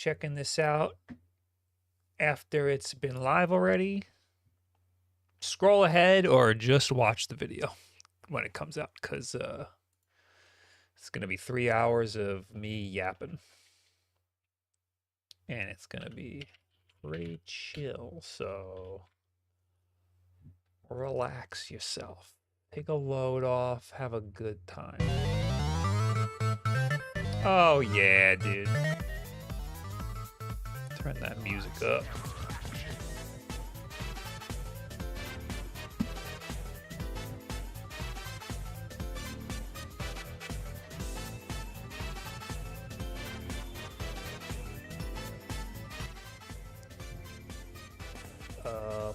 checking this out after it's been live already, scroll ahead or just watch the video when it comes out, because it's going to be 3 hours of me yapping. And it's going to be pretty chill, so relax yourself. Take a load off, have a good time. Oh yeah, dude. Turn that music up.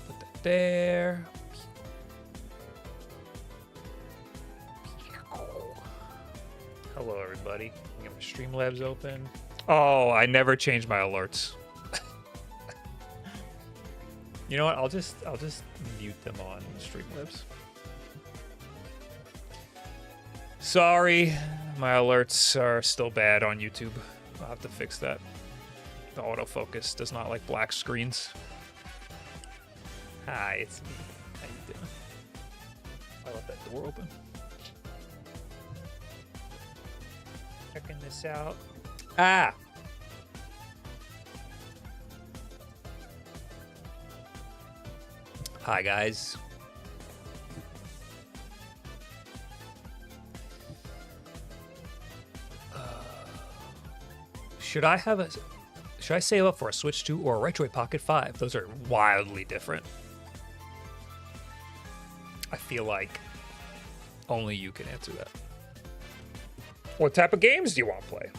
Put that there. Hello, everybody. We got my Streamlabs open. Oh, I never change my alerts. You know what? I'll just mute them on Streamlabs. Sorry, my alerts are still bad on YouTube. I'll have to fix that. The autofocus does not like black screens. Hi, it's me. How you doing? I left that door open. Checking this out. Ah! Hi, guys. Should I save up for a Switch 2 or a Retroid Pocket 5? Those are wildly different. I feel like only you can answer that. What type of games do you want to play?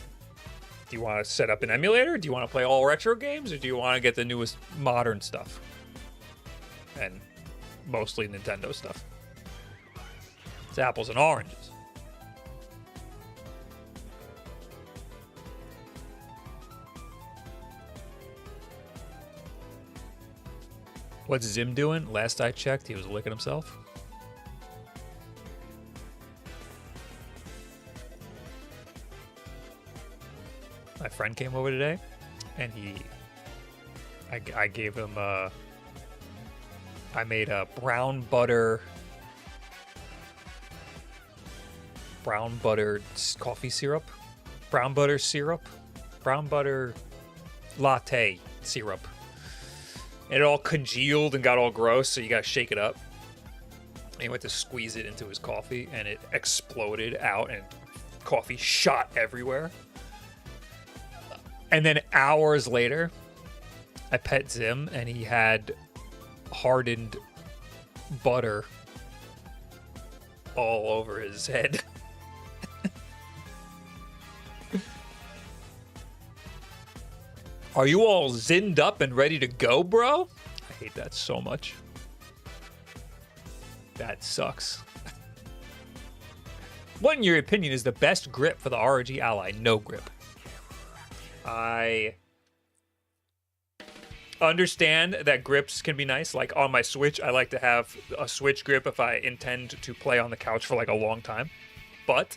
Do you want to set up an emulator? Do you want to play all retro games? Or do you want to get the newest modern stuff? And mostly Nintendo stuff. It's apples and oranges. What's Zim doing? Last I checked, he was licking himself. My friend came over today, and I gave him I made a brown butter coffee syrup, brown butter latte syrup. And it all congealed and got all gross, so you gotta shake it up. And he went to squeeze it into his coffee, and it exploded out, and coffee shot everywhere. And then hours later, I pet Zim, and he had hardened butter all over his head. Are you all zinned up and ready to go, bro? I hate that so much. That sucks. What, in your opinion, is the best grip for the ROG Ally? No grip. I understand that grips can be nice. Like on my Switch, I like to have a Switch grip if I intend to play on the couch for like a long time. But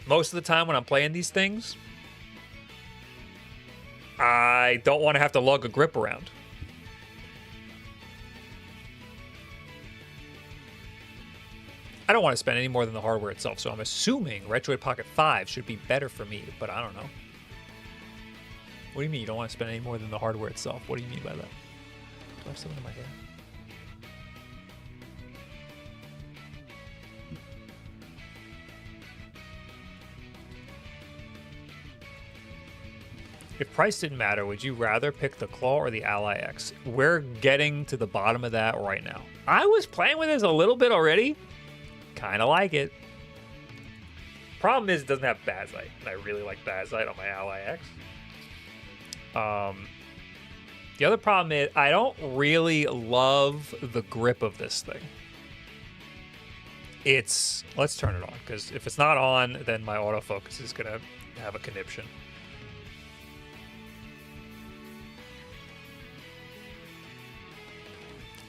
most of the time when I'm playing these things, I don't want to have to lug a grip around. I don't want to spend any more than the hardware itself, so I'm assuming Retroid Pocket 5 should be better for me, but I don't know. What do you mean you don't want to spend any more than the hardware itself? What do you mean by that? Do I have something in my hair? If price didn't matter, would you rather pick the Claw or the Ally X? We're getting to the bottom of that right now. I was playing with this a little bit already. Kind of like it. Problem is it doesn't have Bazite, and I really like Bazite on my Ally X. The other problem is I don't really love the grip of this thing. Let's turn it on, because if it's not on, then my autofocus is gonna have a conniption.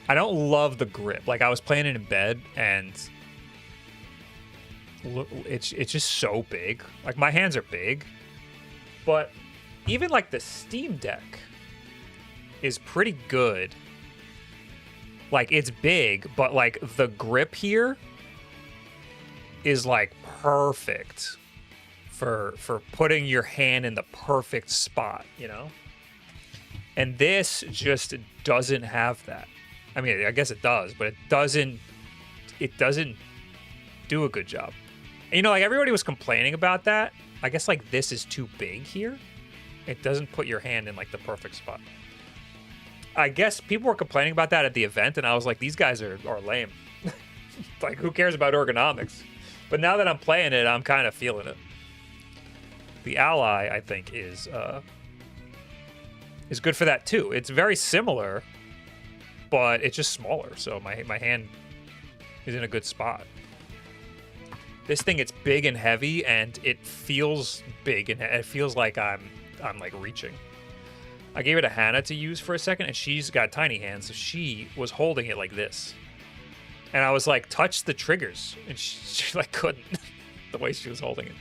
I don't love the grip. Like, I was playing it in bed, and it's just so big. Like, my hands are big, but even like the Steam Deck is pretty good. Like, it's big, but like the grip here is like perfect for putting your hand in the perfect spot, you know? And this just doesn't have that. I mean, I guess it does, but it doesn't do a good job. And, you know, like, everybody was complaining about that. I guess like this is too big here. It doesn't put your hand in like the perfect spot. I guess people were complaining about that at the event, and I was like, these guys are lame. Like, who cares about ergonomics? But now that I'm playing it, I'm kind of feeling it. The Ally, I think, is good for that too. It's very similar, but it's just smaller, so my hand is in a good spot. This thing, it's big and heavy, and it feels big, and it feels like I'm like reaching. I gave it to Hannah to use for a second, and she's got tiny hands, so she was holding it like this. And I was like, touch the triggers, and she like couldn't, the way she was holding it.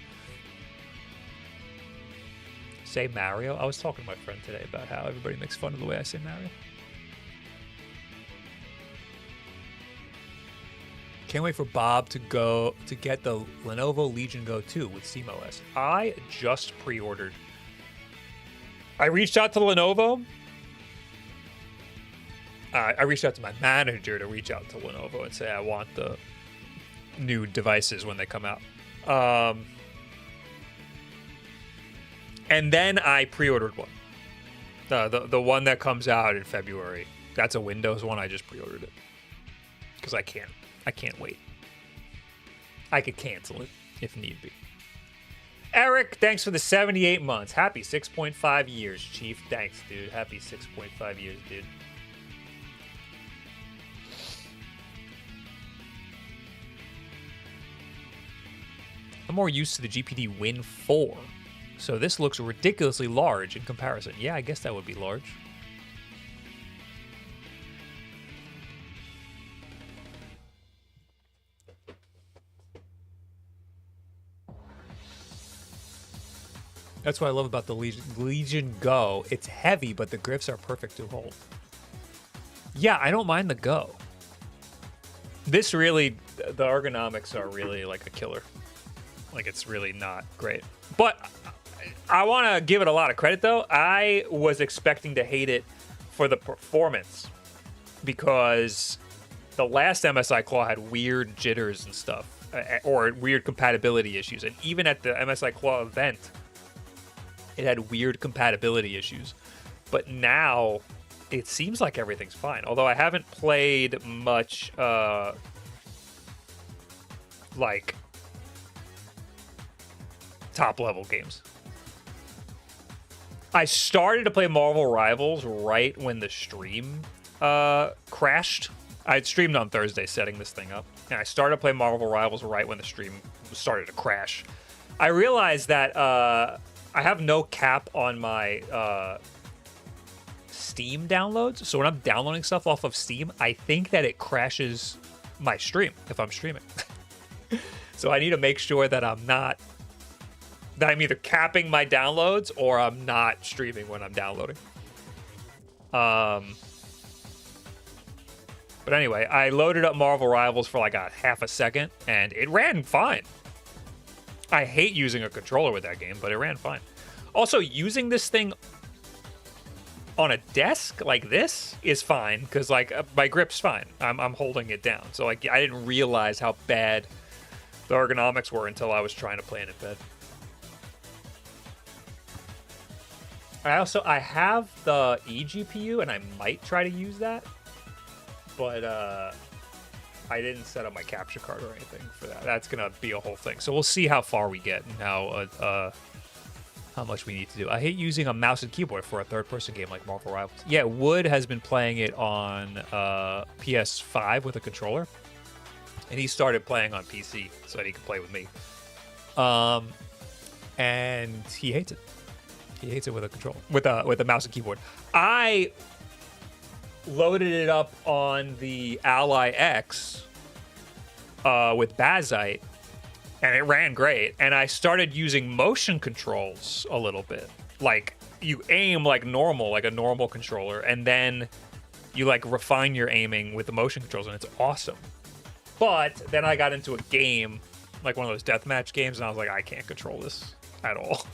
Say Mario? I was talking to my friend today about how everybody makes fun of the way I say Mario. Can't wait for Bob to get the Lenovo Legion Go 2 with SteamOS. I just pre-ordered. I reached out to Lenovo. I reached out to my manager to reach out to Lenovo and say I want the new devices when they come out. And then I pre-ordered one. The one that comes out in February. That's a Windows one. I just pre-ordered it because I can't wait. I could cancel it if need be. Eric, thanks for the 78 months. Happy 6.5 years, Chief. Thanks, dude. Happy 6.5 years, dude. I'm more used to the GPD Win 4, so this looks ridiculously large in comparison. Yeah, I guess that would be large. That's what I love about the Legion Go. It's heavy, but the grips are perfect to hold. Yeah, I don't mind the Go. This really, the ergonomics are really like a killer. Like, it's really not great. But I want to give it a lot of credit, though. I was expecting to hate it for the performance because the last MSI Claw had weird jitters and stuff, or weird compatibility issues. And even at the MSI Claw event, it had weird compatibility issues. But now it seems like everything's fine. Although I haven't played much like top level games. I started to play Marvel Rivals right when the stream crashed. I had streamed on Thursday setting this thing up, and I started to play Marvel Rivals right when the stream started to crash. I realized that I have no cap on my Steam downloads, so when I'm downloading stuff off of Steam, I think that it crashes my stream if I'm streaming. So I need to make sure that I'm either capping my downloads or I'm not streaming when I'm downloading. But anyway, I loaded up Marvel Rivals for like a half a second, and it ran fine. I hate using a controller with that game, but it ran fine. Also, using this thing on a desk like this is fine, because like my grip's fine. I'm holding it down. So like I didn't realize how bad the ergonomics were until I was trying to play it in bed. I have the eGPU, and I might try to use that, but I didn't set up my capture card or anything for that. That's gonna be a whole thing. So we'll see how far we get and how much we need to do. I hate using a mouse and keyboard for a third-person game like Marvel Rivals. Yeah, Wood has been playing it on PS5 with a controller, and he started playing on PC so that he could play with me. And he hates it. He hates it with a controller, with a mouse and keyboard. I loaded it up on the Ally X with Bazite, and it ran great. And I started using motion controls a little bit, like you aim like normal, like a normal controller, and then you like refine your aiming with the motion controls, and it's awesome. But then I got into a game, like one of those deathmatch games, and I was like, I can't control this at all.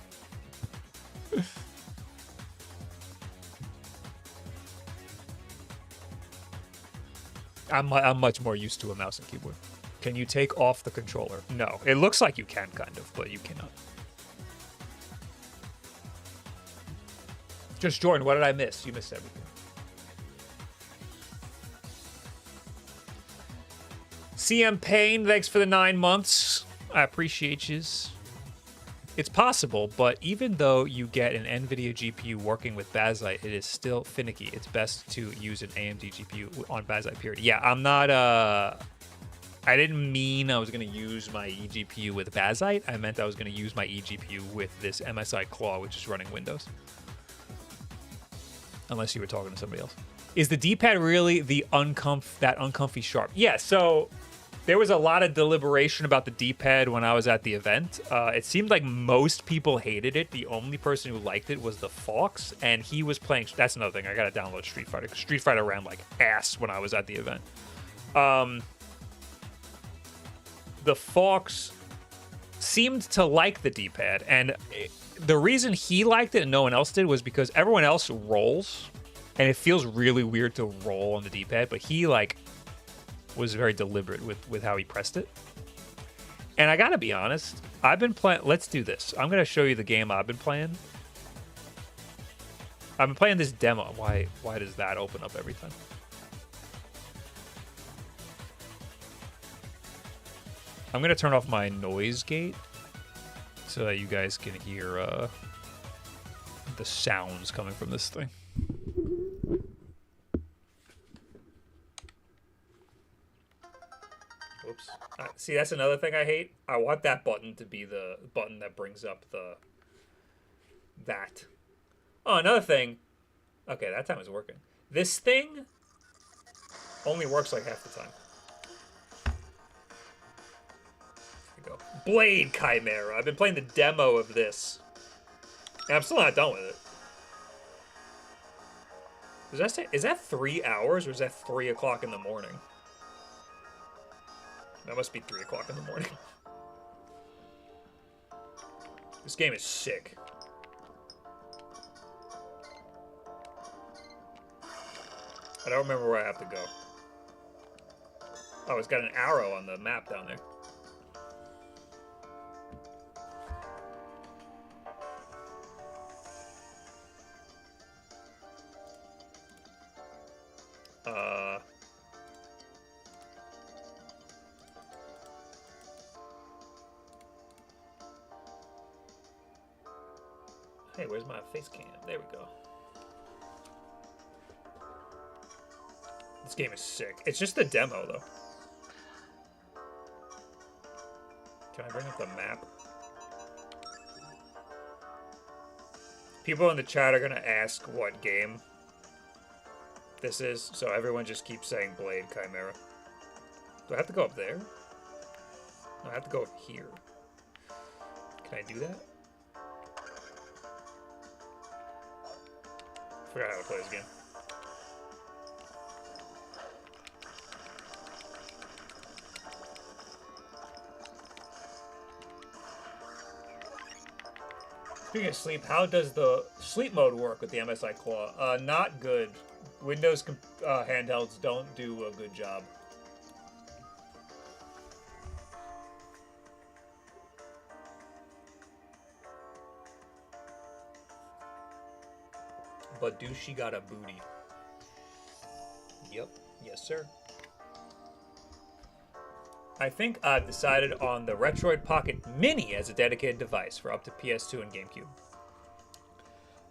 I'm much more used to a mouse and keyboard. Can you take off the controller? No. It looks like you can, kind of, but you cannot. Just Jordan, what did I miss? You missed everything. CM Payne, thanks for the 9 months. I appreciate yous. It's possible, but even though you get an NVIDIA GPU working with Bazzite, it is still finicky. It's best to use an AMD GPU on Bazzite, period. Yeah, I'm not, I didn't mean I was going to use my eGPU with Bazzite. I meant I was going to use my eGPU with this MSI Claw, which is running Windows. Unless you were talking to somebody else. Is the D-pad really the uncomfy sharp? Yeah, so there was a lot of deliberation about the D-pad when I was at the event. It seemed like most people hated it. The only person who liked it was the Fox, and he was playing... That's another thing. I got to download Street Fighter. Street Fighter ran like ass when I was at the event. The Fox seemed to like the D-pad, and the reason he liked it and no one else did was because everyone else rolls, and it feels really weird to roll on the D-pad, but he like was very deliberate with how he pressed it. And I gotta be honest, I've been playing... Let's do this. I'm gonna show you the game I've been playing. I've been playing this demo. Why does that open up every time? I'm going to turn off my noise gate so that you guys can hear the sounds coming from this thing. Oops. See, that's another thing I hate. I want that button to be the button that brings up that. Oh, another thing. Okay, that time is working. This thing only works like half the time. Go. Blade Chimera. I've been playing the demo of this, and I'm still not done with it. Does that say, is that 3 hours or is that 3 o'clock in the morning? That must be 3 o'clock in the morning. This game is sick. I don't remember where I have to go. Oh, it's got an arrow on the map down there. Hey, where's my face cam? There we go. This game is sick. It's just the demo, though. Can I bring up the map? People in the chat are gonna ask what game this is, so everyone just keeps saying Blade Chimera. Do I have to go up there? No, I have to go up here. Can I do that? I forgot how to play this game. Speaking of sleep, how does the sleep mode work with the MSI Claw? Not good. Windows handhelds don't do a good job. But do she got a booty? Yep. Yes, sir. I think I've decided on the Retroid Pocket Mini as a dedicated device for up to PS2 and GameCube.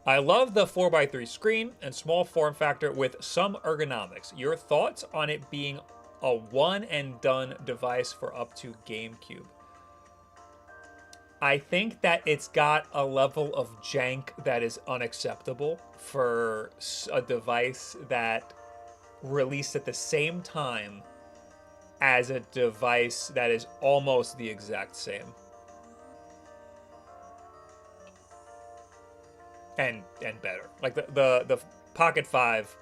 I love the 4x3 screen and small form factor with some ergonomics. Your thoughts on it being a one-and-done device for up to GameCube? I think that it's got a level of jank that is unacceptable for a device that released at the same time as a device that is almost the exact same. and better. Like the Pocket 5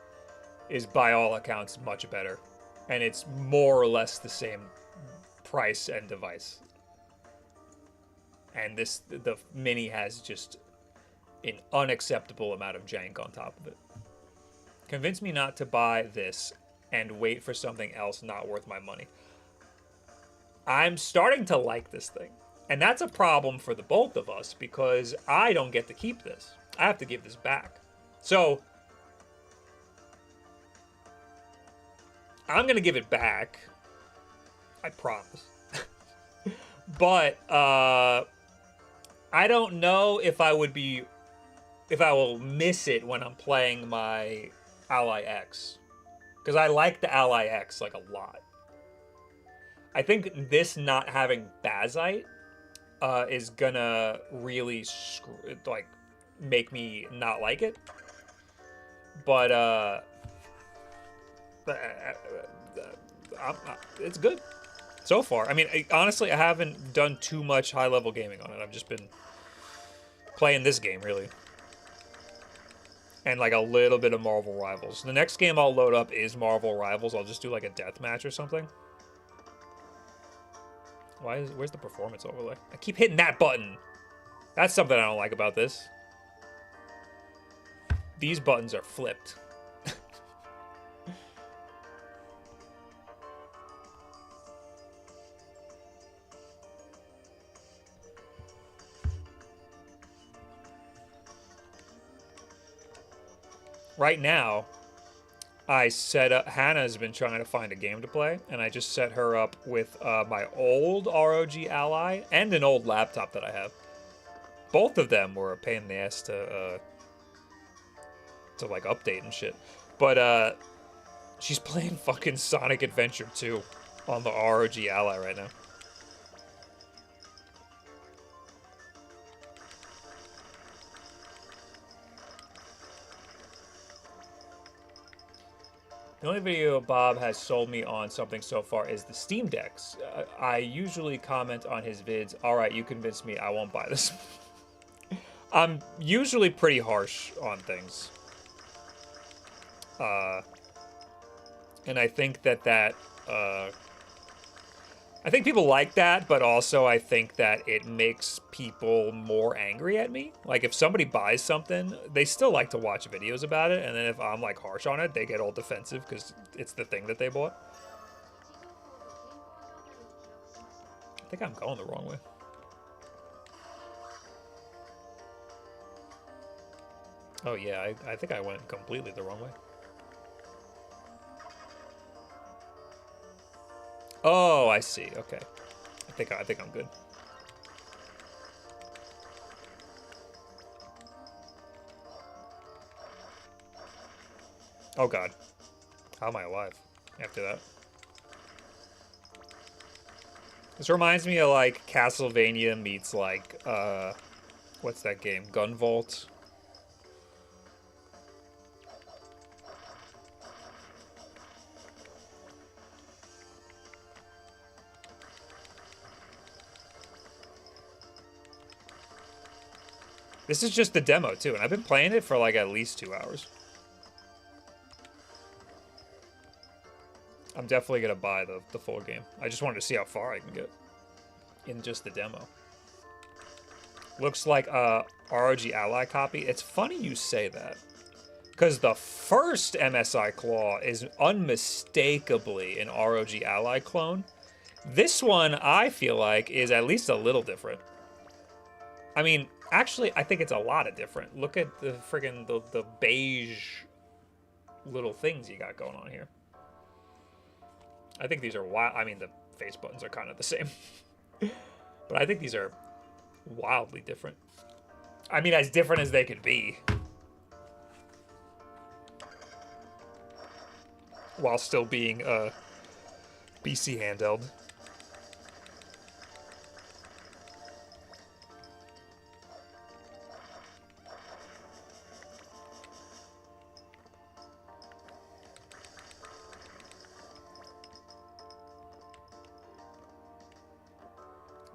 is by all accounts much better, and it's more or less the same price and device. And the Mini has just an unacceptable amount of jank on top of it. Convince me not to buy this and wait for something else not worth my money. I'm starting to like this thing. And that's a problem for the both of us because I don't get to keep this. I have to give this back. So I'm going to give it back. I promise. But I don't know if I will miss it when I'm playing my Ally X. Because I like the Ally X like a lot. I think this not having Bazite is gonna really make me not like it. But it's good so far. I mean, honestly, I haven't done too much high-level gaming on it. I've just been playing this game, really. And, like, a little bit of Marvel Rivals. The next game I'll load up is Marvel Rivals. I'll just do, like, a death match or something. Where's the performance overlay? I keep hitting that button. That's something I don't like about this. These buttons are flipped. Right now, I set up... Hannah's been trying to find a game to play, and I just set her up with my old ROG Ally and an old laptop that I have. Both of them were a pain in the ass to like, update and shit. But, she's playing fucking Sonic Adventure 2 on the ROG Ally right now. The only video Bob has sold me on something so far is the Steam Decks. I usually comment on his vids, alright, you convinced me, I won't buy this. I'm usually pretty harsh on things. And I think I think people like that, but also I think that it makes people more angry at me. Like, if somebody buys something, they still like to watch videos about it, and then if I'm, like, harsh on it, they get all defensive because it's the thing that they bought. I think I'm going the wrong way. Oh, yeah, I think I went completely the wrong way. Oh, I see. Okay. I think I'm good. Oh god. How am I alive after that? This reminds me of like Castlevania meets like what's that game? Gunvolt. This is just the demo, too, and I've been playing it for, like, at least 2 hours. I'm definitely gonna buy the full game. I just wanted to see how far I can get in just the demo. Looks like a ROG Ally copy. It's funny you say that, because the first MSI Claw is unmistakably an ROG Ally clone. This one, I feel like, is at least a little different. I mean... Actually, I think it's a lot of different. Look at the friggin' the beige little things you got going on here. I think these are wild. I mean, the face buttons are kind of the same. But I think these are wildly different. I mean, as different as they could be. While still being a BC handheld.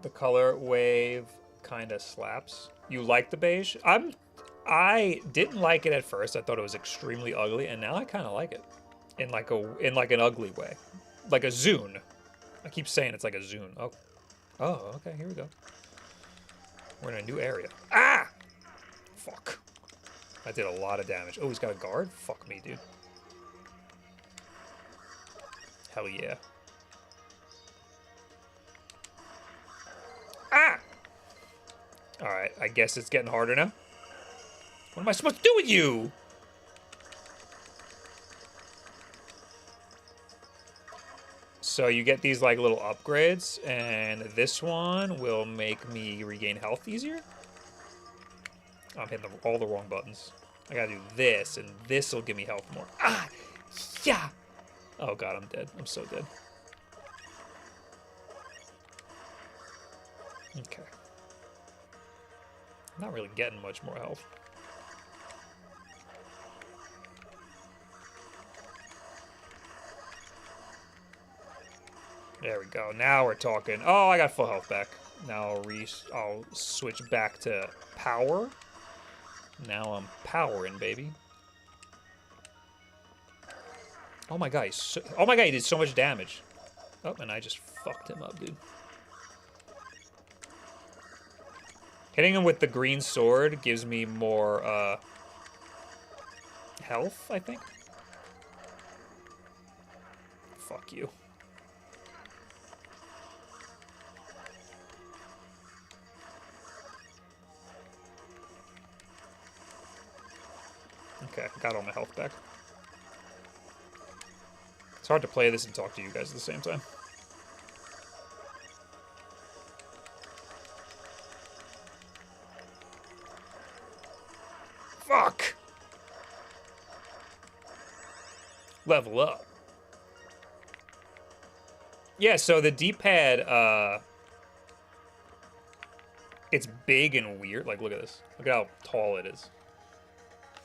The color wave kind of slaps. You like the beige? I'm I didn't like it at first. I thought it was extremely ugly, and now I kind of like it in like an ugly way, like a Zune. I keep saying it's like a Zune. Oh, okay. Here we go. We're in a new area. Ah, fuck. I did a lot of damage. Oh, he's got a guard. Fuck me, dude. Hell yeah. Ah! Alright, I guess it's getting harder now. What am I supposed to do with you? So you get these like little upgrades, and this one will make me regain health easier. I'm hitting all the wrong buttons. I gotta do this, and this will give me health more. Ah! Yeah! Oh god, I'm dead. I'm so dead. Okay. I'm not really getting much more health. There we go. Now we're talking. Oh, I got full health back. Now I'll switch back to power. Now I'm powering, baby. Oh my god, oh my god, he did so much damage. Oh, and I just fucked him up, dude. Hitting him with the green sword gives me more health, I think. Fuck you. Okay, got all my health back. It's hard to play this and talk to you guys at the same time. Fuck! Level up. Yeah, so the D-pad, it's big and weird. Like, look at this. Look at how tall it is.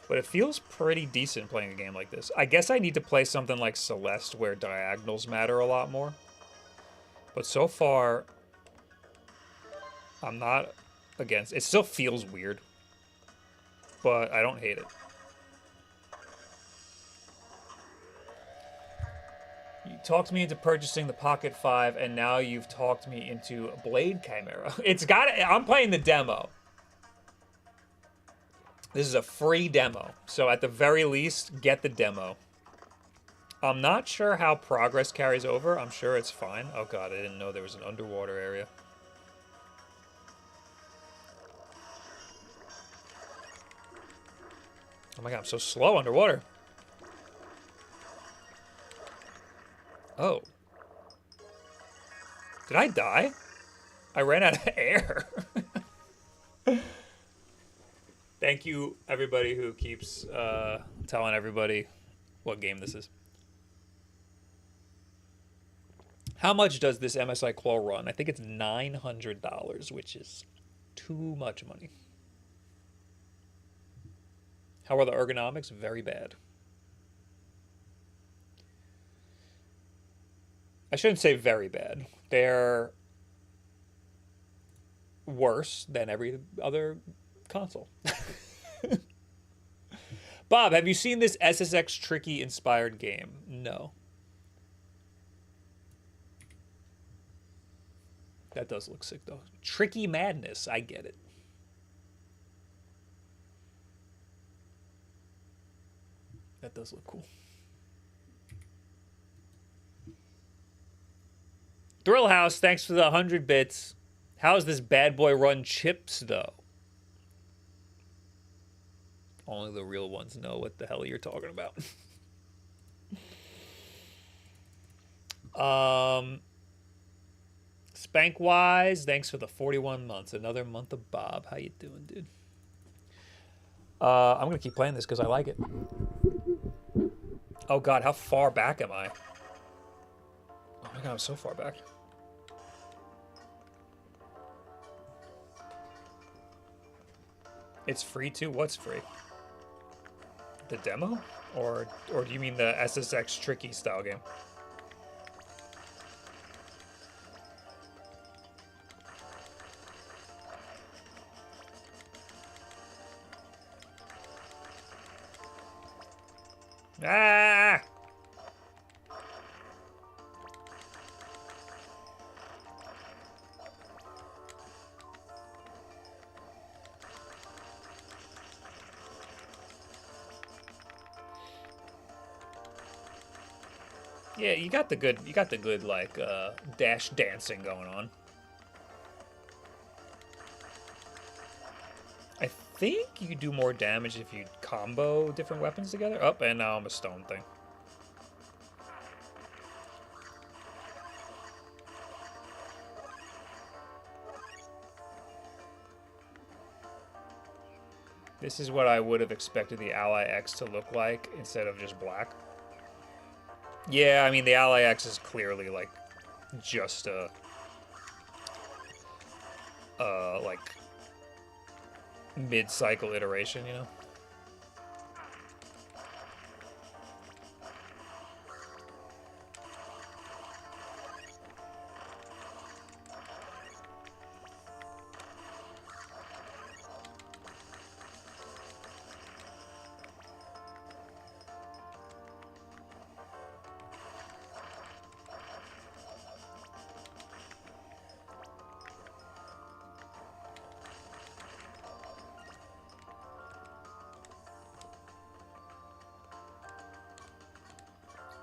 But it feels pretty decent playing a game like this. I guess I need to play something like Celeste where diagonals matter a lot more. But so far, I'm not against it. It still feels weird. But I don't hate it. You talked me into purchasing the Pocket 5, and now you've talked me into Blade Chimera. I'm playing the demo. This is a free demo, so at the very least, get the demo. I'm not sure how progress carries over. I'm sure it's fine. Oh god, I didn't know there was an underwater area. Oh my god, I'm so slow underwater. Oh. Did I die? I ran out of air. Thank you, everybody who keeps telling everybody what game this is. How much does this MSI Claw run? I think it's $900, which is too much money. How are the ergonomics? Very bad. I shouldn't say very bad. They're worse than every other console. Bob, have you seen this SSX Tricky inspired game? No. That does look sick, though. Tricky Madness. I get it. That does look cool. Thrill House, thanks for the 100 bits. How's this bad boy run chips, though? Only the real ones know what the hell you're talking about. Spankwise, thanks for the 41 months. Another month of Bob. How you doing, dude? I'm going to keep playing this because I like it. Oh, God, how far back am I? Oh, my God, I'm so far back. It's free, too? What's free? The demo? Or do you mean the SSX Tricky style game? Ah! Yeah, you got the good like dash dancing going on. I think you do more damage if you combo different weapons together. Oh, and now I'm a stone thing. This is what I would have expected the Ally X to look like instead of just black. Yeah, I mean, the Ally X is clearly, like, just a... like, mid-cycle iteration, you know?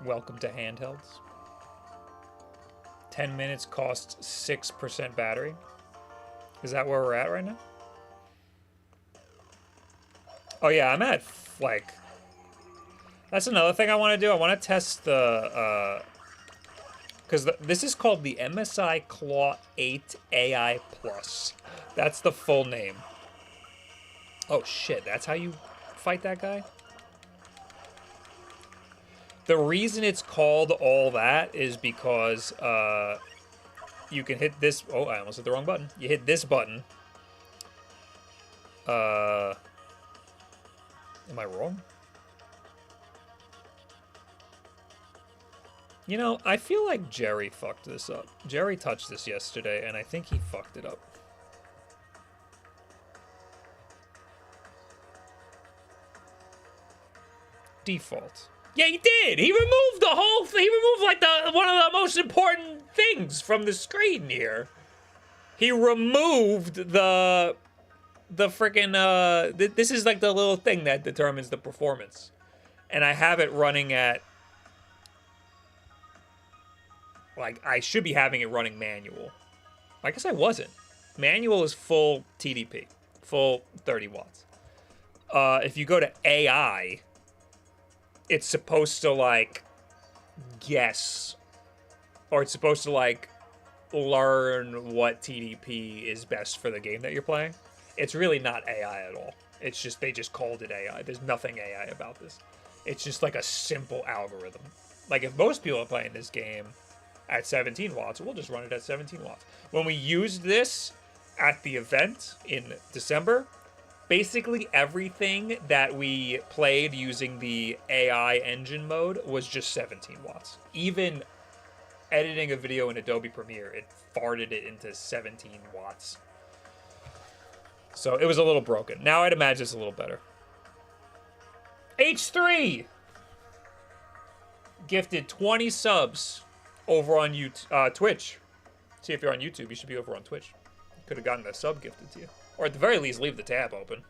Welcome to handhelds. 10 minutes costs 6% battery. Is that where we're at right now? Oh yeah, I'm at, like... That's another thing I want to do. I want to test the, because this is called the MSI Claw 8 AI Plus. That's the full name. Oh shit, that's how you fight that guy? The reason it's called all that is because you can hit this... Oh, I almost hit the wrong button. You hit this button. Am I wrong? You know, I feel like Jerry fucked this up. Jerry touched this yesterday, and I think he fucked it up. Default. Yeah, he did. He removed the whole thing. He removed like one of the most important things from the screen here. He removed the freaking this is like the little thing that determines the performance. And I have it running at, like, I should be having it running manual. I guess I wasn't. Manual is full TDP, full 30 watts. If you go to AI, it's supposed to, like, guess, or it's supposed to, like, learn what TDP is best for the game that you're playing. It's really not AI at all. It's just, they just called it AI. There's nothing AI about this. It's just like a simple algorithm. Like, if most people are playing this game at 17 watts, we'll just run it at 17 watts. When we used this at the event in December, basically everything that we played using the AI engine mode was just 17 watts. Even editing a video in Adobe Premiere, it farted it into 17 watts. So it was a little broken. Now I'd imagine it's a little better. H3 gifted 20 subs over on Twitch. See, if you're on YouTube, you should be over on Twitch. Could have gotten a sub gifted to you. Or at the very least, leave the tab open.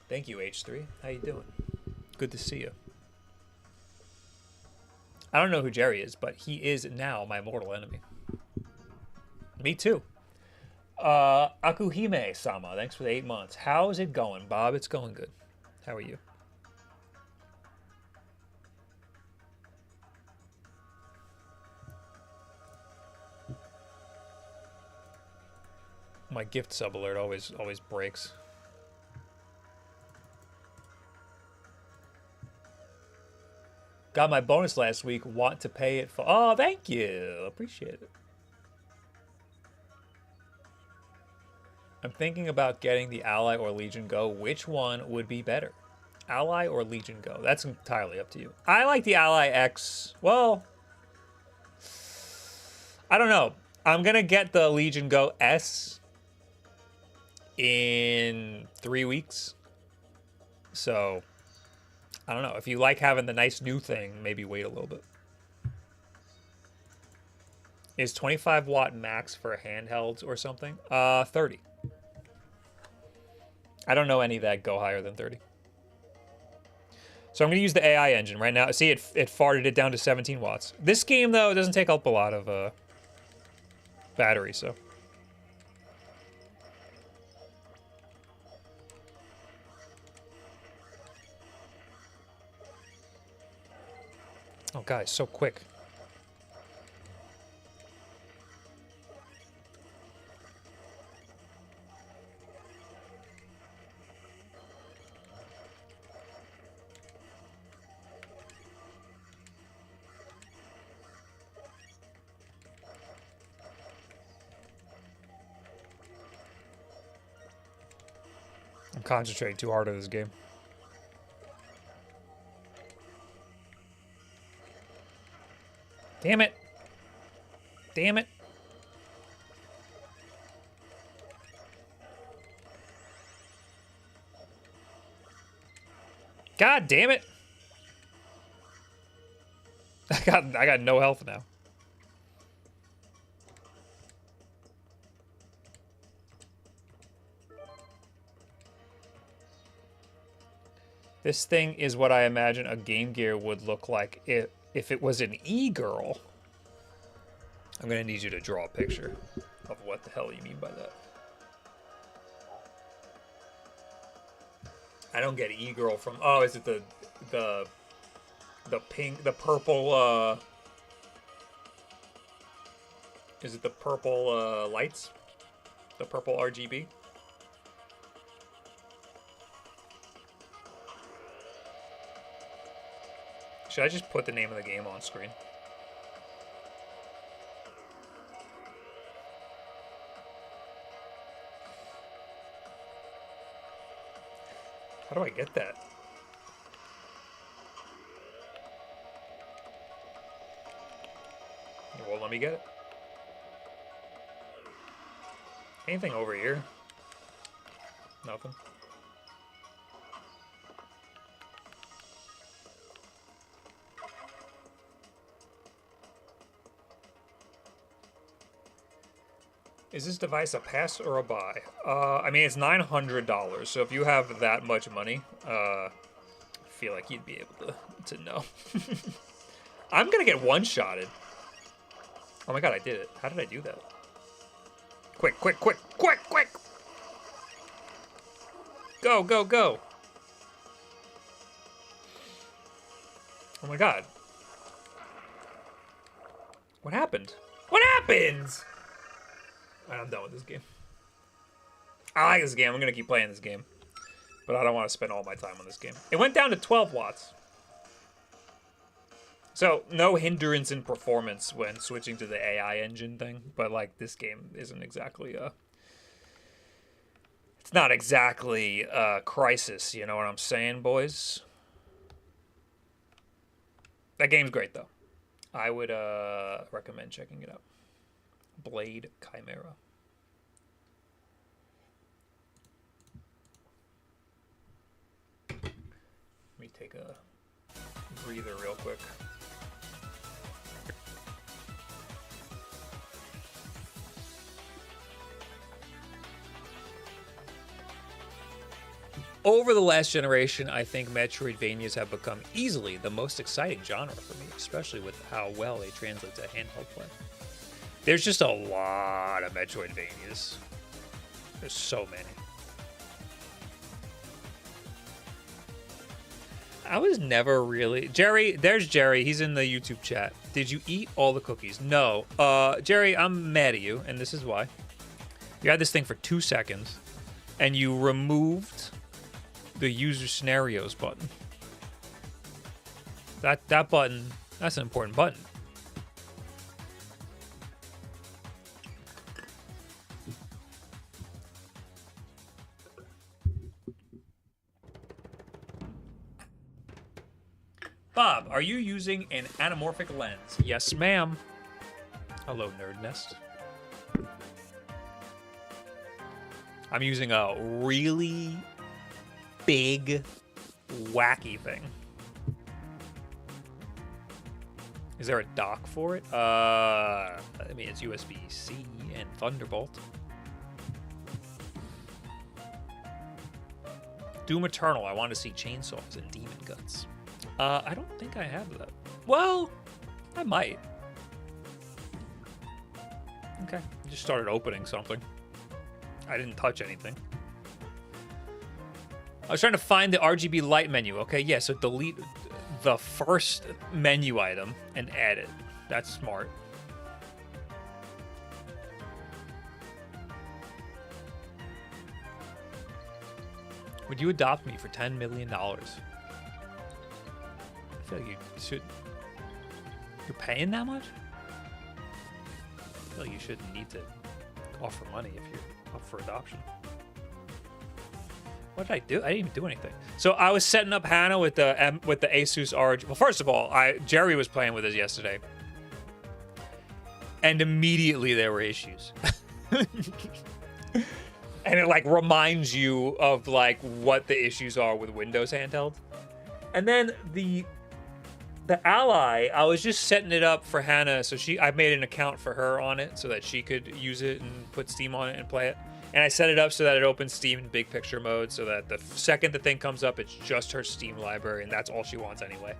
Thank you, H3. How you doing? Good to see you. I don't know who Jerry is, but he is now my mortal enemy. Me too. Akuhime-sama, thanks for the 8 months. How's it going, Bob? It's going good. How are you? My gift sub alert always breaks. Got my bonus last week. Want to pay it for... Oh, thank you. Appreciate it. I'm thinking about getting the Ally or Legion Go. Which one would be better? Ally or Legion Go? That's entirely up to you. I like the Ally X. Well, I don't know. I'm going to get the Legion Go S in 3 weeks. So, I don't know. If you like having the nice new thing, maybe wait a little bit. Is 25 watt max for handhelds or something? 30. I don't know any that go higher than 30. So I'm going to use the AI engine right now. See, it farted it down to 17 watts. This game, though, it doesn't take up a lot of battery, so. Oh, guys, so quick. I'm concentrating too hard on this game. Damn it. Damn it. God damn it. I got no health now. This thing is what I imagine a Game Gear would look like if it was an e-girl. I'm gonna need you to draw a picture of what the hell you mean by that. I don't get e-girl from. Oh, is it the pink, the purple? Is it the purple lights? The purple RGB? Should I just put the name of the game on screen? How do I get that? It won't let me get it. Anything over here? Nothing. Is this device a pass or a buy? I mean, it's $900, so if you have that much money, I feel like you'd be able to know. I'm gonna get one-shotted. Oh my god, I did it. How did I do that? Quick, quick, quick, quick, quick! Go, go, go! Oh my god. What happened? What happened? I'm done with this game. I like this game. I'm going to keep playing this game. But I don't want to spend all my time on this game. It went down to 12 watts. So, no hindrance in performance when switching to the AI engine thing. But, like, this game isn't exactly it's not exactly a crisis, you know what I'm saying, boys? That game's great, though. I would recommend checking it out. Blade Chimera. Let me take a breather real quick. Over the last generation, I think Metroidvanias have become easily the most exciting genre for me, especially with how well they translate to handheld play. There's just a lot of Metroidvanias. There's so many. I was never really... Jerry, there's Jerry. He's in the YouTube chat. Did you eat all the cookies? No. Jerry, I'm mad at you, and this is why. You had this thing for 2 seconds, and you removed the user scenarios button. That button, that's an important button. Bob, are you using an anamorphic lens? Yes, ma'am. Hello, Nerd Nest. I'm using a really big wacky thing. Is there a dock for it? I mean, it's USB-C and Thunderbolt. Doom Eternal. I want to see chainsaws and demon guts. I don't think I have that. Well, I might. Okay. I just started opening something. I didn't touch anything. I was trying to find the RGB light menu. Okay, yeah, so delete the first menu item and add it. That's smart. Would you adopt me for $10 million? I feel like you should. You're paying that much? I feel like you shouldn't need to offer money if you're up for adoption. What did I do? I didn't even do anything. So I was setting up Hannah with the Asus ROG. Well, first of all, Jerry was playing with us yesterday, and immediately there were issues. And it like reminds you of like what the issues are with Windows handheld. And then the Ally, I was just setting it up for Hannah, so I made an account for her on it so that she could use it and put Steam on it and play it. And I set it up so that it opens Steam in big picture mode, so that the second the thing comes up, it's just her Steam library, and that's all she wants anyway.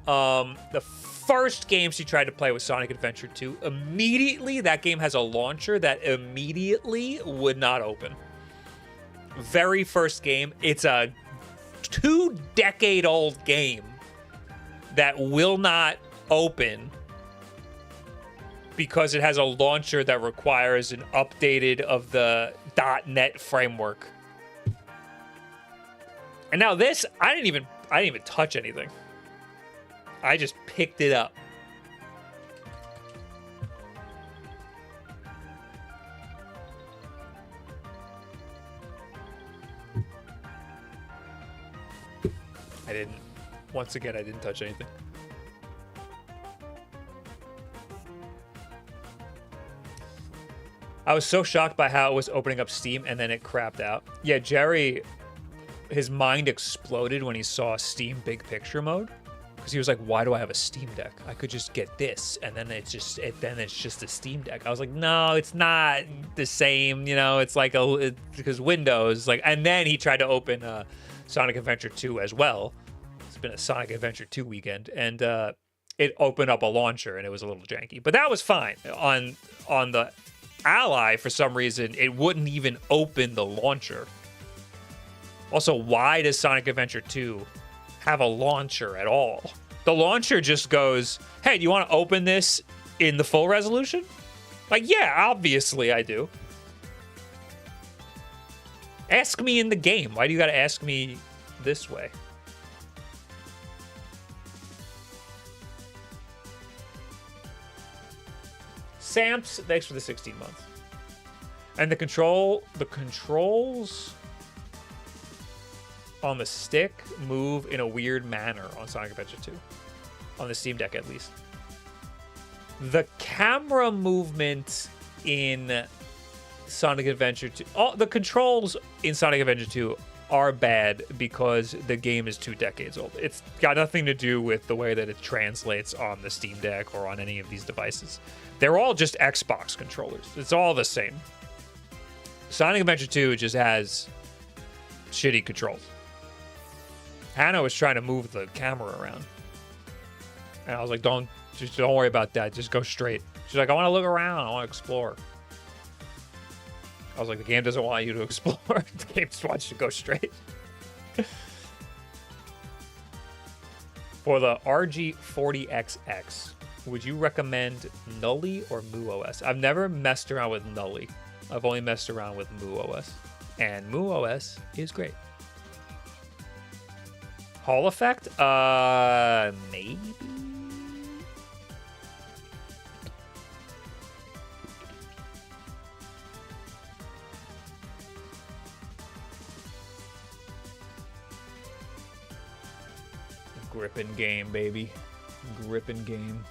The first game she tried to play was Sonic Adventure 2. Immediately, that game has a launcher that immediately would not open. Very first game, it's a 2-decade-old game that will not open because it has a launcher that requires an updated of the .NET framework. And now this, I didn't even touch anything. I just picked it up. Once again, I didn't touch anything. I was so shocked by how it was opening up Steam and then it crapped out. Yeah, Jerry, his mind exploded when he saw Steam big picture mode. Because he was like, why do I have a Steam Deck? I could just get this, and then it's just a Steam Deck. I was like, no, it's not the same. You know, it's like because Windows. Like, and then he tried to open Sonic Adventure 2 as well. It's been a Sonic Adventure 2 weekend, and it opened up a launcher, and it was a little janky. But that was fine. On the Ally, for some reason, it wouldn't even open the launcher. Also, why does Sonic Adventure 2 have a launcher at all? The launcher just goes, hey, do you want to open this in the full resolution? Like, yeah, obviously I do. Ask me in the game. Why do you got to ask me this way? Samps, thanks for the 16 months. And the controls on the stick move in a weird manner on Sonic Adventure 2. On the Steam Deck, at least. The camera movement in Sonic Adventure 2... the controls in Sonic Adventure 2 are bad because the game is 2 decades old. It's got nothing to do with the way that it translates on the Steam Deck or on any of these devices. They're all just Xbox controllers. It's all the same. Sonic Adventure 2 just has shitty controls. Hannah was trying to move the camera around. And I was like, don't worry about that. Just go straight. She's like, I want to look around. I want to explore. I was like, the game doesn't want you to explore. The game just wants you to go straight. For the RG40XX, would you recommend Nully or MooOS? I've never messed around with Nully. I've only messed around with MooOS. And MooOS is great. Hall effect? Maybe? Gripping game, baby. Gripping game.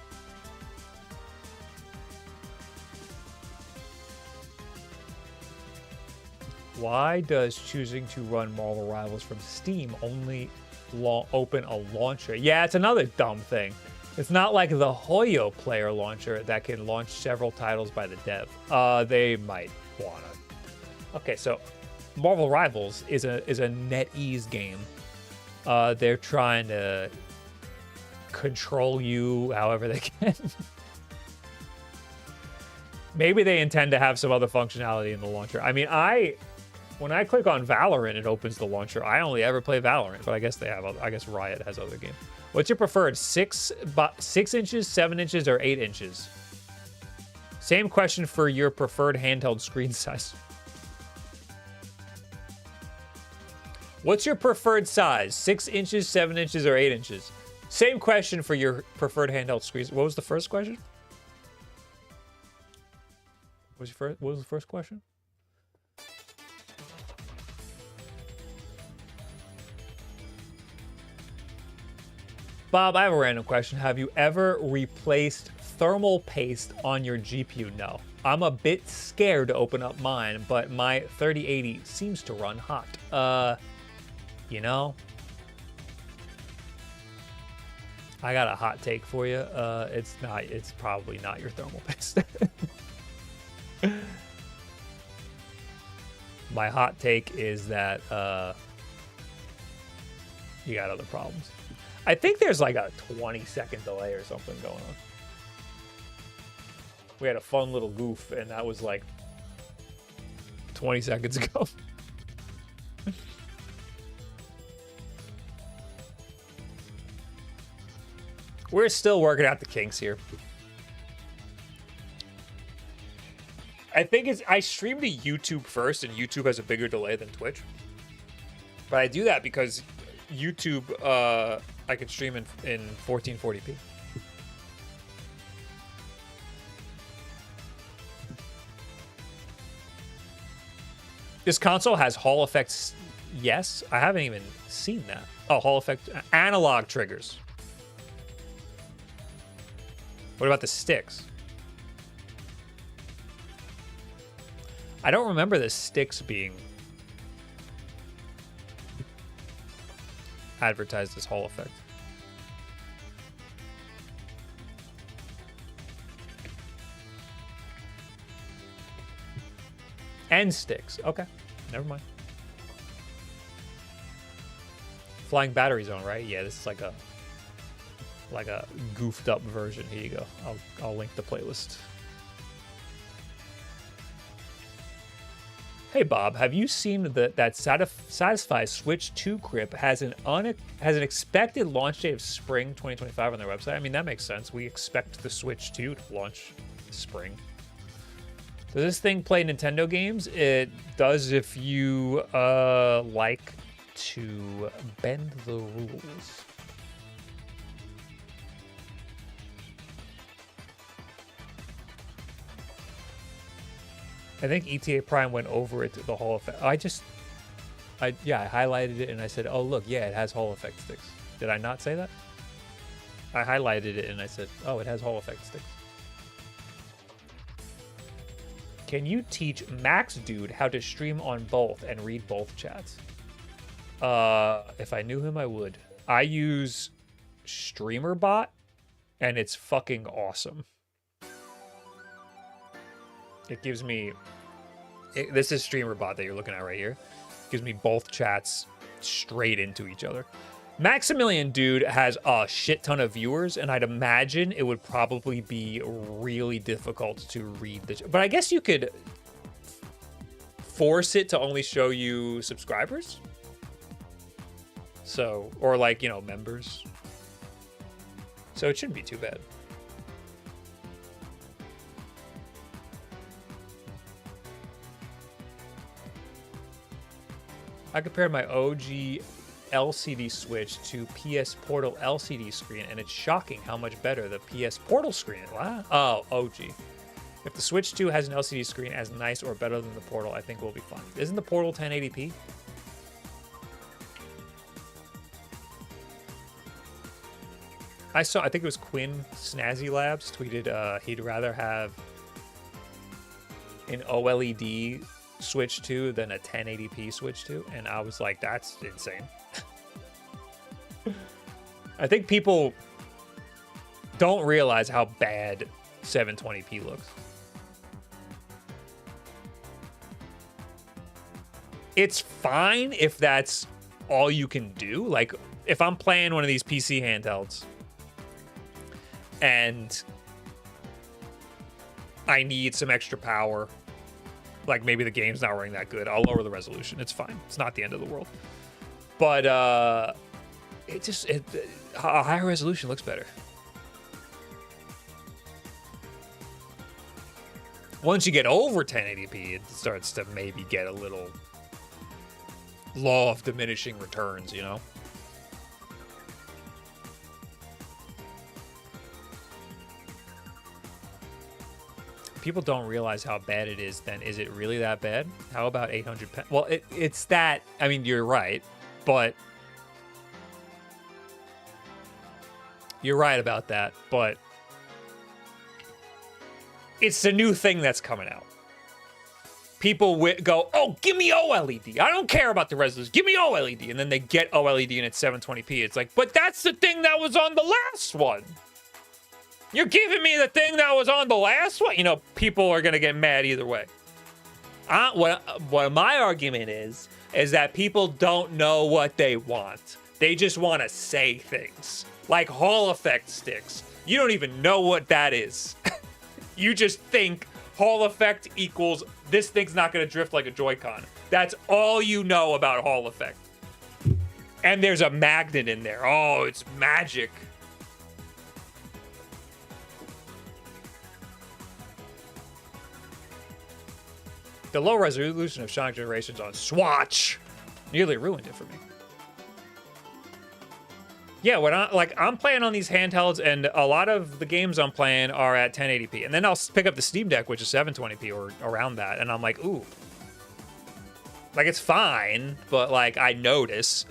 Why does choosing to run Marvel Rivals from Steam only open a launcher? Yeah, it's another dumb thing. It's not like the Hoyo player launcher that can launch several titles by the dev. They might wanna. Okay, so Marvel Rivals is a NetEase game. They're trying to control you however they can. Maybe they intend to have some other functionality in the launcher. I mean, when I click on Valorant, it opens the launcher. I only ever play Valorant, but I guess they have other, I guess Riot has other games. What's your preferred, 6 inches, 7 inches, or 8 inches? Same question for your preferred handheld screen size. What's your preferred size? 6 inches, 7 inches, or 8 inches? Same question for your preferred handheld screen. What was the first question? What was the first question? Bob, I have a random question. Have you ever replaced thermal paste on your GPU? No. I'm a bit scared to open up mine, but my 3080 seems to run hot. You know, I got a hot take for you. It's probably not your thermal paste. My hot take is that you got other problems. I think there's like a 20-second delay or something going on. We had a fun little goof, and that was like 20 seconds ago. We're still working out the kinks here. I think I stream to YouTube first, and YouTube has a bigger delay than Twitch. But I do that because YouTube, I can stream in 1440p. This console has Hall effects. Yes, I haven't even seen that. Oh, Hall effect analog triggers. What about the sticks? I don't remember the sticks being advertised as Hall effect. And sticks. Okay, never mind. Flying battery zone, right? Yeah, this is like a goofed up version. Here you go. I'll link the playlist. Hey Bob, have you seen that Satisfy Switch 2 grip has an expected launch date of spring 2025 on their website? I mean, that makes sense. We expect the Switch 2 to launch spring. Does this thing play Nintendo games? It does if you like to bend the rules. I think ETA Prime went over it to the Hall effect. I highlighted it and I said, oh, look, yeah, it has Hall effect sticks. Did I not say that? I highlighted it and I said, oh, it has Hall effect sticks. Can you teach Max Dude how to stream on both and read both chats? If I knew him, I would. I use StreamerBot and it's fucking awesome. It gives me, this is StreamerBot that you're looking at right here. It gives me both chats straight into each other. Maximilian Dude has a shit ton of viewers, and I'd imagine it would probably be really difficult to read the chat. But I guess you could force it to only show you subscribers. So, or like, you know, members. So it shouldn't be too bad. I compared my OG LCD Switch to PS Portal LCD screen, and it's shocking how much better the PS Portal screen is. Wow. Oh, OG. If the Switch 2 has an LCD screen as nice or better than the Portal, I think we'll be fine. Isn't the Portal 1080p? I think it was Quinn Snazzy Labs tweeted he'd rather have an OLED Switch to than a 1080p Switch to, and I was like, that's insane. I think people don't realize how bad 720p looks. It's fine if that's all you can do. Like, if I'm playing one of these PC handhelds and I need some extra power, like maybe the game's not running that good, I'll lower the resolution. It's fine. It's not the end of the world. But a higher resolution looks better. Once you get over 1080p, it starts to maybe get a little law of diminishing returns, you know? People don't realize how bad it is, then is it really that bad? How about 800? Well, it's that. I mean, you're right, but you're right about that, but it's the new thing that's coming out. People go, oh, give me OLED. I don't care about the resolution. Give me OLED. And then they get OLED and it's 720p. It's like, but that's the thing that was on the last one. You're giving me the thing that was on the last one? You know, people are going to get mad either way. What my argument is that people don't know what they want. They just want to say things. Like Hall effect sticks. You don't even know what that is. You just think Hall effect equals this thing's not going to drift like a Joy-Con. That's all you know about Hall effect. And there's a magnet in there. Oh, it's magic. The low resolution of Sonic Generations on Swatch nearly ruined it for me. Yeah, when I'm playing on these handhelds, and a lot of the games I'm playing are at 1080p, and then I'll pick up the Steam Deck, which is 720p or around that, and I'm like, ooh, like it's fine, but like I notice.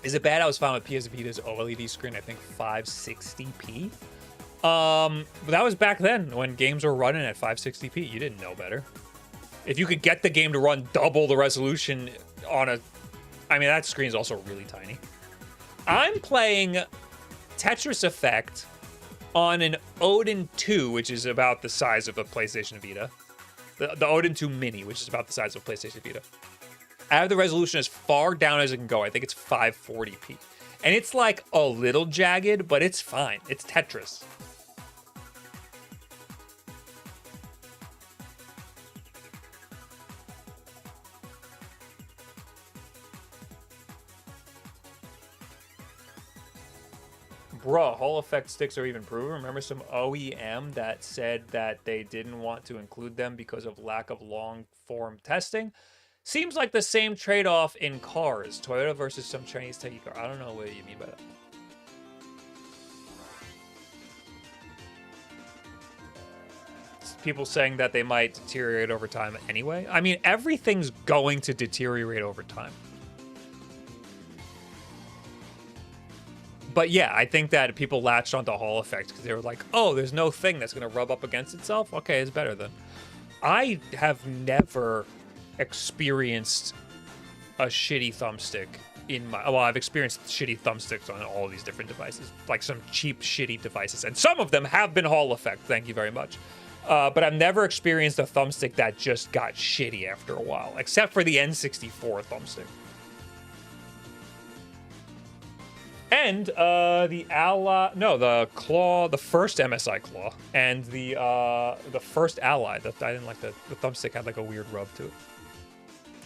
Is it bad? I was fine with PS Vita's OLED screen, I think 560p. But that was back then when games were running at 560p. You didn't know better. If you could get the game to run double the resolution on a... I mean, that screen is also really tiny. I'm playing Tetris Effect on an Odin 2, which is about the size of a PlayStation Vita. The Odin 2 Mini, which is about the size of a PlayStation Vita. I have the resolution as far down as it can go. I think it's 540p. And it's like a little jagged, but it's fine. It's Tetris. Bruh, Hall effect sticks are even proven. Remember some OEM that said that they didn't want to include them because of lack of long-form testing? Seems like the same trade-off in cars. Toyota versus some Chinese techie car. I don't know what you mean by that. People saying that they might deteriorate over time anyway. I mean, everything's going to deteriorate over time. But yeah, I think that people latched onto Hall effect because they were like, oh, there's no thing that's going to rub up against itself. Okay, it's better then. I have never experienced a shitty thumbstick in my... Well, I've experienced shitty thumbsticks on all these different devices. Like some cheap, shitty devices. And some of them have been Hall effect. Thank you very much. But I've never experienced a thumbstick that just got shitty after a while. Except for the N64 thumbstick. And the claw, the first MSI claw, and the first Ally. I didn't like the thumbstick had like a weird rub to it.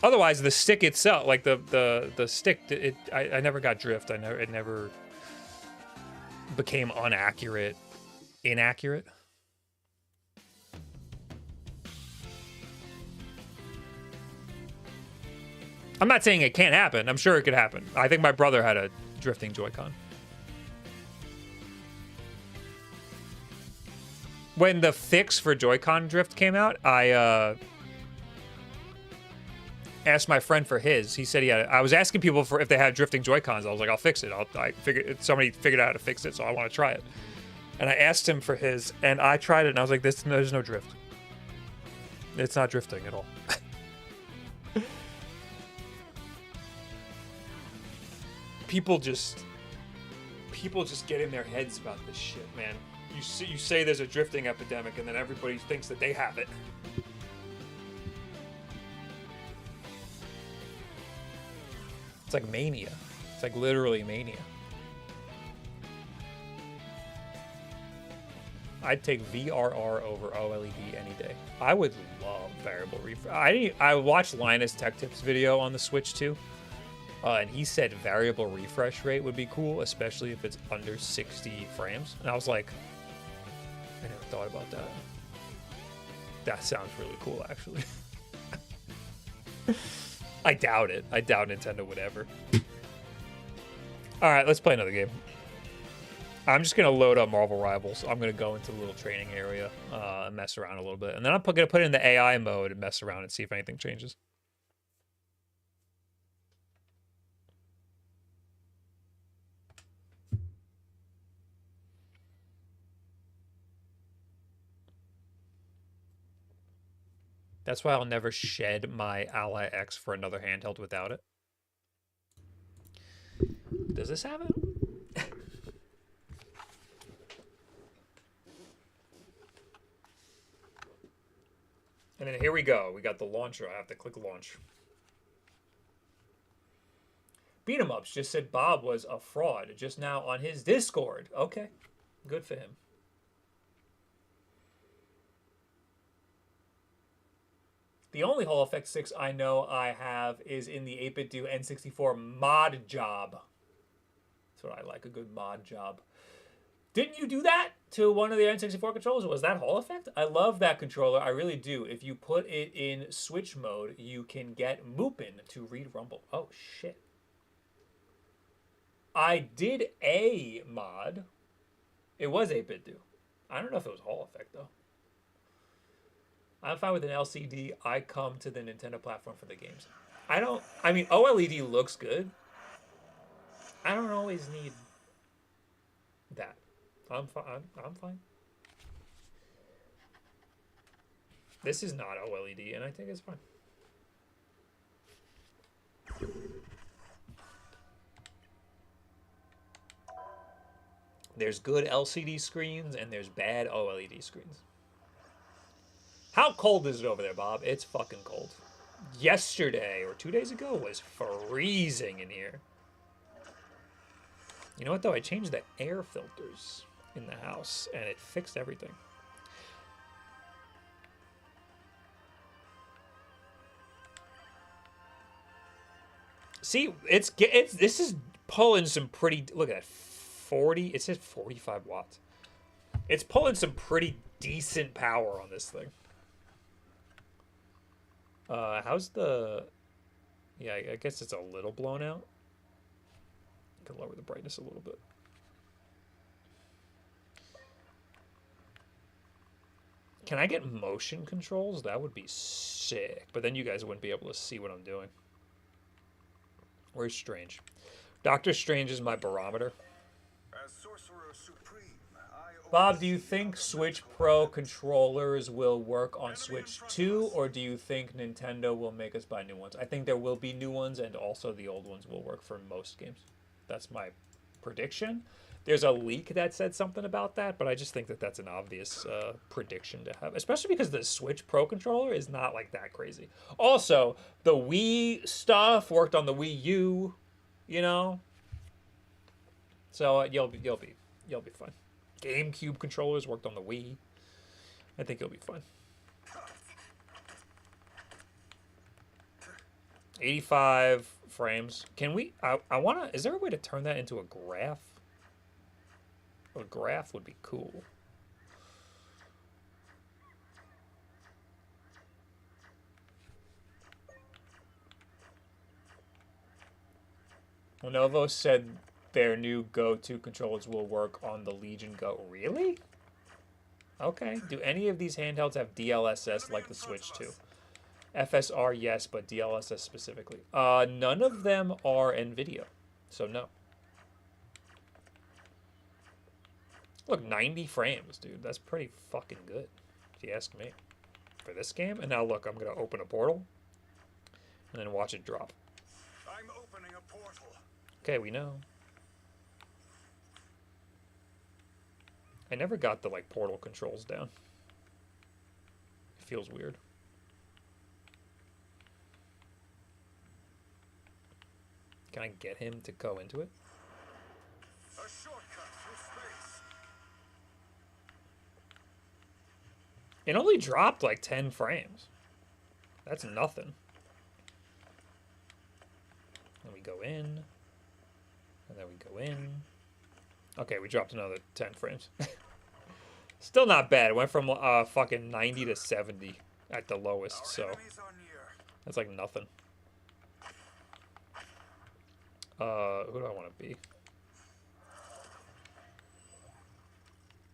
Otherwise, the stick itself, like the stick, I never got drift. It never became inaccurate. I'm not saying it can't happen. I'm sure it could happen. I think my brother had a drifting Joy-Con. When the fix for Joy-Con drift came out, and asked my friend for his. He said he had. I was asking people for if they had drifting Joy-Cons. I was like, I'll fix it. Somebody figured out how to fix it, so I want to try it. And I asked him for his, and I tried it, and I was like, there's no drift. It's not drifting at all. People just get in their heads about this shit, man. You say there's a drifting epidemic, and then everybody thinks that they have it. It's like mania. It's like literally mania. I'd take VRR over OLED any day. I would love variable refresh. I watched Linus Tech Tips video on the Switch too, and he said variable refresh rate would be cool, especially if it's under 60 frames. And I was like, I never thought about that. That sounds really cool, actually. I doubt it. I doubt Nintendo would ever. All right, let's play another game. I'm just going to load up Marvel Rivals. I'm going to go into the little training area and mess around a little bit. And then I'm going to put it in the AI mode and mess around and see if anything changes. That's why I'll never shed my Ally X for another handheld without it. Does this have it? And then here we go. We got the launcher. I have to click launch. Beat 'em Ups just said Bob was a fraud just now on his Discord. Okay. Good for him. The only Hall Effect 6 I know I have is in the 8BitDo N64 mod job. That's what I like, a good mod job. Didn't you do that to one of the N64 controllers? Was that Hall Effect? I love that controller. I really do. If you put it in Switch mode, you can get Moopin to read Rumble. Oh, shit. I did a mod. It was 8BitDo. I don't know if it was Hall Effect, though. I'm fine with an LCD. I come to the Nintendo platform for the games. I mean, OLED looks good. I don't always need that. I'm fine. This is not OLED, and I think it's fine. There's good LCD screens, and there's bad OLED screens. How cold is it over there, Bob? It's fucking cold. Yesterday, or 2 days ago, was freezing in here. You know what, though? I changed the air filters in the house, and it fixed everything. See, this is pulling some pretty... Look at that. 40... It says 45 watts. It's pulling some pretty decent power on this thing. How's the... Yeah, I guess it's a little blown out. I can lower the brightness a little bit. Can I get motion controls? That would be sick. But then you guys wouldn't be able to see what I'm doing. Where's Strange? Doctor Strange is my barometer. As Sorcerer Supreme, Bob, do you think Switch Pro controllers will work on Switch 2, or do you think Nintendo will make us buy new ones? I think there will be new ones, and also the old ones will work for most games. That's my prediction. There's a leak that said something about that, but I just think that that's an obvious prediction to have, especially because the Switch Pro controller is not like that crazy. Also, the Wii stuff worked on the Wii U, you know. So you'll be fine. GameCube controllers worked on the Wii. I think you'll be fine. 85 frames. Can we... I want to... Is there a way to turn that into a graph? A graph would be cool. Lenovo said their new Go 2 controllers will work on the Legion Go. Really? Okay. Do any of these handhelds have DLSS like the Switch 2? FSR, yes, but DLSS specifically. None of them are NVIDIA, so no. Look, 90 frames, dude. That's pretty fucking good, if you ask me, for this game. And now look, I'm gonna open a portal, and then watch it drop. I'm opening a portal. Okay, we know. I never got the, like, portal controls down. It feels weird. Can I get him to go into it? A shortcut through space. It only dropped like 10 frames. That's nothing. Then we go in. And then we go in. Okay, we dropped another 10 frames. Still not bad. It went from fucking 90 to 70 at the lowest, so Enemies are near. that's like nothing. Who do I want to be?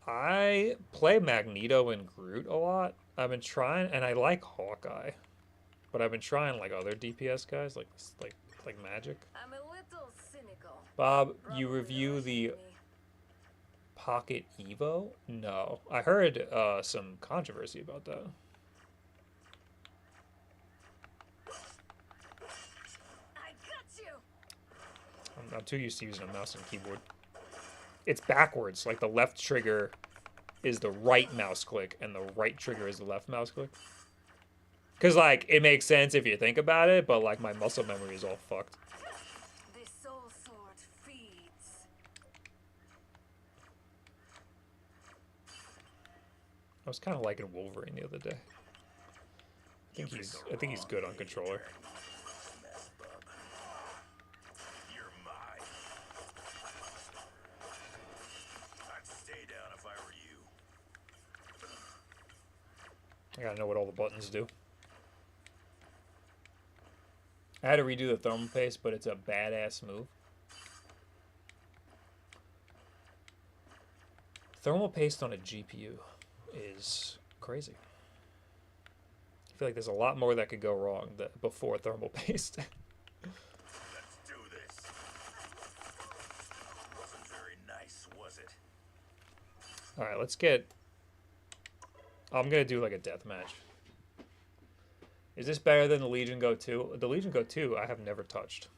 I play Magneto and Groot a lot. I've been trying, and I like Hawkeye, but I've been trying like other DPS guys, like Magic. I'm a little cynical. Bob, you review the Pocket Evo? No, I heard some controversy about that. I got you. I'm too used to using a mouse and keyboard. It's backwards. Like the left trigger is the right mouse click, and the right trigger is the left mouse click. Because, like, it makes sense if you think about it, but, like, my muscle memory is all fucked. The soul sword feeds. I was kind of liking Wolverine the other day. I think he's good on controller. You're mine. I'd stay down if I were you. I gotta know what all the buttons do. I had to redo the thermal paste, but it's a badass move. Thermal paste on a GPU is crazy. I feel like there's a lot more that could go wrong before thermal paste. Let's do this. Wasn't very nice, was it? Alright, let's get... I'm gonna do like a death match. Is this better than the Legion Go 2? The Legion Go 2 I have never touched.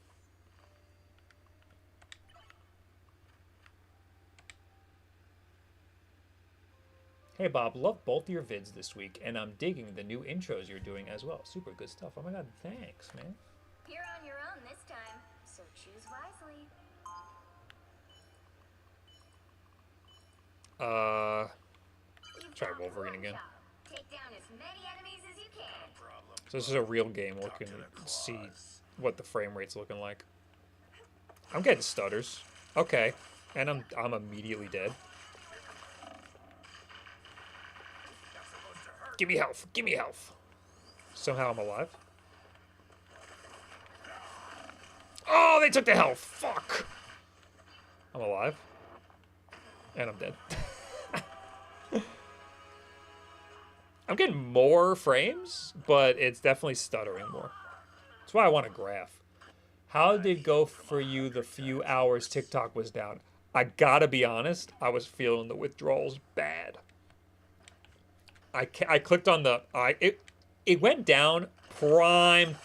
Hey Bob, love both your vids this week, and I'm digging the new intros you're doing as well. Super good stuff. Oh my god, thanks, man. You're on your own this time, so choose wisely. Try Wolverine again. Take down as many enemies as you can. So this is a real game. Looking, see what the frame rate's looking like. I'm getting stutters. Okay, and I'm immediately dead. Give me health. Give me health. Somehow I'm alive. Oh, they took the health. Fuck. I'm alive. And I'm dead. I'm getting more frames, but it's definitely stuttering more. That's why I want a graph. How did it go for you the few hours TikTok was down? I gotta be honest, I was feeling the withdrawals bad. I clicked on the... It went down prime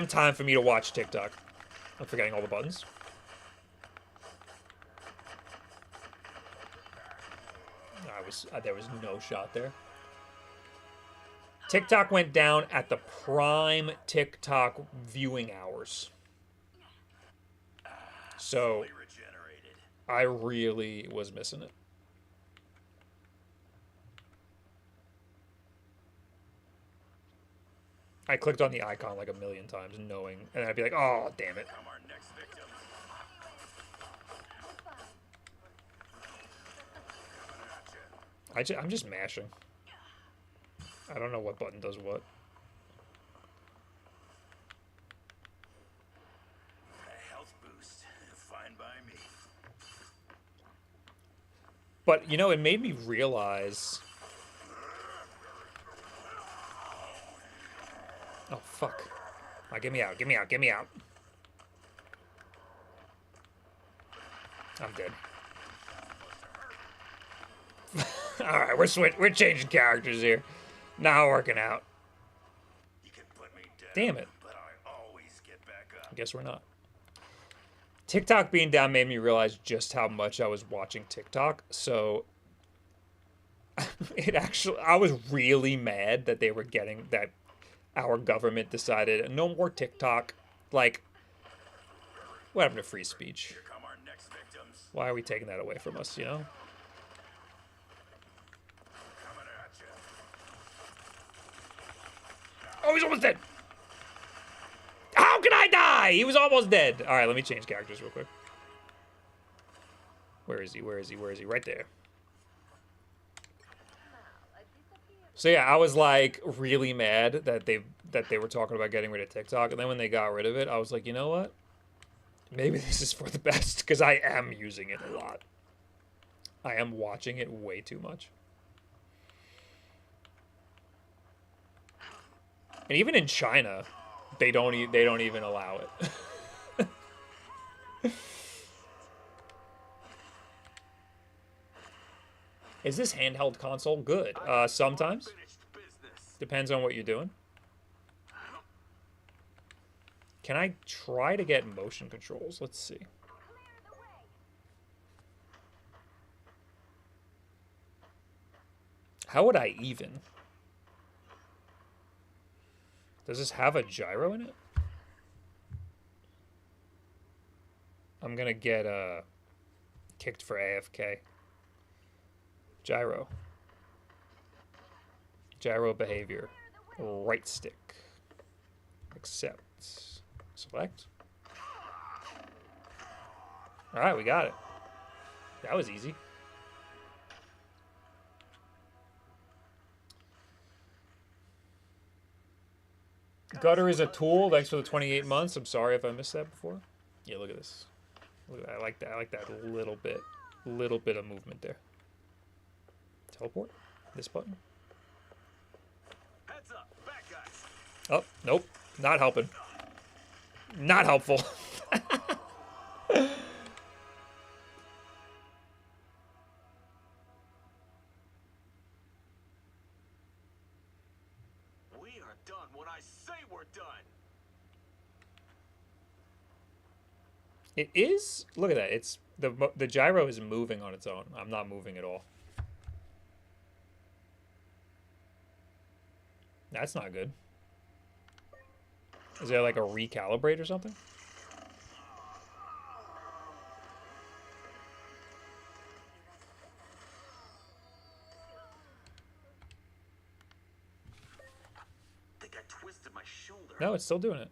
time for me to watch TikTok. I'm forgetting all the buttons. There was no shot there. TikTok went down at the prime TikTok viewing hours. So I really was missing it. I clicked on the icon like a million times, knowing, and I'd be like, "Oh, damn it!" I'm our next victim. I'm just mashing. I don't know what button does what. A health boost, fine by me. But, you know, it made me realize Oh, fuck. All right, get me out, get me out, get me out. I'm dead. All right, we're changing characters here. Not working out. You can put me down, Damn it. but I always get back up. I guess we're not. TikTok being down made me realize just how much I was watching TikTok. So I was really mad that they were getting that our government decided no more TikTok. Like, what happened to free speech? Here come our next victims. Why are we taking that away from us, you know? Coming at you. Oh, he's almost dead. How can I die? He was almost dead. All right, let me change characters real quick. Where is he? Where is he? Where is he? Right there. So yeah, I was like really mad that they were talking about getting rid of TikTok, and then when they got rid of it, I was like, you know what? Maybe this is for the best because I am using it a lot. I am watching it way too much. And even in China, they don't even allow it. Is this handheld console good? Sometimes. Depends on what you're doing. Can I try to get motion controls? Let's see. How would I even? Does this have a gyro in it? I'm gonna get kicked for AFK. Gyro. Gyro behavior. Right stick. Accept. Select. Alright, we got it. That was easy. Gutter is a tool. Thanks for the 28 months. I'm sorry if I missed that before. Yeah, look at this. Look at that. I like that. I like that little bit of movement there. Teleport. This button. Heads up, back guys. Oh, nope. Not helping. Not helpful. We are done when I say we're done. It is. Look at that. It's the gyro is moving on its own. I'm not moving at all. That's not good. Is there like a recalibrate or something? I think I twisted my shoulder. No, it's still doing it.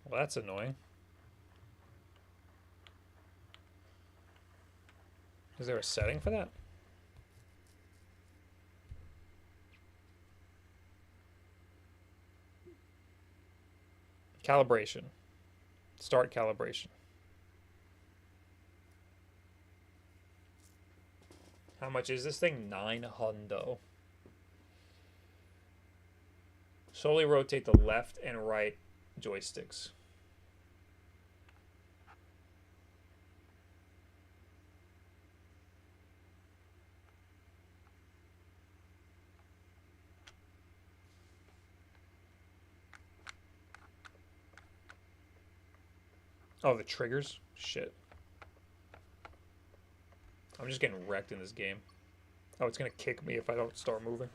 Well, that's annoying. Is there a setting for that? Calibration. Start calibration. How much is this thing? 9 hundo. Slowly rotate the left and right joysticks. Oh, the triggers? Shit. I'm just getting wrecked in this game. Oh, it's gonna kick me if I don't start moving.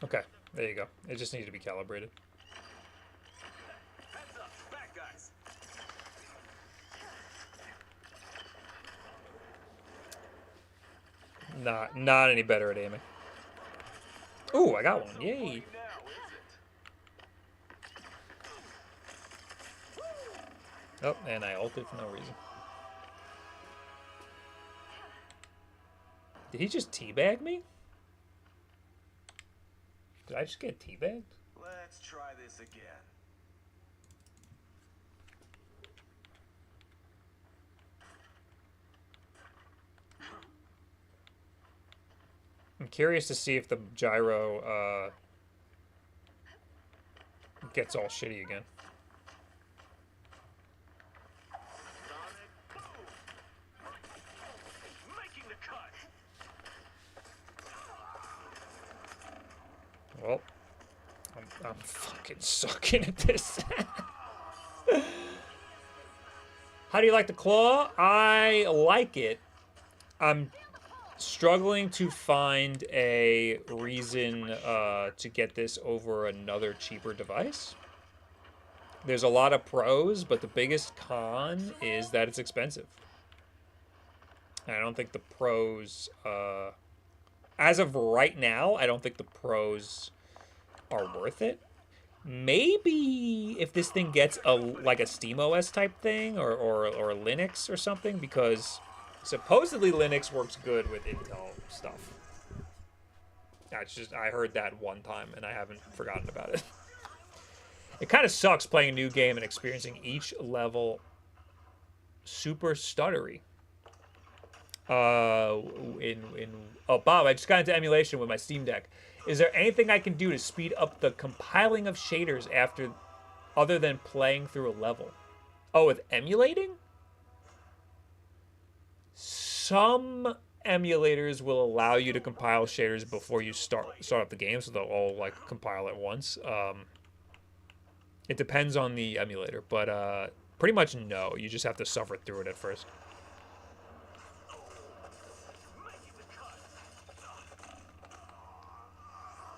Okay, there you go. It just needs to be calibrated. Heads up, back guys. Not any better at aiming. Ooh, I got one. Yay. Now, is it? Oh, and I ulted for no reason. Did he just teabag me? Did I just get teabagged? Let's try this again. curious to see if the gyro gets all shitty again. Sonic boom! Making the cut. Well, I'm fucking sucking at this. How do you like the claw? I like it. I'm struggling to find a reason to get this over another cheaper device. There's a lot of pros, but the biggest con is that it's expensive. And I don't think the pros, as of right now, I don't think the pros are worth it. Maybe if this thing gets like a SteamOS type thing or Linux or something, because supposedly Linux works good with Intel stuff. That's just, I heard that one time and I haven't forgotten about it. It kind of sucks playing a new game and experiencing each level super stuttery. Oh, Bob, I just got into emulation with my Steam Deck. Is there anything I can do to speed up the compiling of shaders other than playing through a level? Oh, with emulating? Some emulators will allow you to compile shaders before you start up the game, so they'll all like compile at once. It depends on the emulator, but pretty much no. You just have to suffer through it at first.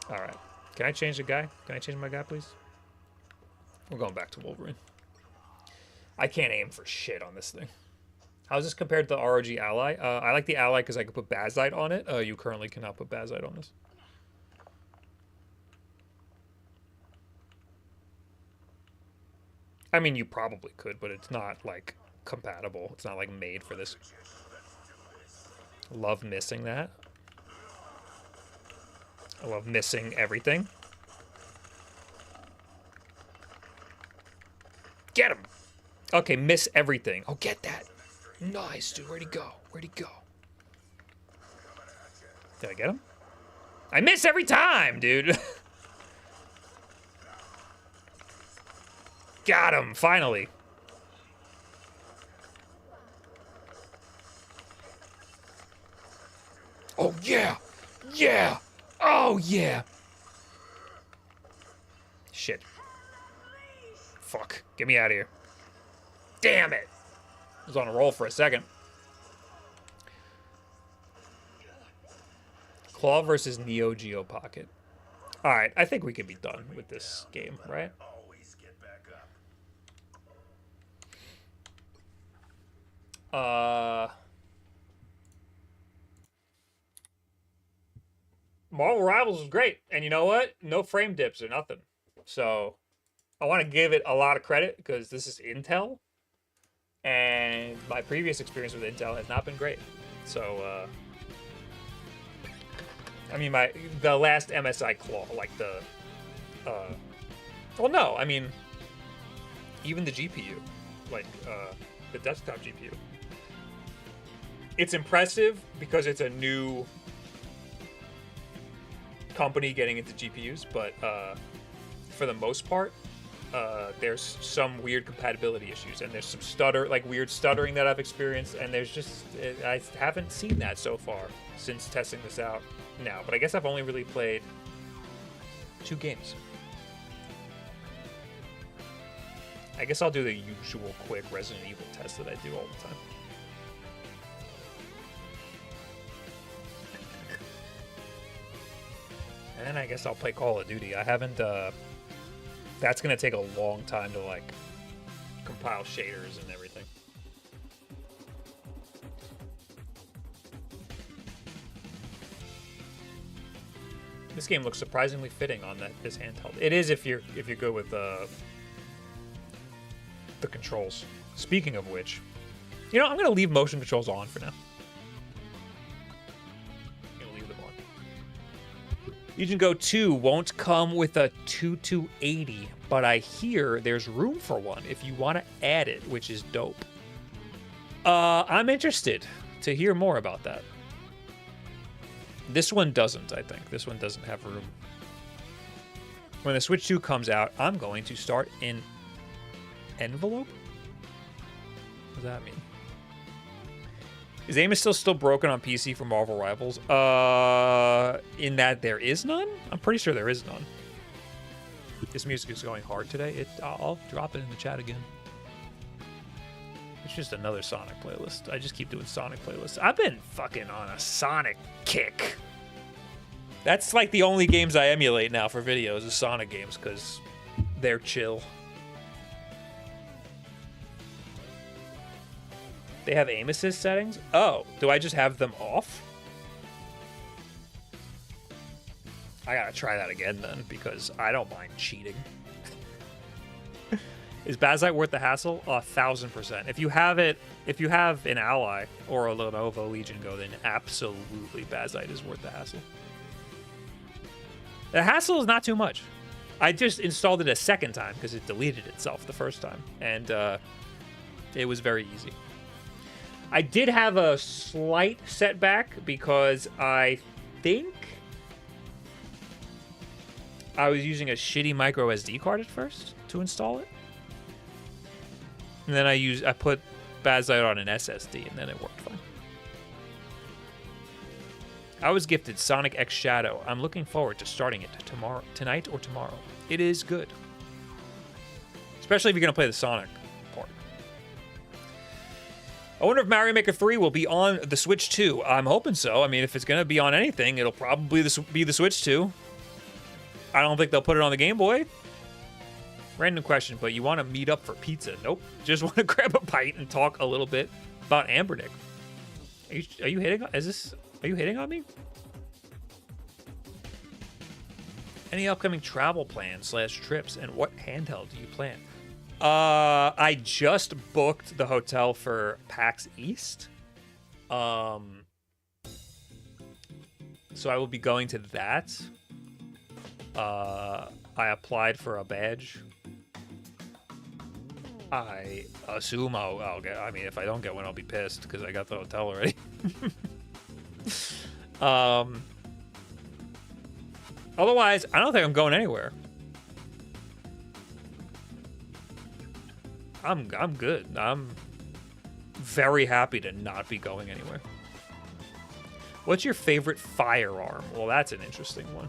All right. Can I change the guy? Can I change my guy, please? We're going back to Wolverine. I can't aim for shit on this thing. How's this compared to the ROG Ally? I like the Ally because I can put Bazite on it. You currently cannot put Bazite on this. I mean, you probably could, but it's not, like, compatible. It's not, like, made for this. Love missing that. I love missing everything. Get him! Okay, miss everything. Oh, get that. Nice, dude. Where'd he go? Where'd he go? Did I get him? I miss every time, dude. Got him, finally. Oh, yeah. Yeah. Oh, yeah. Shit. Fuck. Get me out of here. Damn it. I was on a roll for a second. Claw versus Neo Geo Pocket. Alright, I think we can be done with this game, right? Marvel Rivals was great. And you know what? No frame dips or nothing. So I want to give it a lot of credit because this is Intel. And my previous experience with Intel has not been great. So, I mean, the last MSI Claw, like the, well, no, I mean, even the GPU, like the desktop GPU. It's impressive because it's a new company getting into GPUs, but for the most part, there's some weird compatibility issues, and there's some weird stuttering that I've experienced, and there's just, I haven't seen that so far since testing this out now, but I guess I've only really played 2 games. I guess I'll do the usual quick Resident Evil test that I do all the time. And then I guess I'll play Call of Duty. I haven't, that's going to take a long time to, like, compile shaders and everything. This game looks surprisingly fitting on this handheld. It is if you're good with the controls. Speaking of which, you know, I'm going to leave motion controls on for now. Legion Go 2 won't come with a 2280, but I hear there's room for one if you want to add it, which is dope. I'm interested to hear more about that. This one doesn't, I think. This one doesn't have room. When the Switch 2 comes out, I'm going to start in envelope? What does that mean? Is aim still broken on PC for Marvel Rivals? In that there is none? I'm pretty sure there is none. This music is going hard today. I'll drop it in the chat again. It's just another Sonic playlist. I just keep doing Sonic playlists. I've been fucking on a Sonic kick. That's like the only games I emulate now for videos is Sonic games because they're chill. They have aim assist settings? Oh, do I just have them off? I gotta try that again then because I don't mind cheating. Is Bazite worth the hassle? 1,000%. If you have it, if you have an Ally or a Lenovo Legion Go, then absolutely Bazite is worth the hassle. The hassle is not too much. I just installed it a second time because it deleted itself the first time, and it was very easy. I did have a slight setback because I think I was using a shitty micro SD card at first to install it. And then I put Bazite on an SSD, and then it worked fine. I was gifted Sonic X Shadow. I'm looking forward to starting it tonight or tomorrow. It is good. Especially if you're going to play the Sonic part. I wonder if Mario Maker 3 will be on the Switch 2. I'm hoping so. I mean, if it's going to be on anything, it'll probably be the Switch 2. I don't think they'll put it on the Game Boy. Random question, but you want to meet up for pizza? Nope. Just want to grab a bite and talk a little bit about Ambernick. Are you hitting? Are you hitting on me? Any upcoming travel plans / trips, and what handheld do you plan? I just booked the hotel for PAX East. So I will be going to that. I applied for a badge. I assume I'll get. I mean, if I don't get one, I'll be pissed because I got the hotel already. Otherwise, I don't think I'm going anywhere. I'm good. I'm very happy to not be going anywhere. What's your favorite firearm? Well, that's an interesting one.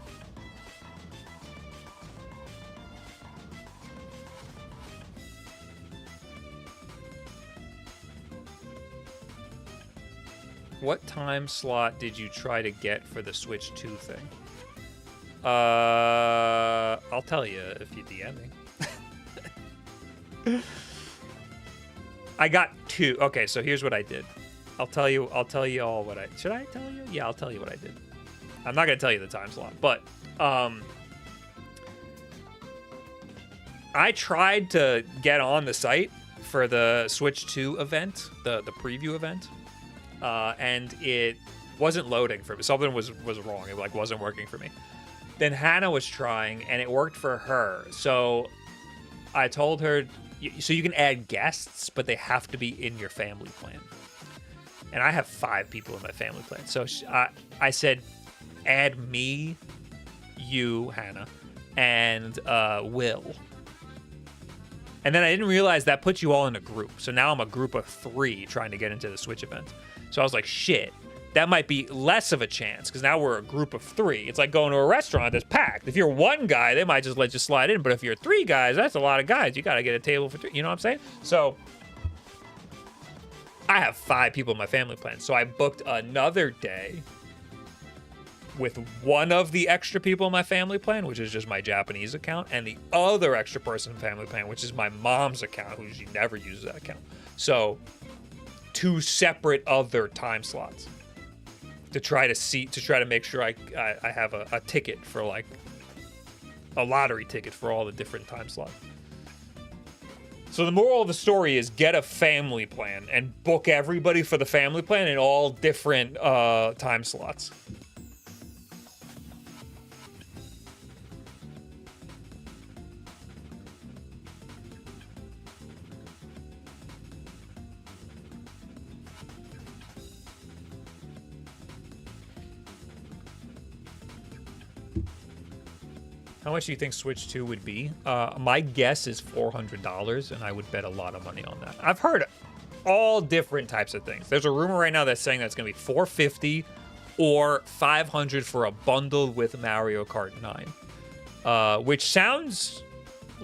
What time slot did you try to get for the Switch 2 thing? I'll tell you if you DM me. I got 2. Okay, so here's what I did. I'll tell you all what I... Should I tell you? Yeah, I'll tell you what I did. I'm not going to tell you the time slot, but I tried to get on the site for the Switch 2 event, the preview event. And it wasn't loading for me. Something was wrong. It wasn't working for me. Then Hannah was trying, and it worked for her. So I told her, so you can add guests, but they have to be in your family plan. And I have 5 people in my family plan. So I said, add me, you, Hannah, and Will. And then I didn't realize that puts you all in a group. So now I'm a group of 3 trying to get into the Switch event. So I was like, shit, that might be less of a chance because now we're a group of 3. It's like going to a restaurant that's packed. If you're one guy, they might just let you slide in. But if you're 3 guys, that's a lot of guys. You got to get a table for 3. You know what I'm saying? So I have 5 people in my family plan. So I booked another day with one of the extra people in my family plan, which is just my Japanese account, and the other extra person in family plan, which is my mom's account, who she never uses that account. So 2 separate other time slots to try to make sure I have a ticket for like a lottery ticket for all the different time slots. So the moral of the story is get a family plan and book everybody for the family plan in all different time slots. How much do you think Switch 2 would be? My guess is $400, and I would bet a lot of money on that. I've heard all different types of things. There's a rumor right now that's saying that's going to be $450 or $500 for a bundle with Mario Kart 9, which sounds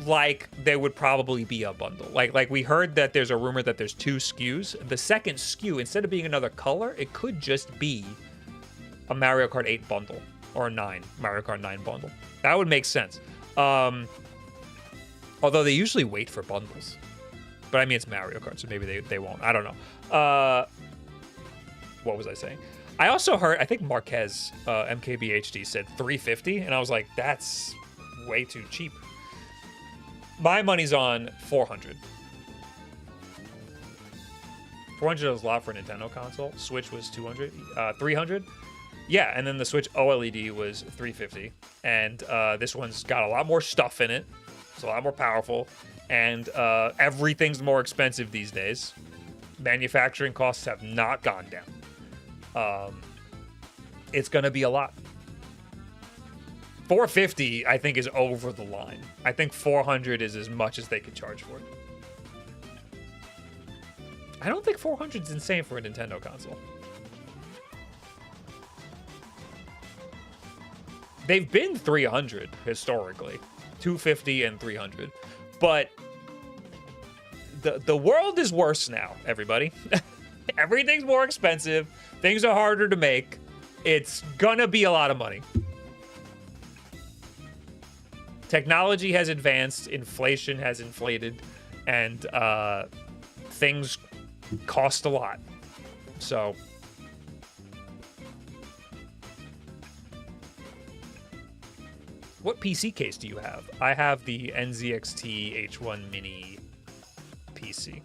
like there would probably be a bundle. Like we heard that there's a rumor that there's 2 SKUs. The second SKU, instead of being another color, it could just be a Mario Kart 8 bundle or a Mario Kart 9 bundle. That would make sense. Although they usually wait for bundles. But I mean, it's Mario Kart, so maybe they won't. I don't know. What was I saying? I also heard, I think Marquez, MKBHD, said $350, and I was like, that's way too cheap. My money's on $400. $400 was a lot for a Nintendo console. Switch was $300. Yeah, and then the Switch OLED was $350, and this one's got a lot more stuff in it. It's a lot more powerful, and everything's more expensive these days. Manufacturing costs have not gone down. It's gonna be a lot. $450, I think, is over the line. I think $400 is as much as they could charge for it. I don't think $400 is insane for a Nintendo console. They've been $300 historically, $250 and $300, but the world is worse now. Everybody, everything's more expensive. Things are harder to make. It's gonna be a lot of money. Technology has advanced, inflation has inflated, and things cost a lot. So what PC case do you have? I have the NZXT H1 Mini PC.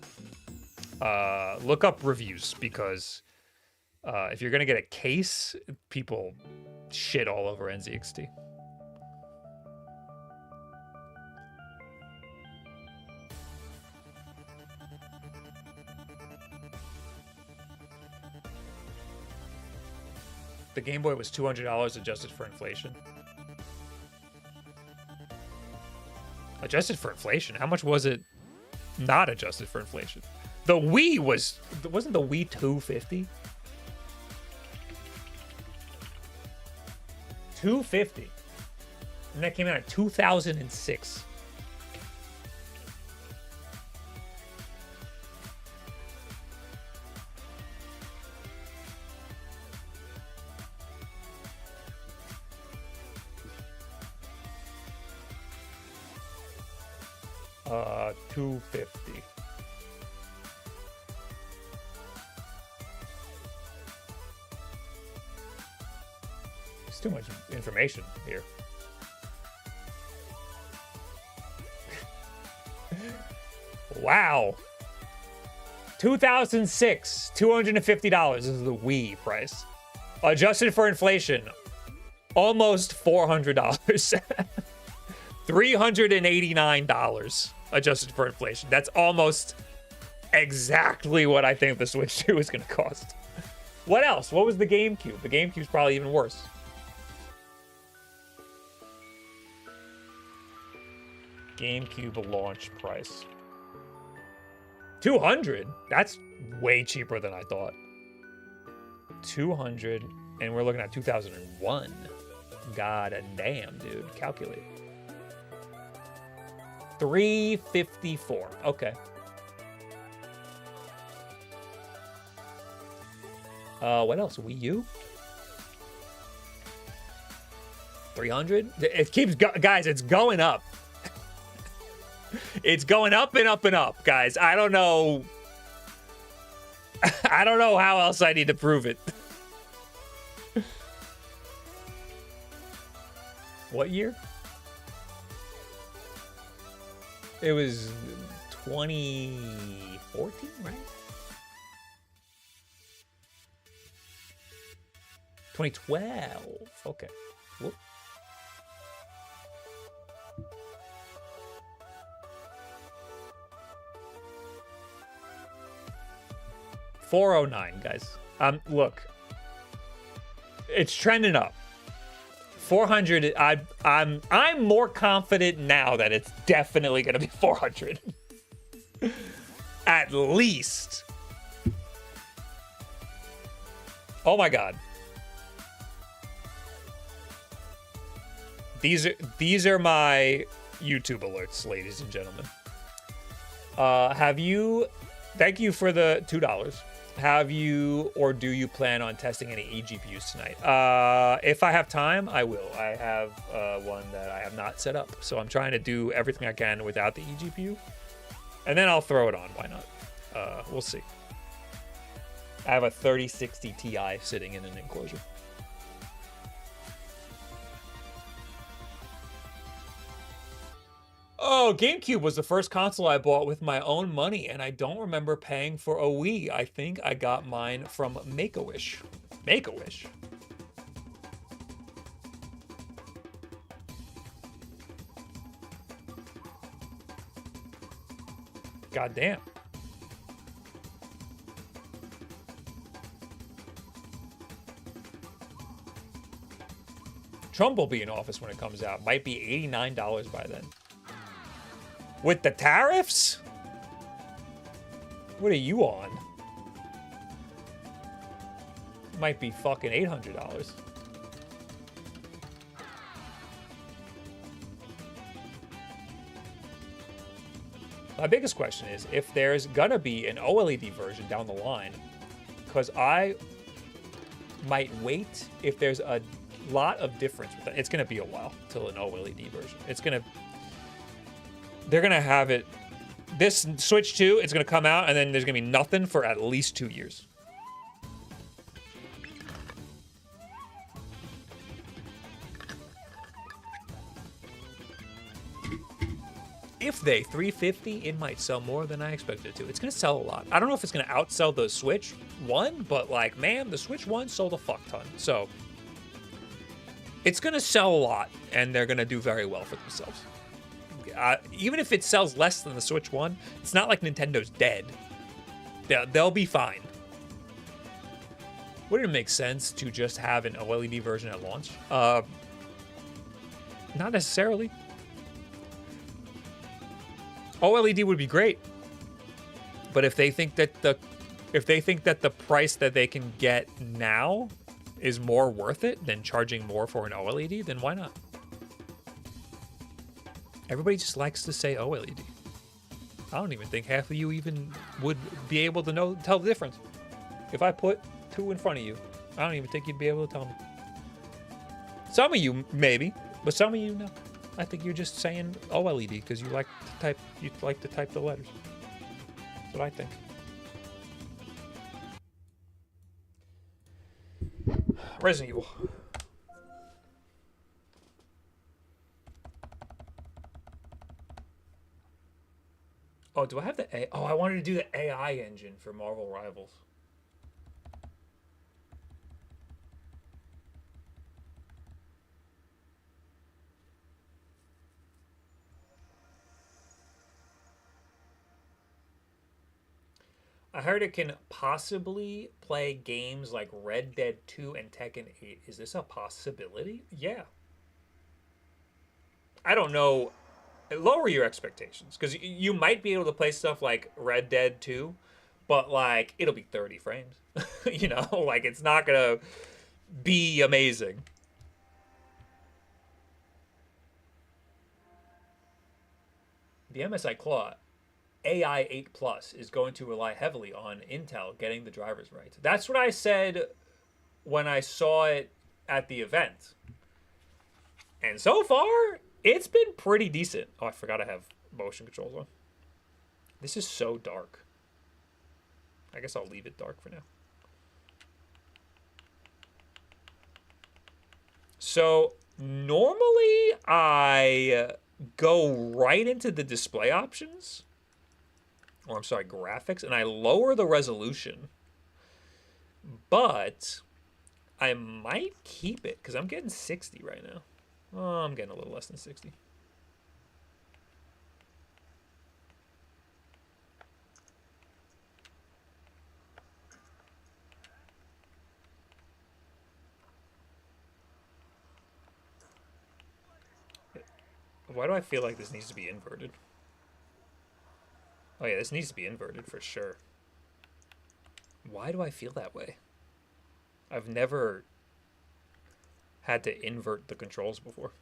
Look up reviews, because if you're gonna get a case, people shit all over NZXT. The Game Boy was $200 adjusted for inflation. Adjusted for inflation? How much was it not adjusted for inflation? The Wii wasn't the Wii $250? $250. And that came out in 2006. $250. It's too much information here. Wow. 2006, $250. This is the Wii price. Adjusted for inflation, almost $400. $389 adjusted for inflation. That's almost exactly what I think the Switch 2 is going to cost. What else? What was the GameCube? The GameCube's probably even worse. GameCube launch price. $200? That's way cheaper than I thought. $200, and we're looking at 2001. God damn, dude. Calculate. $354. Okay. What else? Wii U? $300? It keeps guys, it's going up. It's going up and up and up, guys. I don't know. I don't know how else I need to prove it. What year? It was 2014, right? 2012. Okay. Whoop. $409, guys. Look, it's trending up. 400. I'm more confident now that it's definitely gonna be 400. At least. Oh my god. These are my YouTube alerts, ladies and gentlemen. Thank you for the $2. Have you or do you plan on testing any eGPUs tonight? If I have time, I will. I have one that I have not set up. So I'm trying to do everything I can without the eGPU. And then I'll throw it on. Why not? We'll see. I have a 3060 Ti sitting in an enclosure. Oh, GameCube was the first console I bought with my own money, and I don't remember paying for a Wii. I think I got mine from Make-A-Wish. Make-A-Wish? God damn. Trump will be in office when it comes out. Might be $89 by then. With the tariffs? What are you on? Might be fucking $800. My biggest question is if there's gonna be an OLED version down the line, because I might wait if there's a lot of difference with it. It's gonna be a while till an OLED version. They're gonna have it. This Switch 2, it's gonna come out, and then there's gonna be nothing for at least 2 years. If they 350, it might sell more than I expected it to. It's gonna sell a lot. I don't know if it's gonna outsell the Switch 1, but like, man, the Switch 1 sold a fuck ton. So it's gonna sell a lot, and they're gonna do very well for themselves. Even if it sells less than the Switch 1, it's not like Nintendo's dead. They'll be fine. Wouldn't it make sense to just have an OLED version at launch? Not necessarily. OLED would be great, but if they think that the price that they can get now is more worth it than charging more for an OLED, then why not? Everybody just likes to say OLED. I don't even think half of you even would be able to tell the difference. If I put two in front of you, I don't even think you'd be able to tell me. Some of you maybe, but some of you no. I think you're just saying OLED because you like to type the letters. That's what I think. Resident Evil. Oh, do I have the A? Oh, I wanted to do the AI engine for Marvel Rivals. I heard it can possibly play games like Red Dead 2 and Tekken 8. Is this a possibility? Yeah. I don't know. Lower your expectations, because you might be able to play stuff like Red Dead 2, but like it'll be 30 frames. You know, like it's not gonna be amazing. The MSI Claw AI 8 Plus is going to rely heavily on Intel getting the drivers right. That's what I said when I saw it at the event. And so far, it's been pretty decent. Oh, I forgot I have motion controls on. This is so dark. I guess I'll leave it dark for now. So normally I go right into the display options, or I'm sorry, graphics, and I lower the resolution. But I might keep it because I'm getting 60 right now. Oh, I'm getting a little less than 60. Why do I feel like this needs to be inverted? Oh yeah, this needs to be inverted for sure. Why do I feel that way? I've never had to invert the controls before.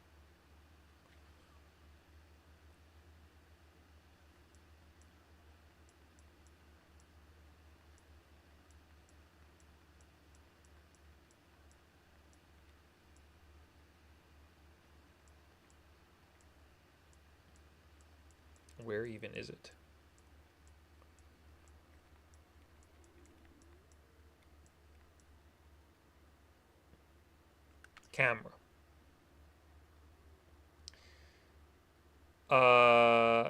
Where even is it? Camera.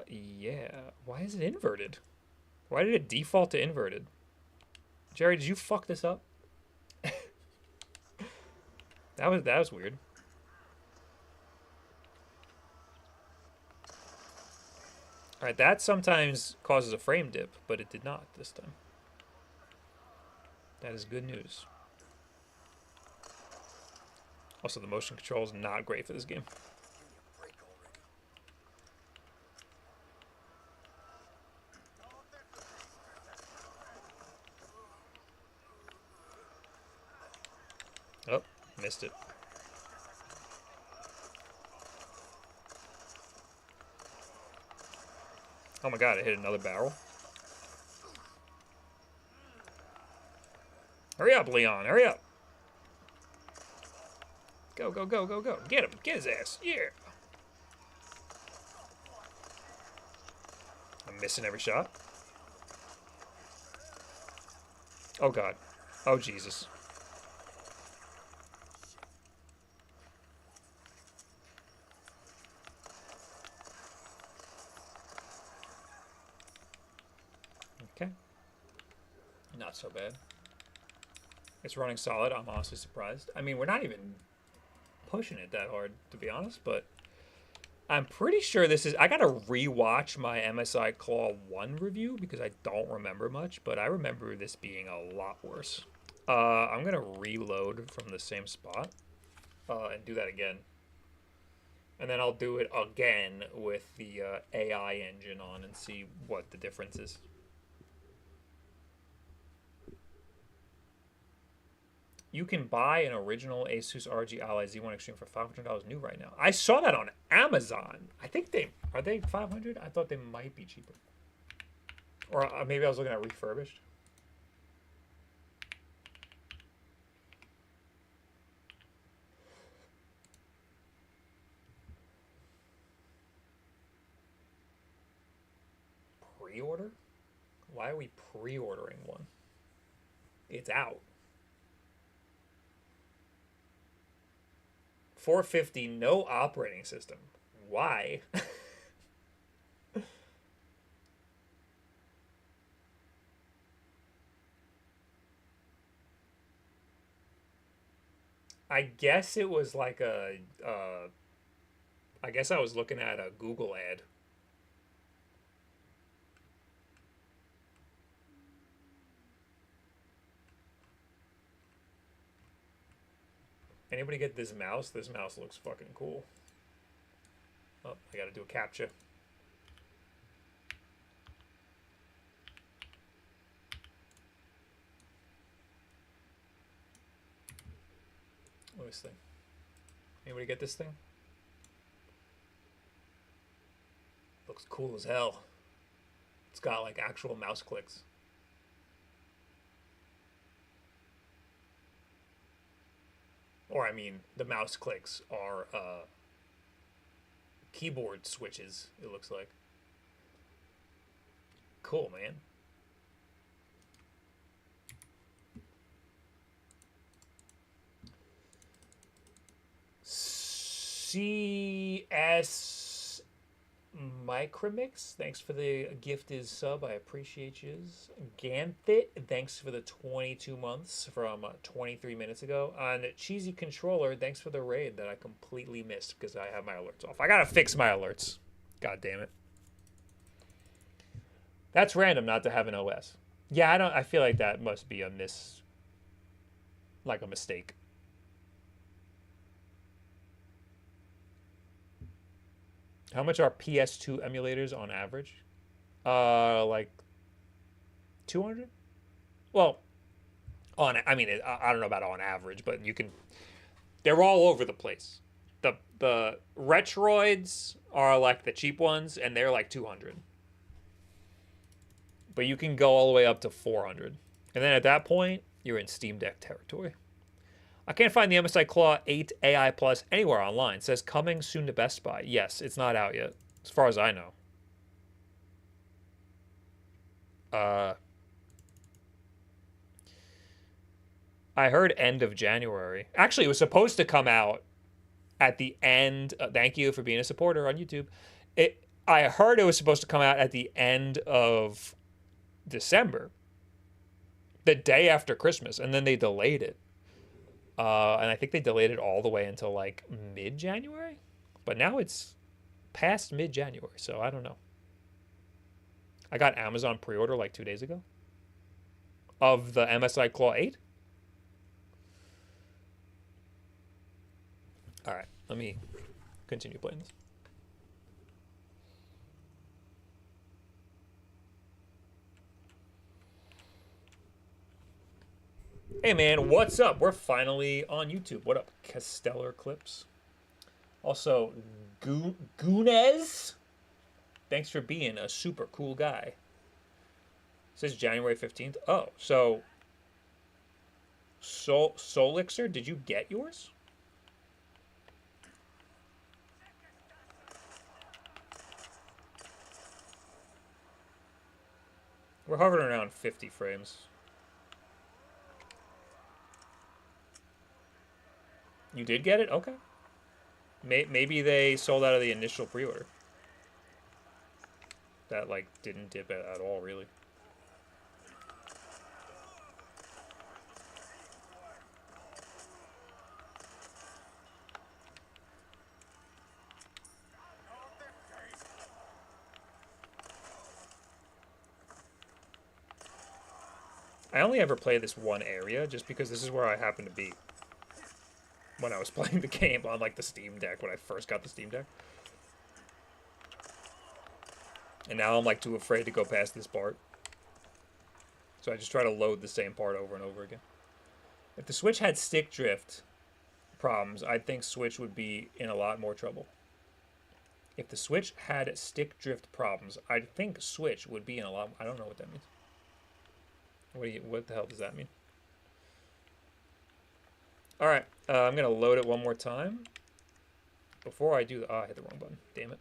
Yeah. Why is it inverted? Why did it default to inverted? Jerry, did you fuck this up? That was weird. Alright, that sometimes causes a frame dip, but it did not this time. That is good news. Also, the motion control is not great for this game. Oh, missed it. Oh my god, I hit another barrel. Hurry up, Leon, hurry up. Go, go, go, go, go. Get him, get his ass, yeah. I'm missing every shot. Oh god. Oh Jesus. Okay. Not so bad. It's running solid. I'm honestly surprised. I mean, we're not even pushing it that hard, to be honest, but I'm pretty sure this is... I gotta rewatch my MSI Claw 1 review because I don't remember much, but I remember this being a lot worse. I'm gonna reload from the same spot and do that again. And then I'll do it again with the AI engine on and see what the difference is. You can buy an original Asus ROG Ally Z1 Extreme for $500 new right now. I saw that on Amazon. I think are they 500? I thought they might be cheaper. Or maybe I was looking at refurbished. Pre-order? Why are we pre-ordering one? It's out. $450, no operating system. Why? I guess it was like a, I guess I was looking at a Google ad. Anybody get this mouse? This mouse looks fucking cool. Oh, I gotta do a captcha. What is this thing? Anybody get this thing? Looks cool as hell. It's got like actual mouse clicks. Or I mean, the mouse clicks are keyboard switches, it looks like. Cool, man. CS Micromix, thanks for the gifted sub. I appreciate you. Ganthit, thanks for the 22 months from 23 minutes ago. And Cheesy Controller, thanks for the raid that I completely missed because I have my alerts off. I gotta fix my alerts. God damn it. That's random not to have an OS. Yeah, I feel like that must be a mistake. How much are PS2 emulators on average? Like 200. Well, I mean, I don't know about on average, but you can. They're all over the place. The Retroids are like the cheap ones, and they're like 200. But you can go all the way up to 400, and then at that point, you're in Steam Deck territory. I can't find the MSI Claw 8 AI Plus anywhere online. It says coming soon to Best Buy. Yes, it's not out yet, as far as I know. I heard end of January. Actually, it was supposed to come out at the end. Thank you for being a supporter on YouTube. I heard it was supposed to come out at the end of December, the day after Christmas, and then they delayed it. And I think they delayed it all the way until like mid-January. But now it's past mid-January, so I don't know. I got Amazon pre-order like 2 days ago of the MSI Claw 8. All right, let me continue playing this. Hey man, what's up? We're finally on YouTube. What up, Castellar Clips? Also, Gunez, thanks for being a super cool guy. It says January 15th. Oh, so Solixer, did you get yours? We're hovering around 50 frames. You did get it? Okay. Maybe they sold out of the initial pre-order. That, like, didn't dip at all, really. I only ever play this one area just because this is where I happen to be when I was playing the game on, like, the Steam Deck, when I first got the Steam Deck. And now I'm, like, too afraid to go past this part. So I just try to load the same part over and over again. If the Switch had stick drift problems, I think Switch would be in a lot more trouble. If the Switch had stick drift problems, I think Switch would be in a lot... I don't know what that means. What the hell does that mean? Alright, I'm going to load it one more time. Before I do... I hit the wrong button. Damn it.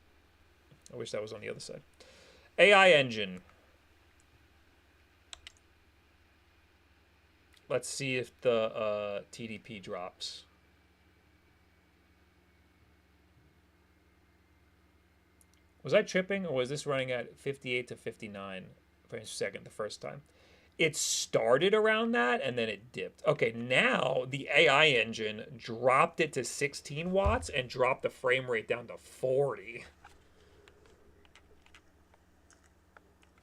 I wish that was on the other side. AI engine. Let's see if the TDP drops. Was I tripping, or was this running at 58 to 59 frames per second the first time? It started around that, and then it dipped. Okay, now the AI engine dropped it to 16 watts and dropped the frame rate down to 40.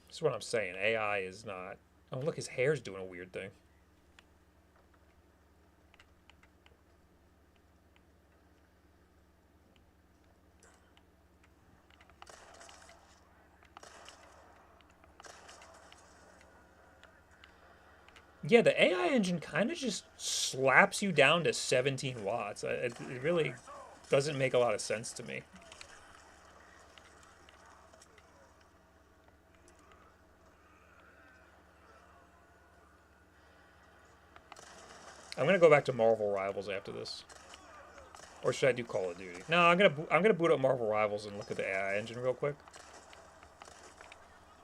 That's what I'm saying. AI is not... Oh, look, his hair's doing a weird thing. Yeah, the AI engine kind of just slaps you down to 17 watts. It really doesn't make a lot of sense to me. I'm gonna go back to Marvel Rivals after this, or should I do Call of Duty? No, I'm gonna boot up Marvel Rivals and look at the AI engine real quick,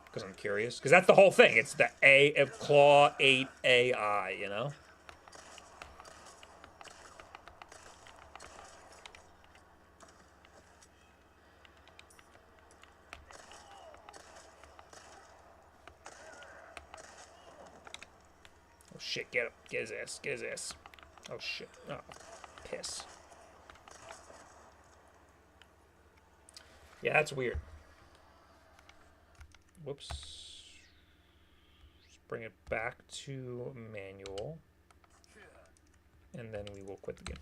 because I'm curious. Because that's the whole thing. It's the Claw 8 AI, you know. Oh shit! Get him! Get his ass! Get his ass! Oh shit! Oh, piss! Yeah, that's weird. Whoops. Just bring it back to manual. And then we will quit the game.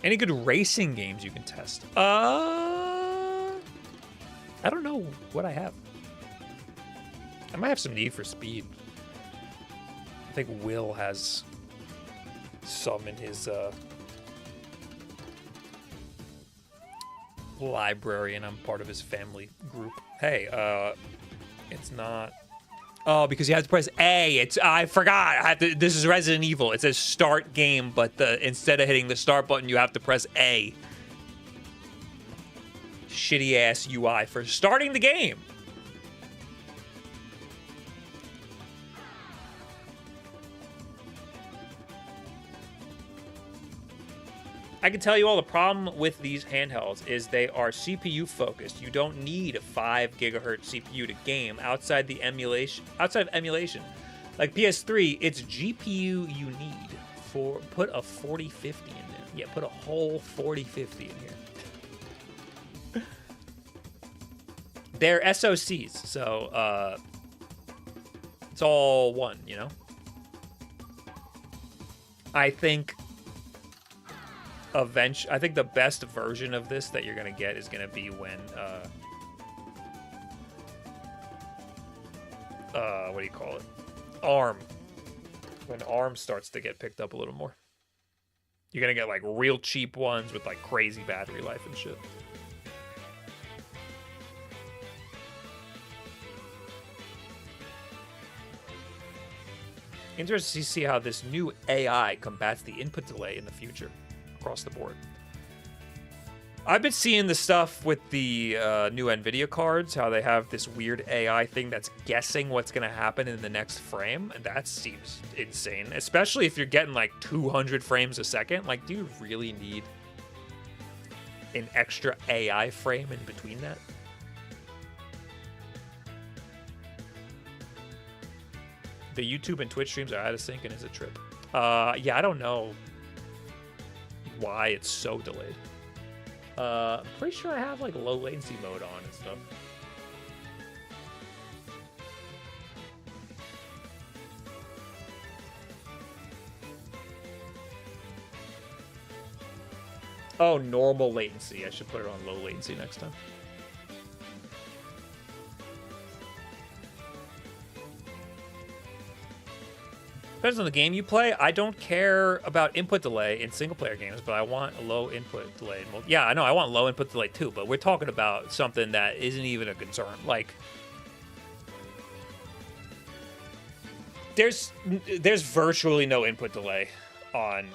Any good racing games you can test? I don't know what I have. I might have some Need for Speed. I think Will has some in his library, and I'm part of his family group. Hey, it's not. Oh, because you have to press A. I forgot. This is Resident Evil. It says start game, but instead of hitting the start button, you have to press A. Shitty ass UI for starting the game. I can tell you all the problem with these handhelds is they are CPU focused. You don't need a 5 gigahertz CPU to game outside of emulation. Like PS3, it's GPU you need for put a 4050 in there. Yeah, put a whole 4050 in here. They're SoCs, so it's all one, you know? I think I think the best version of this that you're gonna get is gonna be when what do you call it? ARM. When ARM starts to get picked up a little more. You're gonna get like real cheap ones with like crazy battery life and shit. Interesting to see how this new AI combats the input delay in the future across the board. I've been seeing the stuff with the new NVIDIA cards, how they have this weird AI thing that's guessing what's going to happen in the next frame, and that seems insane, especially if you're getting like 200 frames a second. Like, do you really need an extra AI frame in between that? The YouTube and Twitch streams are out of sync and is a trip. Yeah, I don't know why it's so delayed. I'm pretty sure I have like low latency mode on and stuff. Oh, normal latency. I should put it on low latency next time. Depends on the game you play. I don't care about input delay in single-player games, but I want a low input delay. Well, yeah, I know. I want low input delay too, but we're talking about something that isn't even a concern. Like, there's virtually no input delay on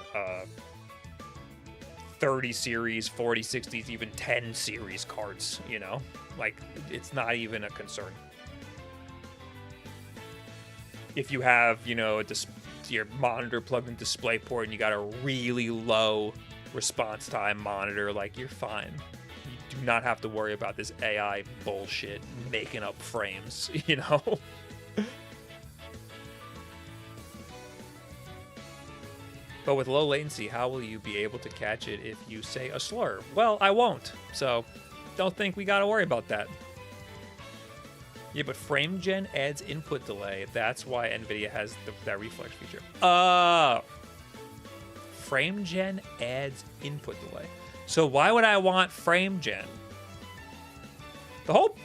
30 series, 40, 60s, even 10 series cards, you know? Like, it's not even a concern. If you have, you know, your monitor plugged in DisplayPort and you got a really low response time monitor, like, you're fine. You do not have to worry about this AI bullshit making up frames, you know? But with low latency, how will you be able to catch it if you say a slur? Well, I won't, so don't think we gotta worry about that. Yeah, but frame gen adds input delay. That's why NVIDIA has that reflex feature. Frame gen adds input delay. So why would I want frame gen? The whole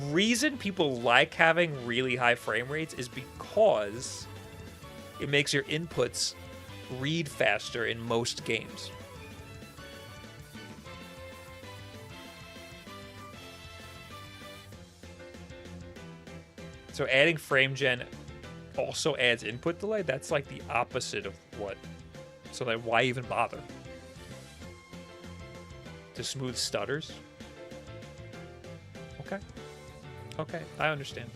reason people like having really high frame rates is because it makes your inputs read faster in most games. So adding frame gen also adds input delay? That's like the opposite of what. So then why even bother? To smooth stutters? Okay. Okay, I understand.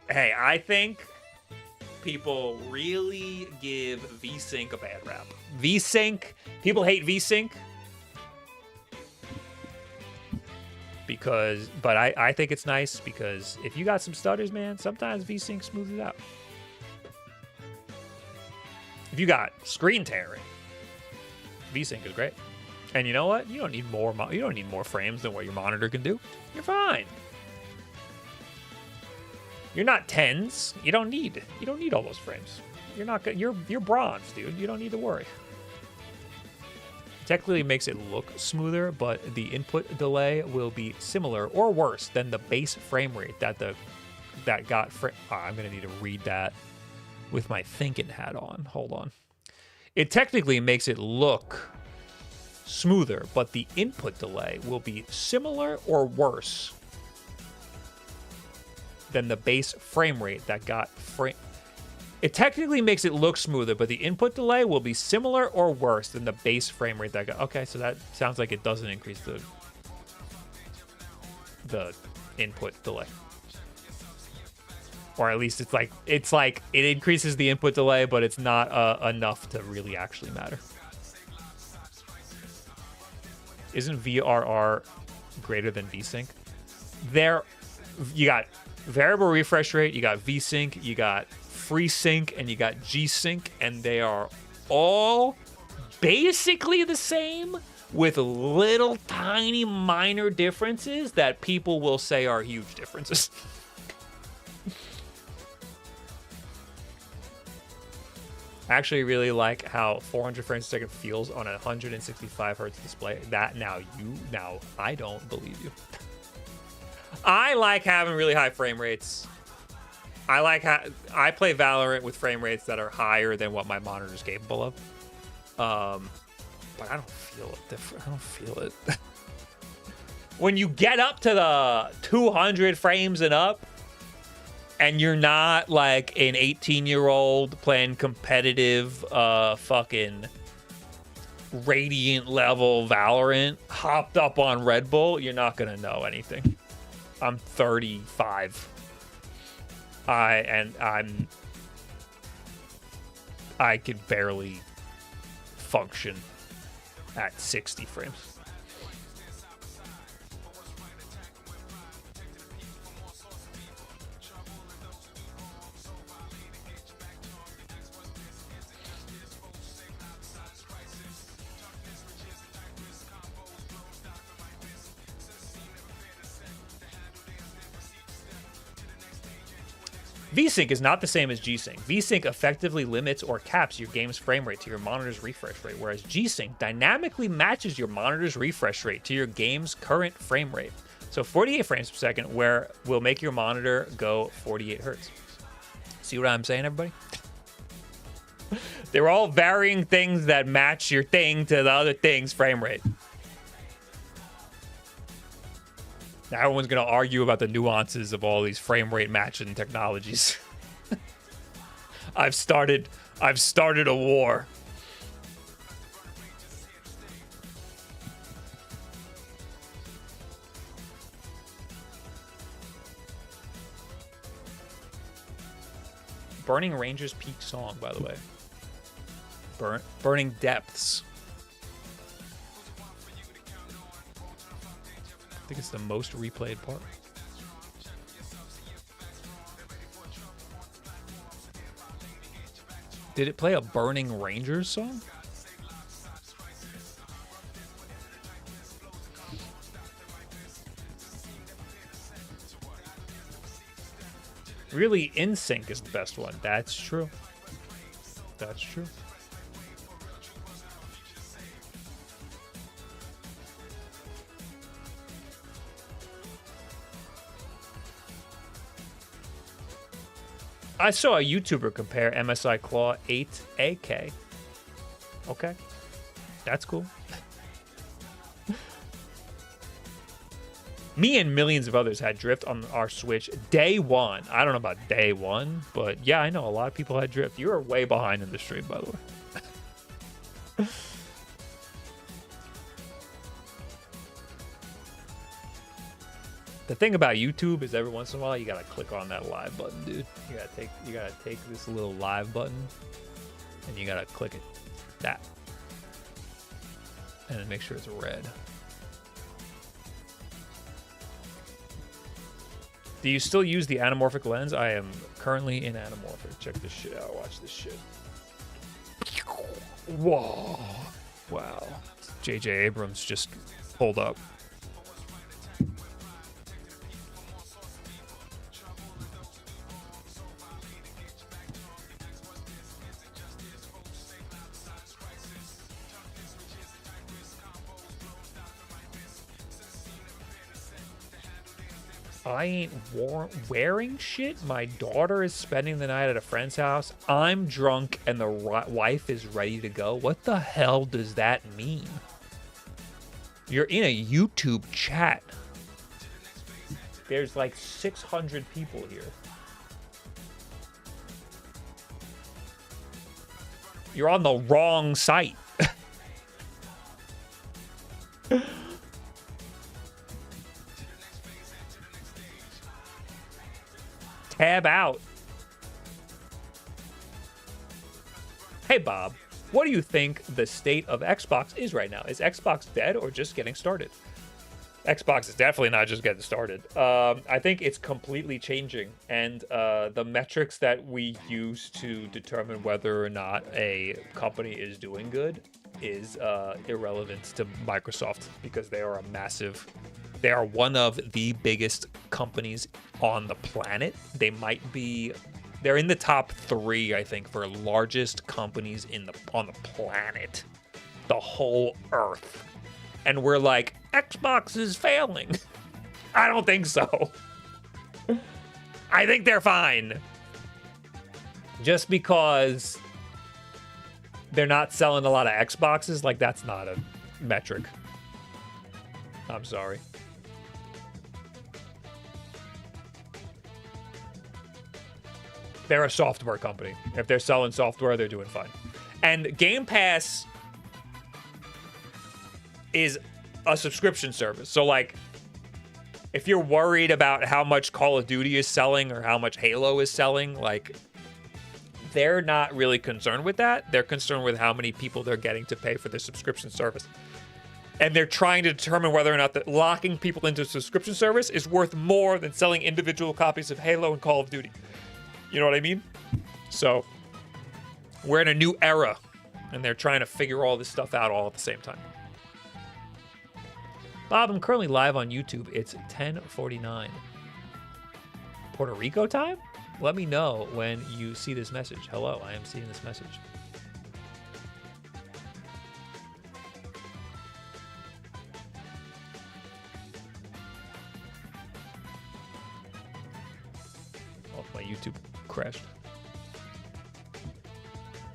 Hey, I think people really give VSync a bad rap. VSync, people hate VSync. But I think it's nice because if you got some stutters, man, sometimes VSync smooths it out. If you got screen tearing, VSync is great. And you know what? You don't need more frames than what your monitor can do. You're fine. You're not tens. You don't need all those frames. You're bronze, dude. You don't need to worry. technically makes it look smoother, but the input delay will be similar or worse than the base frame rate that got. I'm gonna need to read that with my thinking hat on. Hold on. It technically makes it look smoother, but the input delay will be similar or worse than the base frame rate that got It technically makes it look smoother, but the input delay will be similar or worse than the base frame rate that got. Okay, so that sounds like it doesn't increase the input delay. Or at least it's like it increases the input delay, but it's not enough to really actually matter. Isn't VRR greater than VSync? There, you got variable refresh rate, you got VSync, you got FreeSync, and you got G-Sync, and they are all basically the same with little tiny minor differences that people will say are huge differences. I actually really like how 400 frames a second feels on a 165 hertz display. Now I don't believe you. I like having really high frame rates. I play Valorant with frame rates that are higher than what my monitor is capable of. But I don't feel it different. I don't feel it. When you get up to the 200 frames and up, and you're not like an 18-year-old playing competitive fucking Radiant level Valorant hopped up on Red Bull, you're not gonna know anything. I'm 35. I could barely function at 60 frames. VSync is not the same as G-Sync. VSync effectively limits or caps your game's frame rate to your monitor's refresh rate, whereas G-Sync dynamically matches your monitor's refresh rate to your game's current frame rate. So 48 frames per second will make your monitor go 48 hertz. See what I'm saying, everybody? They're all varying things that match your thing to the other thing's frame rate. Now everyone's going to argue about the nuances of all these frame rate matching technologies. I've started a war. Burning Ranger's peak song, by the way. Burning Depths. I think it's the most replayed part. Did it play a Burning Rangers song? Really, NSYNC is the best one. That's true. That's true. I saw a YouTuber compare MSI Claw 8AK. Okay. That's cool. Me and millions of others had drift on our Switch day one. I don't know about day one, but yeah, I know a lot of people had drift. You are way behind in the stream, by the way. The thing about YouTube is every once in a while you gotta click on that live button, dude. You gotta take this little live button and you gotta click it. That. And then make sure it's red. Do you still use the anamorphic lens? I am currently in anamorphic. Check this shit out. Watch this shit. Whoa. Wow. J.J. Abrams just pulled up. I ain't wearing shit. My daughter is spending the night at a friend's house. I'm drunk and the wife is ready to go. What the hell does that mean? You're in a YouTube chat. There's like 600 people here. You're on the wrong site. Tab out. Hey, Bob, what do you think the state of Xbox is right now? Is Xbox dead or just getting started? Xbox is definitely not just getting started. I think it's completely changing. And the metrics that we use to determine whether or not a company is doing good is irrelevant to Microsoft because they are they are one of the biggest companies on the planet. They're in the top 3, I think, for largest companies on the planet, the whole earth. And we're like, Xbox is failing. I don't think so. I think they're fine. Just because they're not selling a lot of Xboxes, like that's not a metric. I'm sorry. They're a software company. If they're selling software, they're doing fine. And Game Pass is a subscription service. So, like, if you're worried about how much Call of Duty is selling or how much Halo is selling, like, they're not really concerned with that. They're concerned with how many people they're getting to pay for their subscription service. And they're trying to determine whether or not that locking people into a subscription service is worth more than selling individual copies of Halo and Call of Duty. You know what I mean? So, we're in a new era, and they're trying to figure all this stuff out all at the same time. Bob, I'm currently live on YouTube. It's 10:49. Puerto Rico time? Let me know when you see this message. Hello, I am seeing this message. Oh, my YouTube crashed.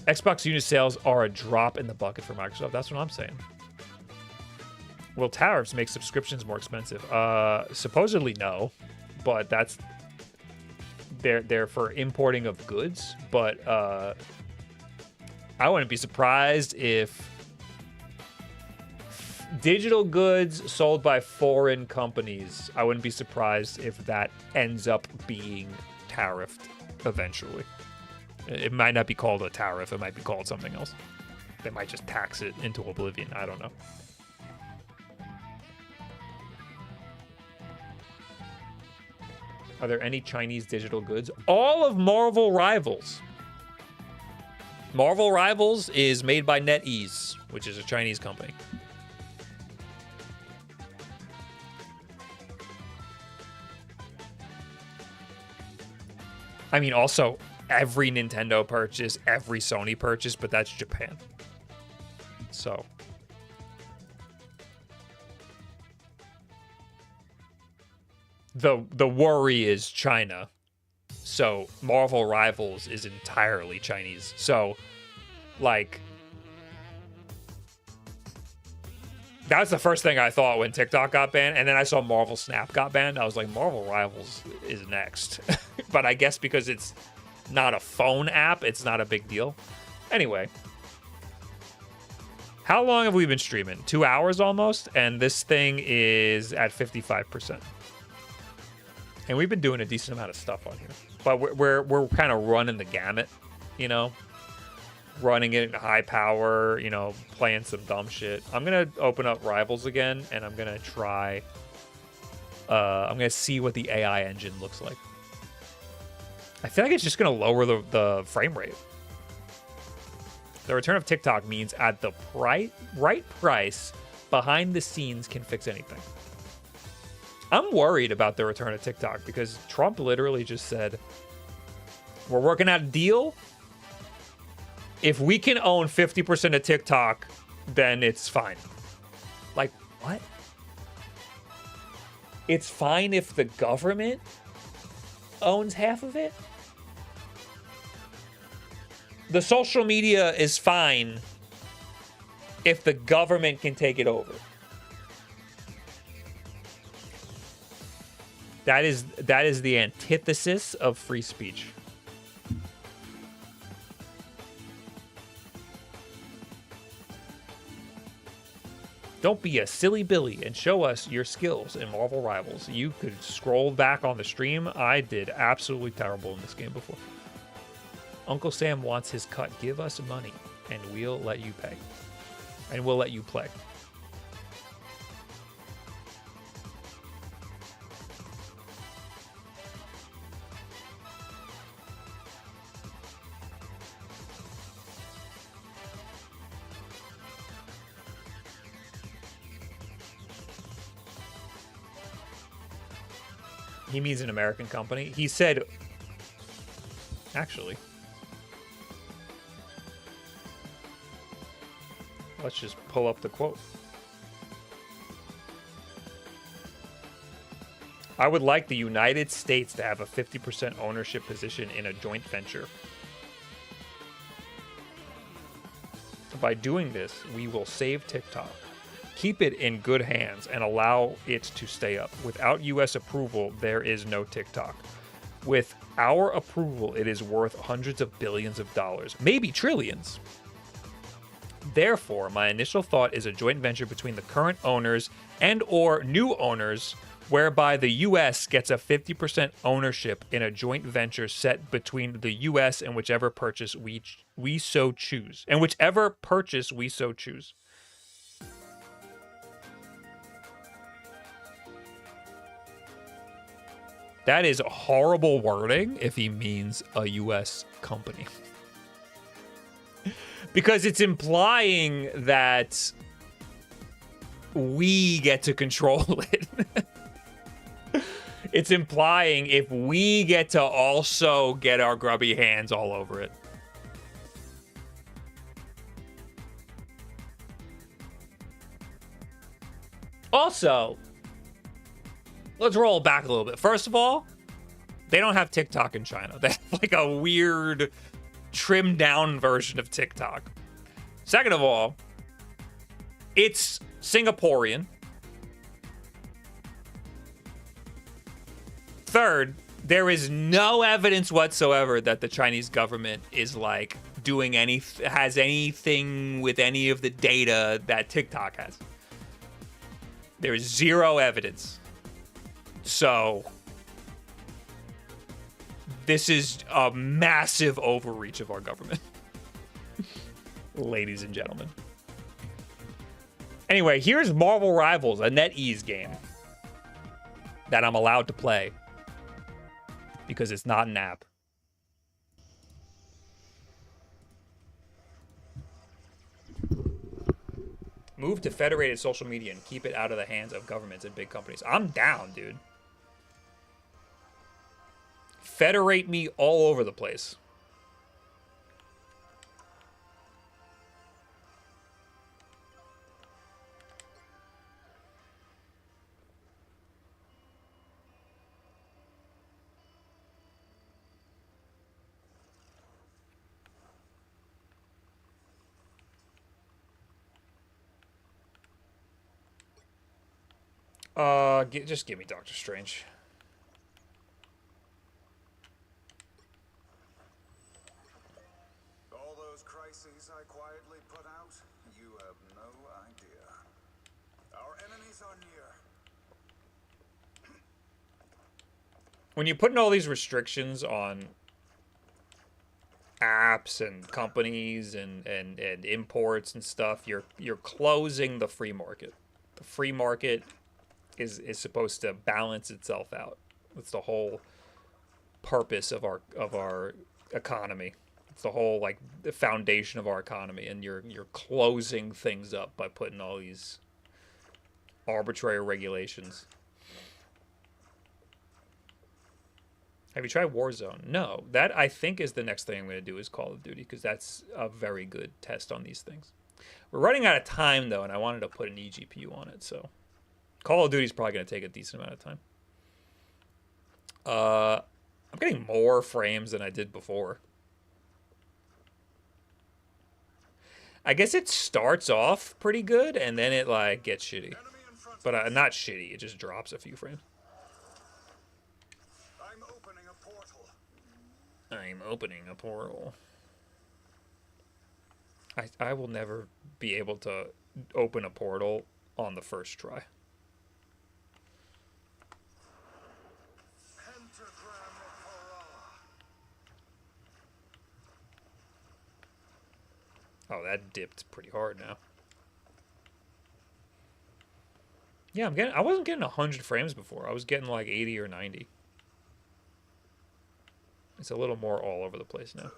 Xbox unit sales are a drop in the bucket for Microsoft. That's what I'm saying. Will tariffs make subscriptions more expensive? Supposedly no, but they're for importing of goods. But I wouldn't be surprised if digital goods sold by foreign companies, I wouldn't be surprised if that ends up being tariffed eventually. It might not be called a tariff. It might be called something else. They might just tax it into oblivion. I don't know. Are there any Chinese digital goods? All of Marvel Rivals. Marvel Rivals is made by NetEase, which is a Chinese company. I mean, also, every Nintendo purchase, every Sony purchase, but that's Japan. So... The worry is China. So Marvel Rivals is entirely Chinese. So, like, that was the first thing I thought when TikTok got banned. And then I saw Marvel Snap got banned. I was like, Marvel Rivals is next. But I guess because it's not a phone app, it's not a big deal. Anyway. How long have we been streaming? 2 hours almost? And this thing is at 55%. And we've been doing a decent amount of stuff on here, but we're kind of running the gamut, you know, running it in high power, you know, playing some dumb shit. I'm gonna open up Rivals again, and I'm gonna try. I'm gonna see what the AI engine looks like. I feel like it's just gonna lower the frame rate. The return of TikTok means at the right price, behind the scenes can fix anything. I'm worried about the return of TikTok because Trump literally just said, we're working out a deal. If we can own 50% of TikTok, then it's fine. Like, what? It's fine if the government owns half of it. The social media is fine if the government can take it over. That is the antithesis of free speech. Don't be a silly Billy and show us your skills in Marvel Rivals. You could scroll back on the stream. I did absolutely terrible in this game before. Uncle Sam wants his cut. Give us money and we'll let you pay. And we'll let you play. He means an American company. He said, actually, let's just pull up the quote. I would like the United States to have a 50% ownership position in a joint venture. By doing this, we will save TikTok, keep it in good hands, and allow it to stay up. Without U.S. approval, there is no TikTok. With our approval, it is worth hundreds of billions of dollars, maybe trillions. Therefore, my initial thought is a joint venture between the current owners and or new owners, whereby the U.S. gets a 50% ownership in a joint venture set between the U.S. and whichever purchase we so choose. And whichever purchase we so choose. That is horrible wording if he means a U.S. company. Because it's implying that we get to control it. It's implying if we get to also get our grubby hands all over it. Also, let's roll back a little bit. First of all, they don't have TikTok in China. They have like a weird trimmed down version of TikTok. Second of all, it's Singaporean. Third, there is no evidence whatsoever that the Chinese government is like doing has anything with any of the data that TikTok has. There is zero evidence. So this is a massive overreach of our government. Ladies and gentlemen. Anyway, here's Marvel Rivals, a NetEase game that I'm allowed to play because it's not an app. Move to federated social media and keep it out of the hands of governments and big companies. I'm down, dude. Federate me all over the place. Just give me Doctor Strange. All those crises I quietly put out, you have no idea. Our enemies are near. When you put in all these restrictions on apps and companies and imports and stuff, you're closing the free market. The free market is supposed to balance itself out. That's the whole purpose of our economy. It's the whole like the foundation of our economy, and you're closing things up by putting all these arbitrary regulations. Have you tried Warzone? No. That I think is the next thing I'm going to do is Call of Duty, because that's a very good test on these things. We're running out of time though, and I wanted to put an eGPU on it, so Call of Duty's probably going to take a decent amount of time. I'm getting more frames than I did before. I guess it starts off pretty good, and then it, like, gets shitty. But not shitty, it just drops a few frames. I'm opening a portal. I'm opening a portal. I will never be able to open a portal on the first try. Oh, that dipped pretty hard now. Yeah, I wasn't getting 100 frames before. I was getting like 80 or 90. It's a little more all over the place now.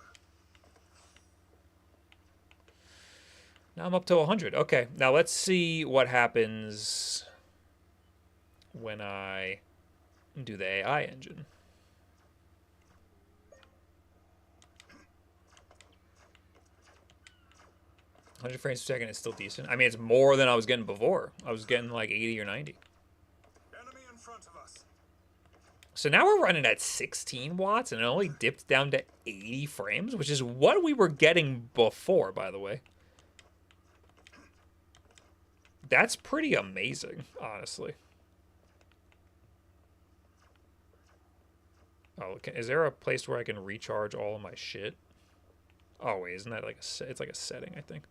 Now I'm up to 100. Okay, now let's see what happens when I do the AI engine. 100 frames per second is still decent. I mean, it's more than I was getting before. I was getting like 80 or 90. Enemy in front of us. So now we're running at 16 watts, and it only dipped down to 80 frames, which is what we were getting before, by the way. That's pretty amazing, honestly. Oh, okay. Is there a place where I can recharge all of my shit? Oh, wait, isn't that like it's like a setting, I think.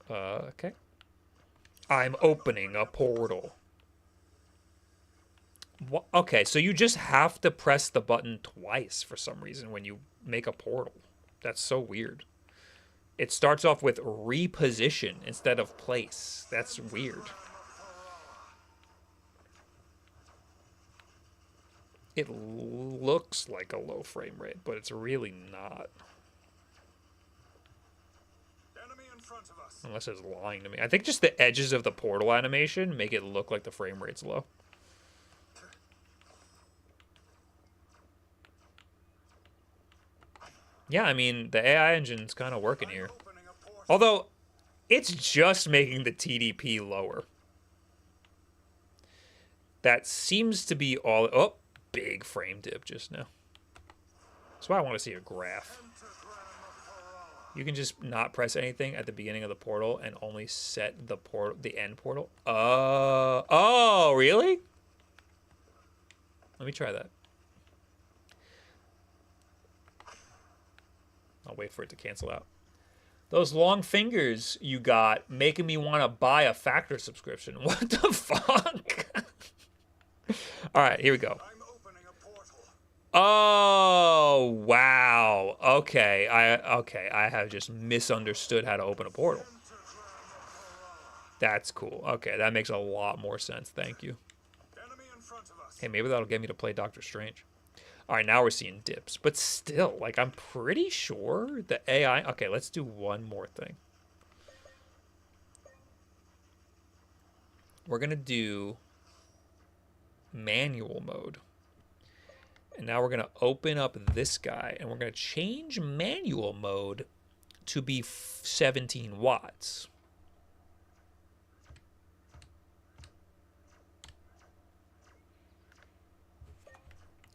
Okay. I'm opening a portal. What? Okay, so you just have to press the button twice for some reason when you make a portal. That's so weird. It starts off with reposition instead of place. That's weird. It looks like a low frame rate, but it's really not. Enemy in front of us. Unless it's lying to me. I think just the edges of the portal animation make it look like the frame rate's low. Yeah, I mean, the AI engine's kind of working here. Although, it's just making the TDP lower. That seems to be all... Oh, big frame dip just now. That's why I want to see a graph. You can just not press anything at the beginning of the portal and only set the end portal. Oh, really? Let me try that. I'll wait for it to cancel out. Those long fingers you got making me want to buy a Factor subscription. What the fuck? All right, here we go. Oh, wow. Okay, I have just misunderstood how to open a portal. That's cool. Okay, that makes a lot more sense. Thank you. Hey, maybe that'll get me to play Doctor Strange. All right, now we're seeing dips. But still, like, I'm pretty sure the AI... Okay, let's do one more thing. We're going to do manual mode. And now we're going to open up this guy, and we're going to change manual mode to be 17 watts.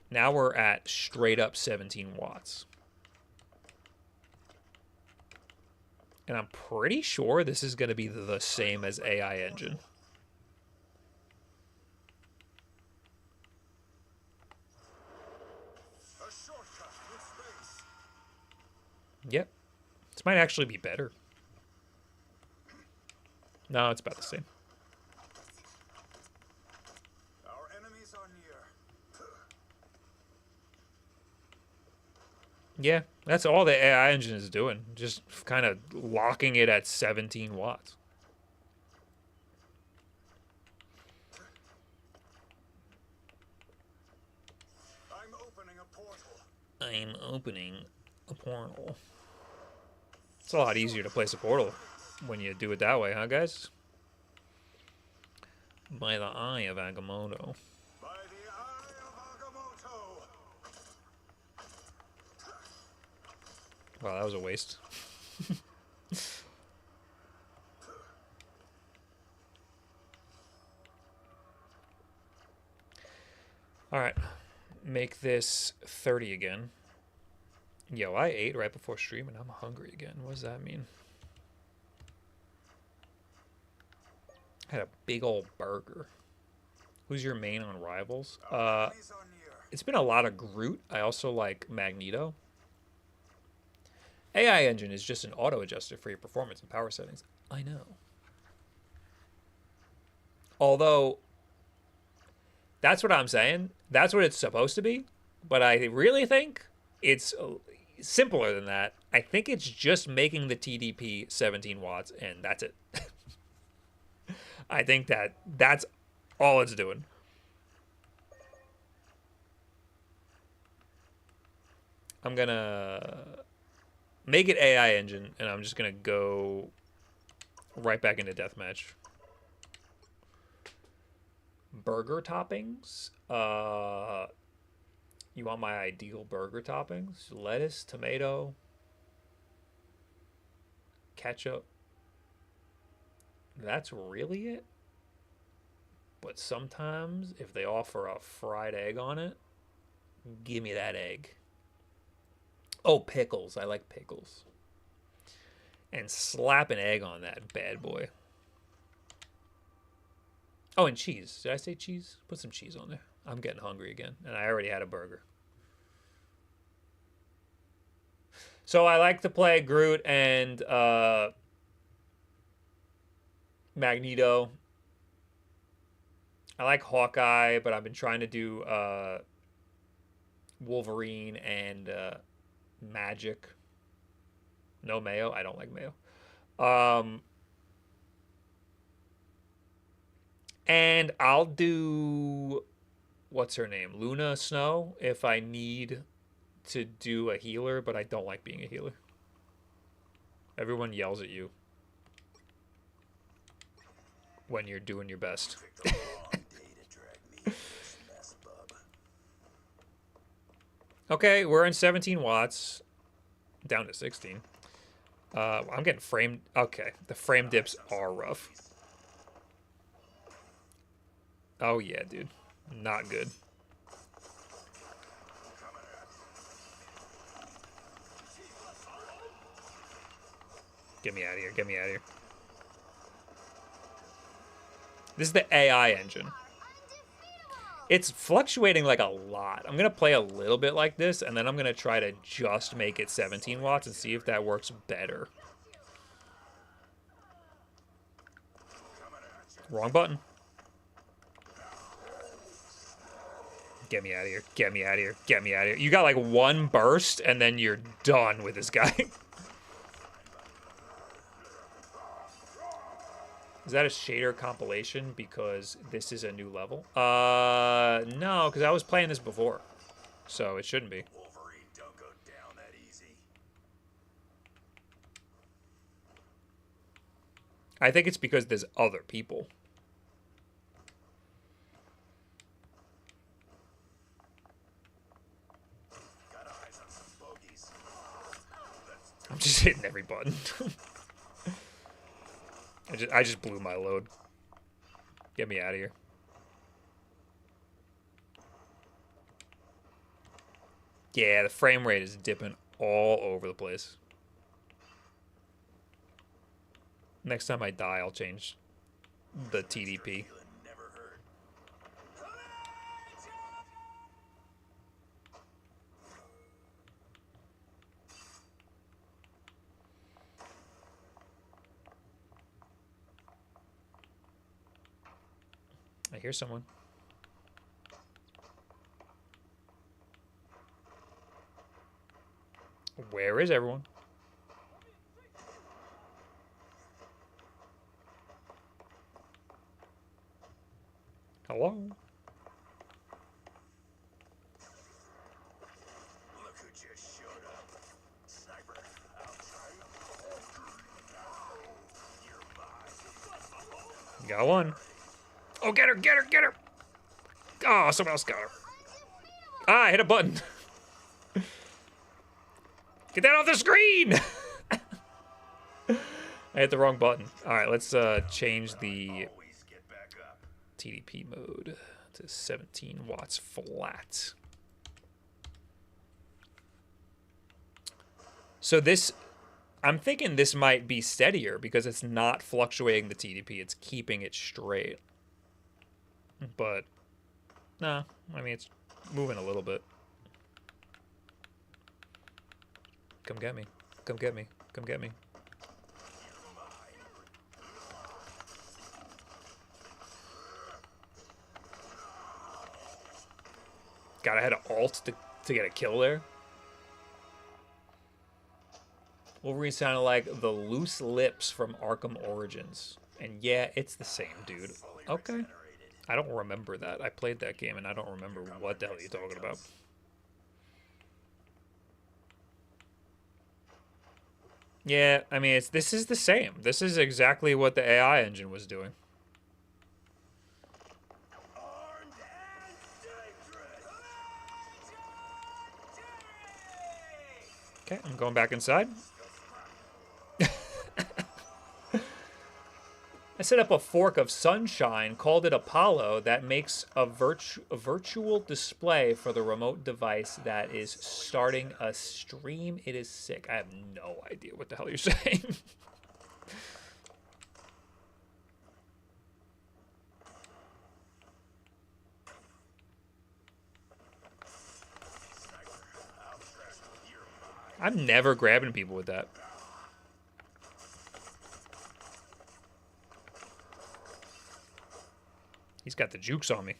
Now we're at straight up 17 watts. And I'm pretty sure this is going to be the same as AI engine. Yep. This might actually be better. No, it's about the same. Our enemies are near. Yeah, that's all the AI engine is doing. Just kind of locking it at 17 watts. I'm opening a portal. I'm opening a portal. It's a lot easier to place a portal when you do it that way, huh, guys? By the eye of Agamotto. By the eye of Agamotto. Wow, that was a waste. All right, make this 30 again. Yo, I ate right before stream and I'm hungry again. What does that mean? I had a big old burger. Who's your main on Rivals? It's been a lot of Groot. I also like Magneto. AI Engine is just an auto adjuster for your performance and power settings. I know. Although, that's what I'm saying. That's what it's supposed to be. But I really think it's simpler than that. I think it's just making the TDP 17 watts, and that's it. I think that's all it's doing. I'm gonna make it AI engine, and I'm just gonna go right back into deathmatch. Burger toppings. You want my ideal burger toppings? Lettuce, tomato, ketchup. That's really it. But sometimes, if they offer a fried egg on it, give me that egg. Oh, pickles. I like pickles. And slap an egg on that bad boy. Oh, and cheese. Did I say cheese? Put some cheese on there. I'm getting hungry again, and I already had a burger. So I like to play Groot and Magneto. I like Hawkeye, but I've been trying to do Wolverine and Magic. No mayo. I don't like mayo. And I'll do, what's her name? Luna Snow if I need to do a healer, but I don't like being a healer. Everyone yells at you when you're doing your best. Okay, we're in 17 watts. Down to 16. I'm getting framed. Okay, the frame dips are rough. Oh, yeah, dude. Not good. Get me out of here. Get me out of here. This is the AI engine. It's fluctuating like a lot. I'm going to play a little bit like this, and then I'm going to try to just make it 17 watts and see if that works better. Wrong button. Get me out of here. Get me out of here. Get me out of here. You got like one burst, and then you're done with this guy. Is that a shader compilation because this is a new level? No, because I was playing this before. So it shouldn't be. Wolverine don't go down that easy. I think it's because there's other people. Got eyes on some bogeys. I'm just hitting every button. I just blew my load. Get me out of here. Yeah, the frame rate is dipping all over the place. Next time I die, I'll change the TDP. Never heard. I hear someone. Where is everyone? Hello? Look who just showed up. Sniper outside. Got one. Oh, get her, get her, get her. Oh, someone else got her. Ah, I hit a button. Get that off the screen! I hit the wrong button. All right, let's change the TDP mode to 17 watts flat. So this, I'm thinking this might be steadier because it's not fluctuating the TDP. It's keeping it straight. But, no, I mean, it's moving a little bit. Come get me. Come get me. Come get me. God, I had an alt to get a kill there. Wolverine sounded like the loose lips from Arkham Origins. And yeah, it's the same, dude. Okay. I don't remember that. I played that game and I don't remember what the hell you're talking about. Yeah, I mean, this is the same. This is exactly what the AI engine was doing. Okay, I'm going back inside. I set up a fork of sunshine, called it Apollo, that makes a virtual display for the remote device that is starting a stream. It is sick. I have no idea what the hell you're saying. I'm never grabbing people with that. He's got the jukes on me.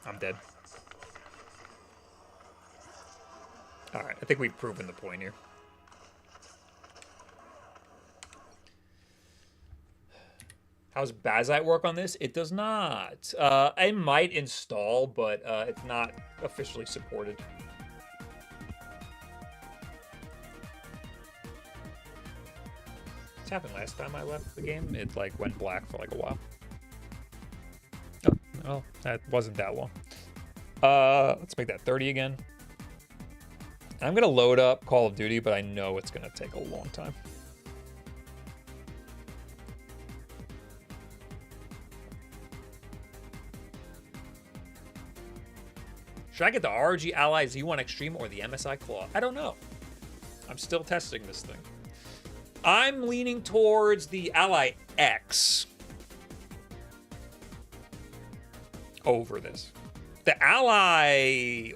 I'm dead. Alright, I think we've proven the point here. How's Bazite work on this? It does not. I might install, but it's not officially supported. This happened last time I left the game. It like went black for like a while. Oh, well, that wasn't that long. Let's make that 30 again. I'm gonna load up Call of Duty, but I know it's gonna take a long time. Should I get the ROG Ally Z1 Extreme or the MSI Claw? I don't know. I'm still testing this thing. I'm leaning towards the Ally X over this. The Ally,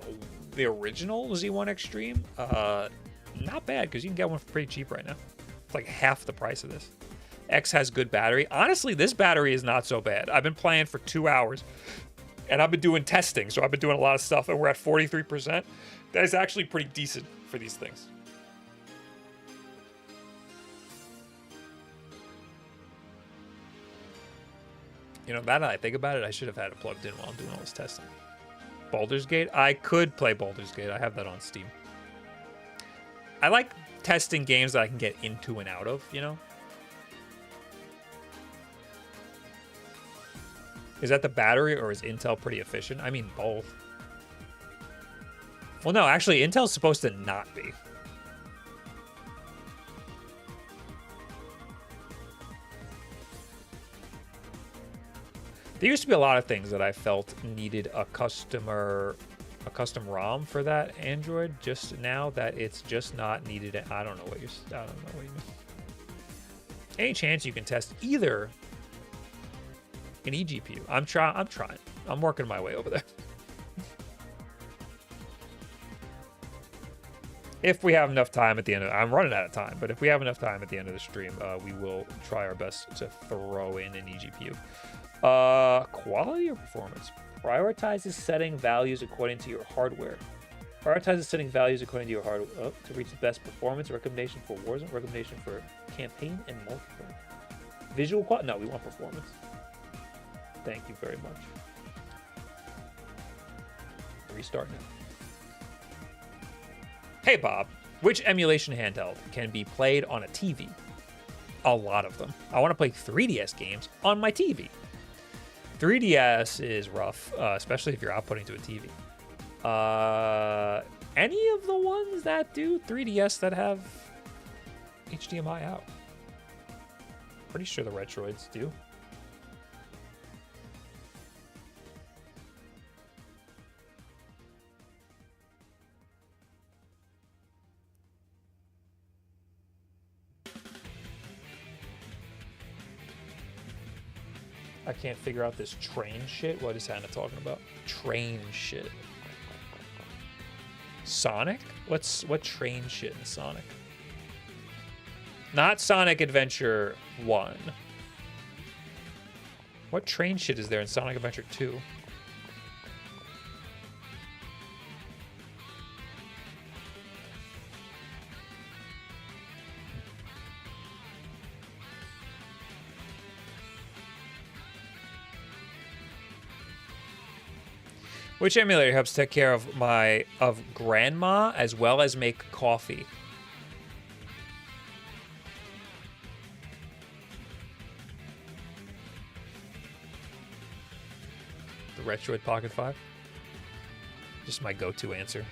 the original Z1 Extreme, not bad because you can get one for pretty cheap right now. It's like half the price of this. X has good battery. Honestly, this battery is not so bad. I've been playing for 2 hours and I've been doing testing, so I've been doing a lot of stuff and we're at 43%. That is actually pretty decent for these things. You know, now that I think about it, I should have had it plugged in while I'm doing all this testing. Baldur's Gate? I could play Baldur's Gate. I have that on Steam. I like testing games that I can get into and out of, you know? Is that the battery or is Intel pretty efficient? I mean, both. Well, no, actually, Intel's supposed to not be. There used to be a lot of things that I felt needed a custom ROM for that Android. Just now that it's just not needed. I don't know what you mean. Any chance you can test either an eGPU? I'm trying. I'm working my way over there. If we have enough time at the end of, I'm running out of time, but if we have enough time at the end of the stream, we will try our best to throw in an eGPU. Quality or performance? Prioritizes setting values according to your hardware. Prioritizes setting values according to your hardware to reach the best performance. Recommendation for Warzone. Recommendation for campaign and multiplayer. Visual quality? No, we want performance. Thank you very much. Restart now. Hey Bob, which emulation handheld can be played on a TV? A lot of them. I want to play 3DS games on my TV. 3DS is rough, especially if you're outputting to a TV. Any of the ones that do 3DS that have HDMI out. Pretty sure the Retroids do. I can't figure out this train shit. What is Hannah talking about? Train shit. Sonic? What train shit in Sonic? Not Sonic Adventure 1. What train shit is there in Sonic Adventure 2? Which emulator helps take care of grandma as well as make coffee? The Retroid Pocket 5? Just my go-to answer.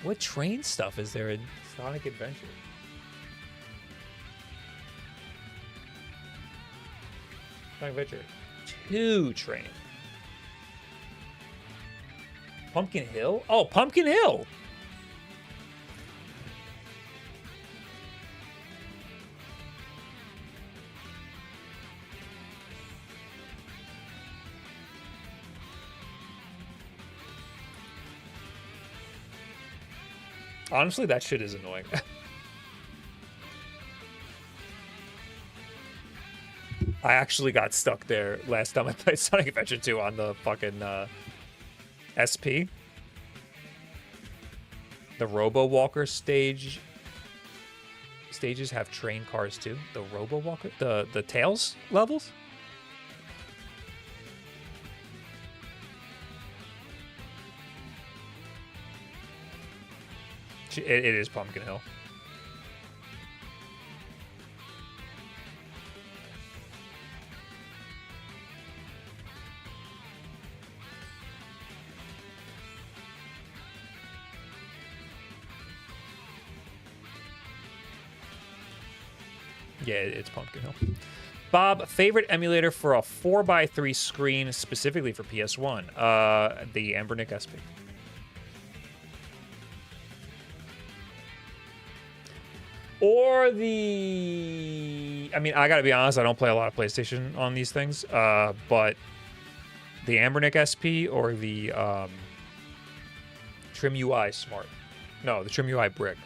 What train stuff is there in Sonic Adventure? Sonic Adventure 2 train. Pumpkin Hill? Oh, Pumpkin Hill! Honestly, that shit is annoying. I actually got stuck there last time I played Sonic Adventure 2 on the fucking SP. The Robo Walker stages have train cars too. The Robo Walker, the Tails levels. It is Pumpkin Hill. Yeah, it's Pumpkin Hill. Bob, favorite emulator for a 4x3 screen, specifically for PS1? The Embernick SP. Or the... I mean, I gotta be honest, I don't play a lot of PlayStation on these things, but the Embernick SP or the Trim UI Smart. No, the Trim UI Brick.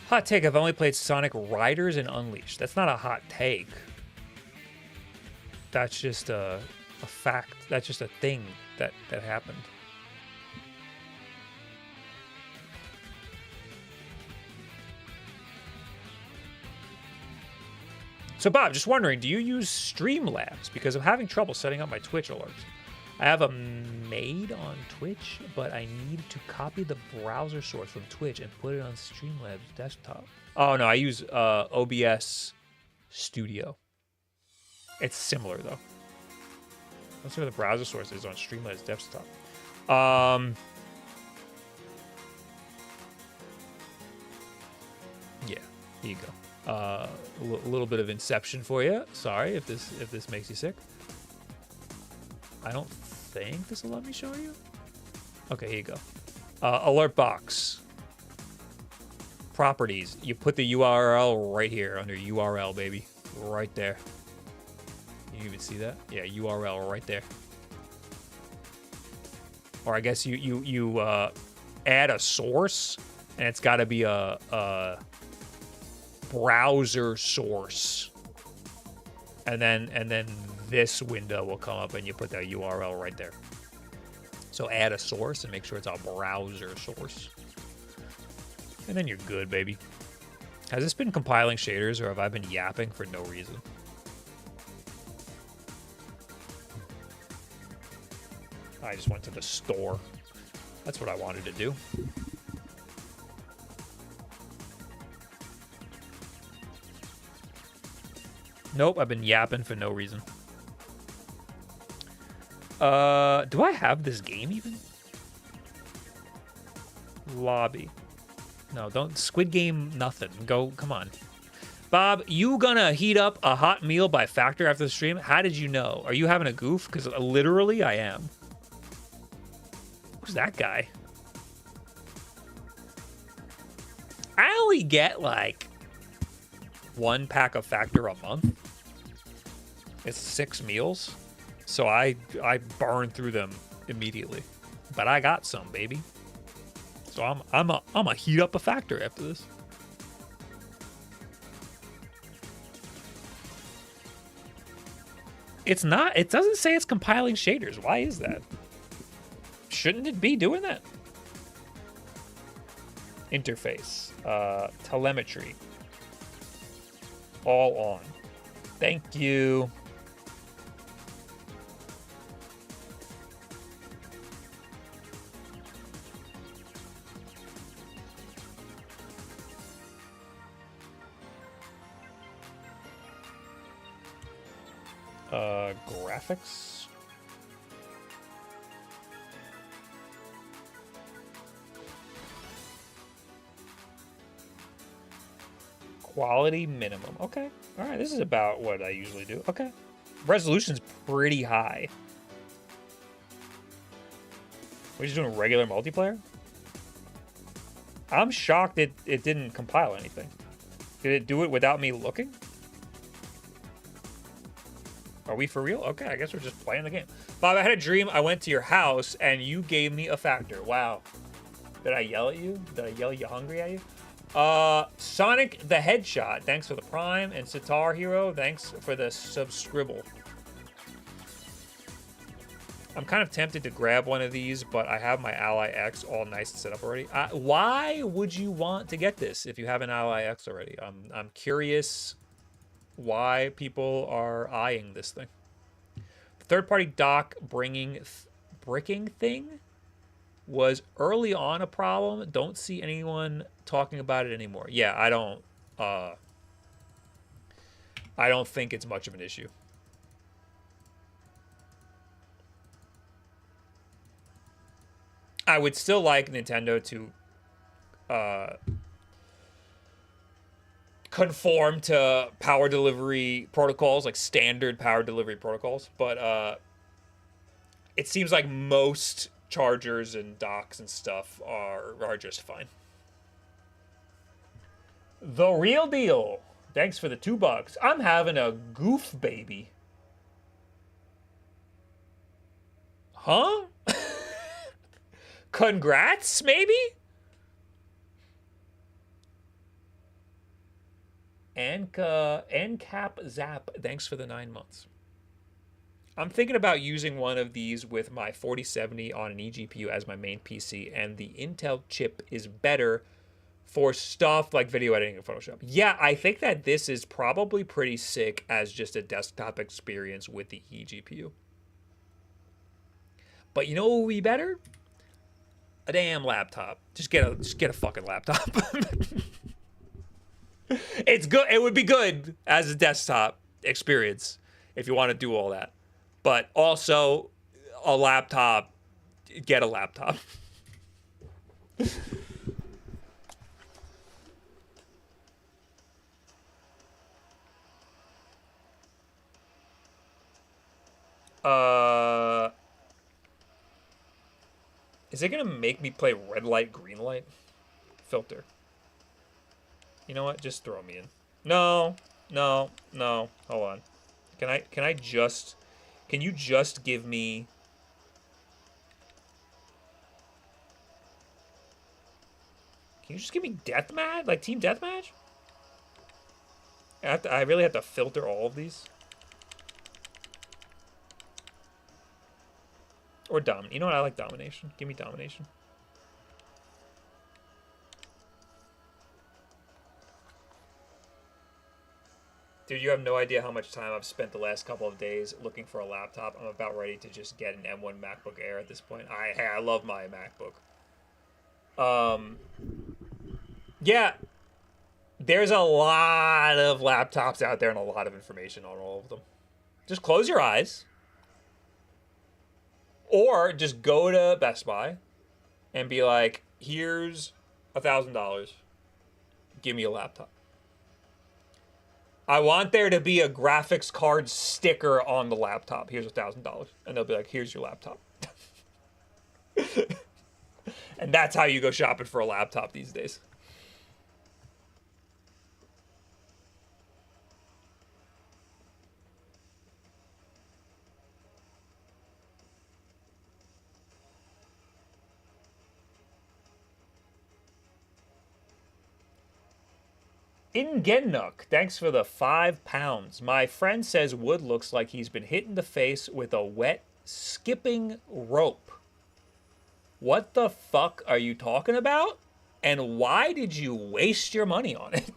Hot take, I've only played Sonic Riders and Unleashed. That's not a hot take. That's just a fact. That's just a thing that happened. So Bob, just wondering, do you use Streamlabs? Because I'm having trouble setting up my Twitch alerts. I have a maid on Twitch, but I need to copy the browser source from Twitch and put it on Streamlabs desktop. Oh no, I use OBS Studio. It's similar though. Let's see what the browser source is on Streamlabs desktop. Yeah, here you go. A little bit of Inception for you. Sorry if this makes you sick. I don't think this will let me show you. Okay, here you go. Alert box. Properties. You put the URL right here under URL, baby. Right there. You even see that? Yeah, URL right there. Or I guess you add a source, and it's got to be a browser source. And then this window will come up and you put that URL right there. So add a source and make sure it's a browser source. And then you're good, baby. Has this been compiling shaders or have I been yapping for no reason? I just went to the store. That's what I wanted to do. Nope, I've been yapping for no reason. Do I have this game even? Lobby. No, don't. Squid Game, nothing. Go, come on. Bob, you gonna heat up a hot meal by Factor after the stream? How did you know? Are you having a goof? Because literally I am. Who's that guy? I only get like 1 pack of Factor a month. It's 6 meals. So I burn through them immediately. But I got some, baby. So I'm a heat up a Factor after this. It's not. It doesn't say it's compiling shaders. Why is that? Shouldn't it be doing that? Interface. Telemetry. All on. Thank you. Graphics. Quality minimum. Okay. All right. This is about what I usually do. Okay. Resolution's pretty high. We're just doing regular multiplayer? I'm shocked it didn't compile anything. Did it do it without me looking? Are we for real? Okay, I guess we're just playing the game. Bob, I had a dream. I went to your house and you gave me a Factor. Wow. Did I yell at you? Did I yell you hungry at you? Sonic the Headshot, thanks for the Prime. And Sitar Hero, thanks for the subscribble. I'm kind of tempted to grab one of these, but I have my Ally X all nice and set up already. Why would you want to get this if you have an Ally X already? I'm curious why people are eyeing this thing. The third-party dock bricking thing was early on a problem. Don't see anyone talking about it anymore. Yeah, I don't think it's much of an issue. I would still like Nintendo to conform to power delivery protocols, like standard power delivery protocols, but it seems like most chargers and docks and stuff are just fine. The Real Deal, thanks for the $2. I'm having a goof, baby. Huh? Congrats, maybe? NCAP Zap, thanks for the 9 months. I'm thinking about using one of these with my 4070 on an eGPU as my main PC, and the Intel chip is better for stuff like video editing and Photoshop. Yeah, I think that this is probably pretty sick as just a desktop experience with the eGPU. But you know what would be better? A damn laptop. Just get a fucking laptop. It's good. It would be good as a desktop experience if you want to do all that. But also a laptop, get a laptop. Is it gonna make me play red light, green light? Filter. You know what? Just throw me in. No. Hold on. Can you just give me... Can you just give me deathmatch? Like team deathmatch? I really have to filter all of these? Or You know what? I like domination. Give me domination. Dude, you have no idea how much time I've spent the last couple of days looking for a laptop. I'm about ready to just get an M1 MacBook Air at this point. I love my MacBook. Yeah, there's a lot of laptops out there and a lot of information on all of them. Just close your eyes. Or just go to Best Buy and be like, here's $1,000. Give me a laptop. I want there to be a graphics card sticker on the laptop. Here's $1,000. And they'll be like, here's your laptop. And that's how you go shopping for a laptop these days. Ingenuk, thanks for the £5. My friend says Wood looks like he's been hit in the face with a wet skipping rope. What the fuck are you talking about? And why did you waste your money on it?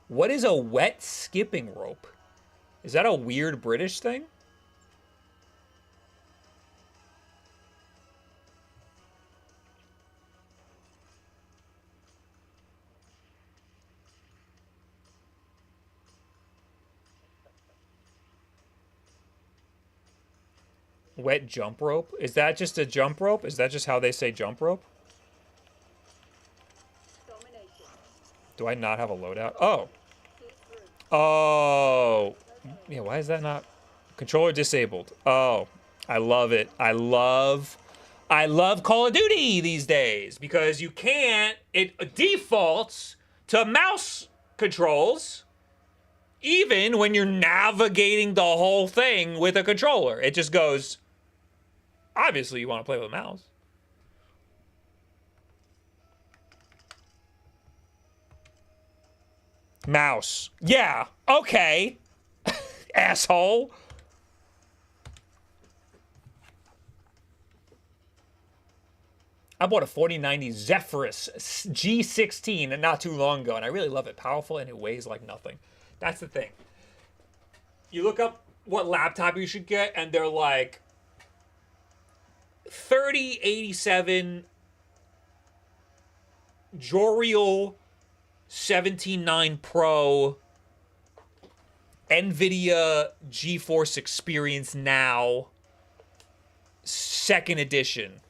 What is a wet skipping rope? Is that a weird British thing? Wet jump rope? Is that just a jump rope? Is that just how they say jump rope? Do I not have a loadout? Oh. Oh. Yeah, why is that not? Controller disabled. Oh. I love it. I love Call of Duty these days because you can't, it defaults to mouse controls even when you're navigating the whole thing with a controller. It just goes, obviously you want to play with a mouse. Mouse. Yeah. Okay. Asshole. I bought a 4090 Zephyrus G16 not too long ago, and I really love it. Powerful, and it weighs like nothing. That's the thing. You look up what laptop you should get, and they're like 3087 Jorial 17.9 Pro NVIDIA GeForce Experience Now 2nd edition.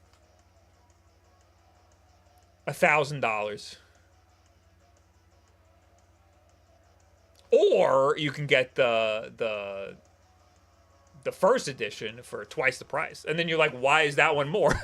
$1,000. Or you can get the first edition for twice the price. And then you're like, why is that one more?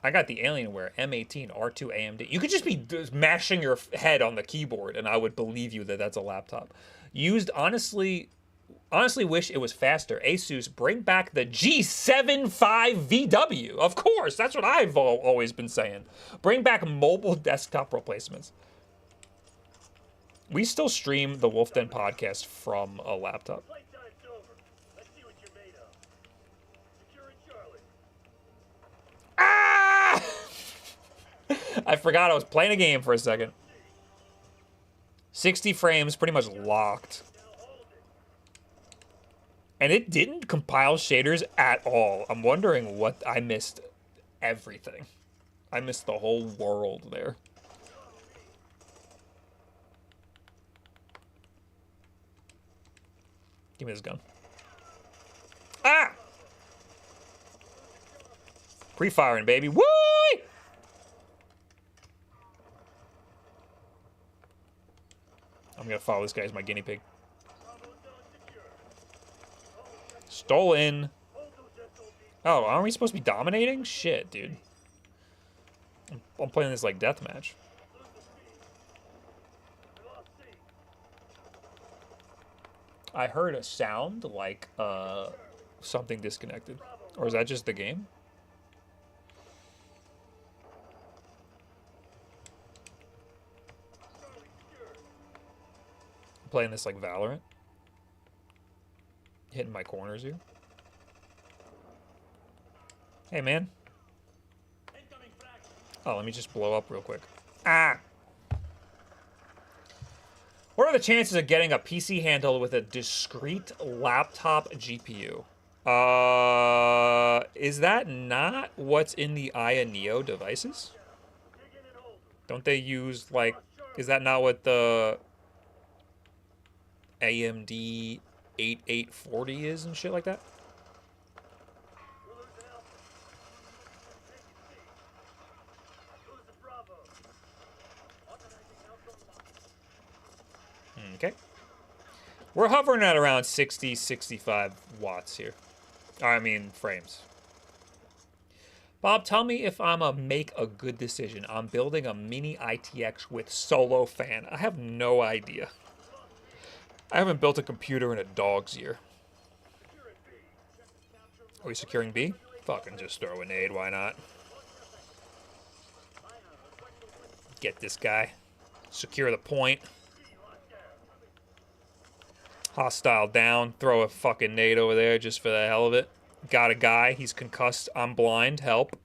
I got the Alienware M18 R2 AMD. You could just be mashing your head on the keyboard, and I would believe you that that's a laptop. Used, honestly wish it was faster. Asus, bring back the G75VW. Of course, that's what I've always been saying. Bring back mobile desktop replacements. We still stream the Wulff Den podcast from a laptop. Ah! I forgot I was playing a game for a second. 60 frames, pretty much locked. And it didn't compile shaders at all. I'm wondering what I missed. Everything. I missed the whole world there. Give me this gun. Ah! Pre-firing, baby. Woo! I'm gonna follow this guy as my guinea pig. Stolen. Oh, aren't we supposed to be dominating? Shit, dude. I'm playing this like deathmatch. I heard a sound like something disconnected. Or is that just the game? I'm playing this like Valorant. Hitting my corners here. Hey, man. Oh, let me just blow up real quick. Ah! What are the chances of getting a PC handle with a discrete laptop GPU? Is that not what's in the Aya Neo devices? Don't they use, like, is that not what the AMD 8840 is and shit like that? Okay. We're hovering at around 60, 65 watts here. I mean, frames. Bob, tell me if I'm a make a good decision. I'm building a mini ITX with solo fan. I have no idea. I haven't built a computer in a dog's year. Are we securing B? Fucking just throw a nade, why not? Get this guy. Secure the point. Hostile down. Throw a fucking nade over there just for the hell of it. Got a guy. He's concussed. I'm blind. Help.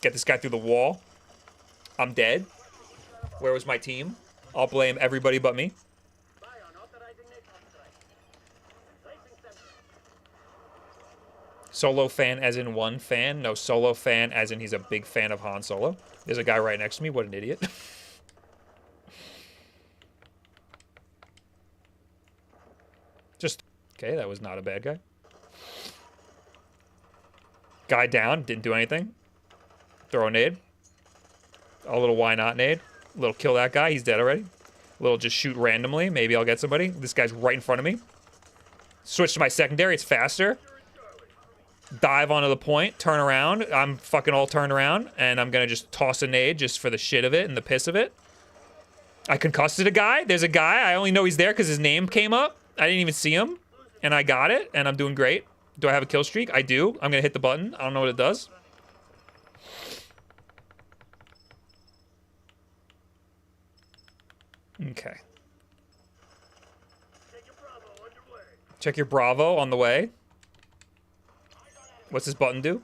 Get this guy through the wall. I'm dead. Where was my team? I'll blame everybody but me. Solo fan as in one fan. No, solo fan as in he's a big fan of Han Solo. There's a guy right next to me. What an idiot. Just, okay, that was not a bad guy. Guy down, didn't do anything. Throw a nade. A little why not nade. A little kill that guy, he's dead already. A little just shoot randomly, maybe I'll get somebody. This guy's right in front of me. Switch to my secondary, it's faster. Dive onto the point, turn around. I'm fucking all turned around, and I'm gonna just toss a nade just for the shit of it and the piss of it. I concussed a guy. There's a guy. I only know he's there because his name came up. I didn't even see him, and I got it, and I'm doing great. Do I have a kill streak? I do. I'm gonna hit the button. I don't know what it does. Okay. Check your Bravo on the way. What's this button do?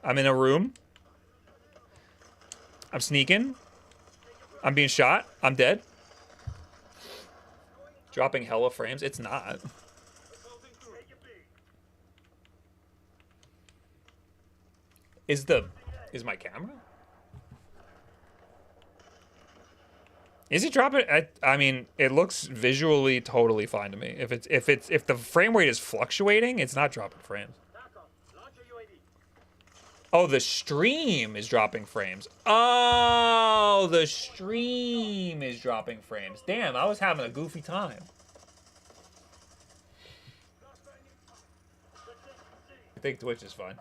I'm in a room. I'm sneaking. I'm being shot. I'm dead. Dropping hella frames. It's not. Is my camera? Is it dropping? I mean, it looks visually totally fine to me. If the frame rate is fluctuating, it's not dropping frames. Oh, the stream is dropping frames. Oh, the stream is dropping frames. Damn, I was having a goofy time. I think Twitch is fine.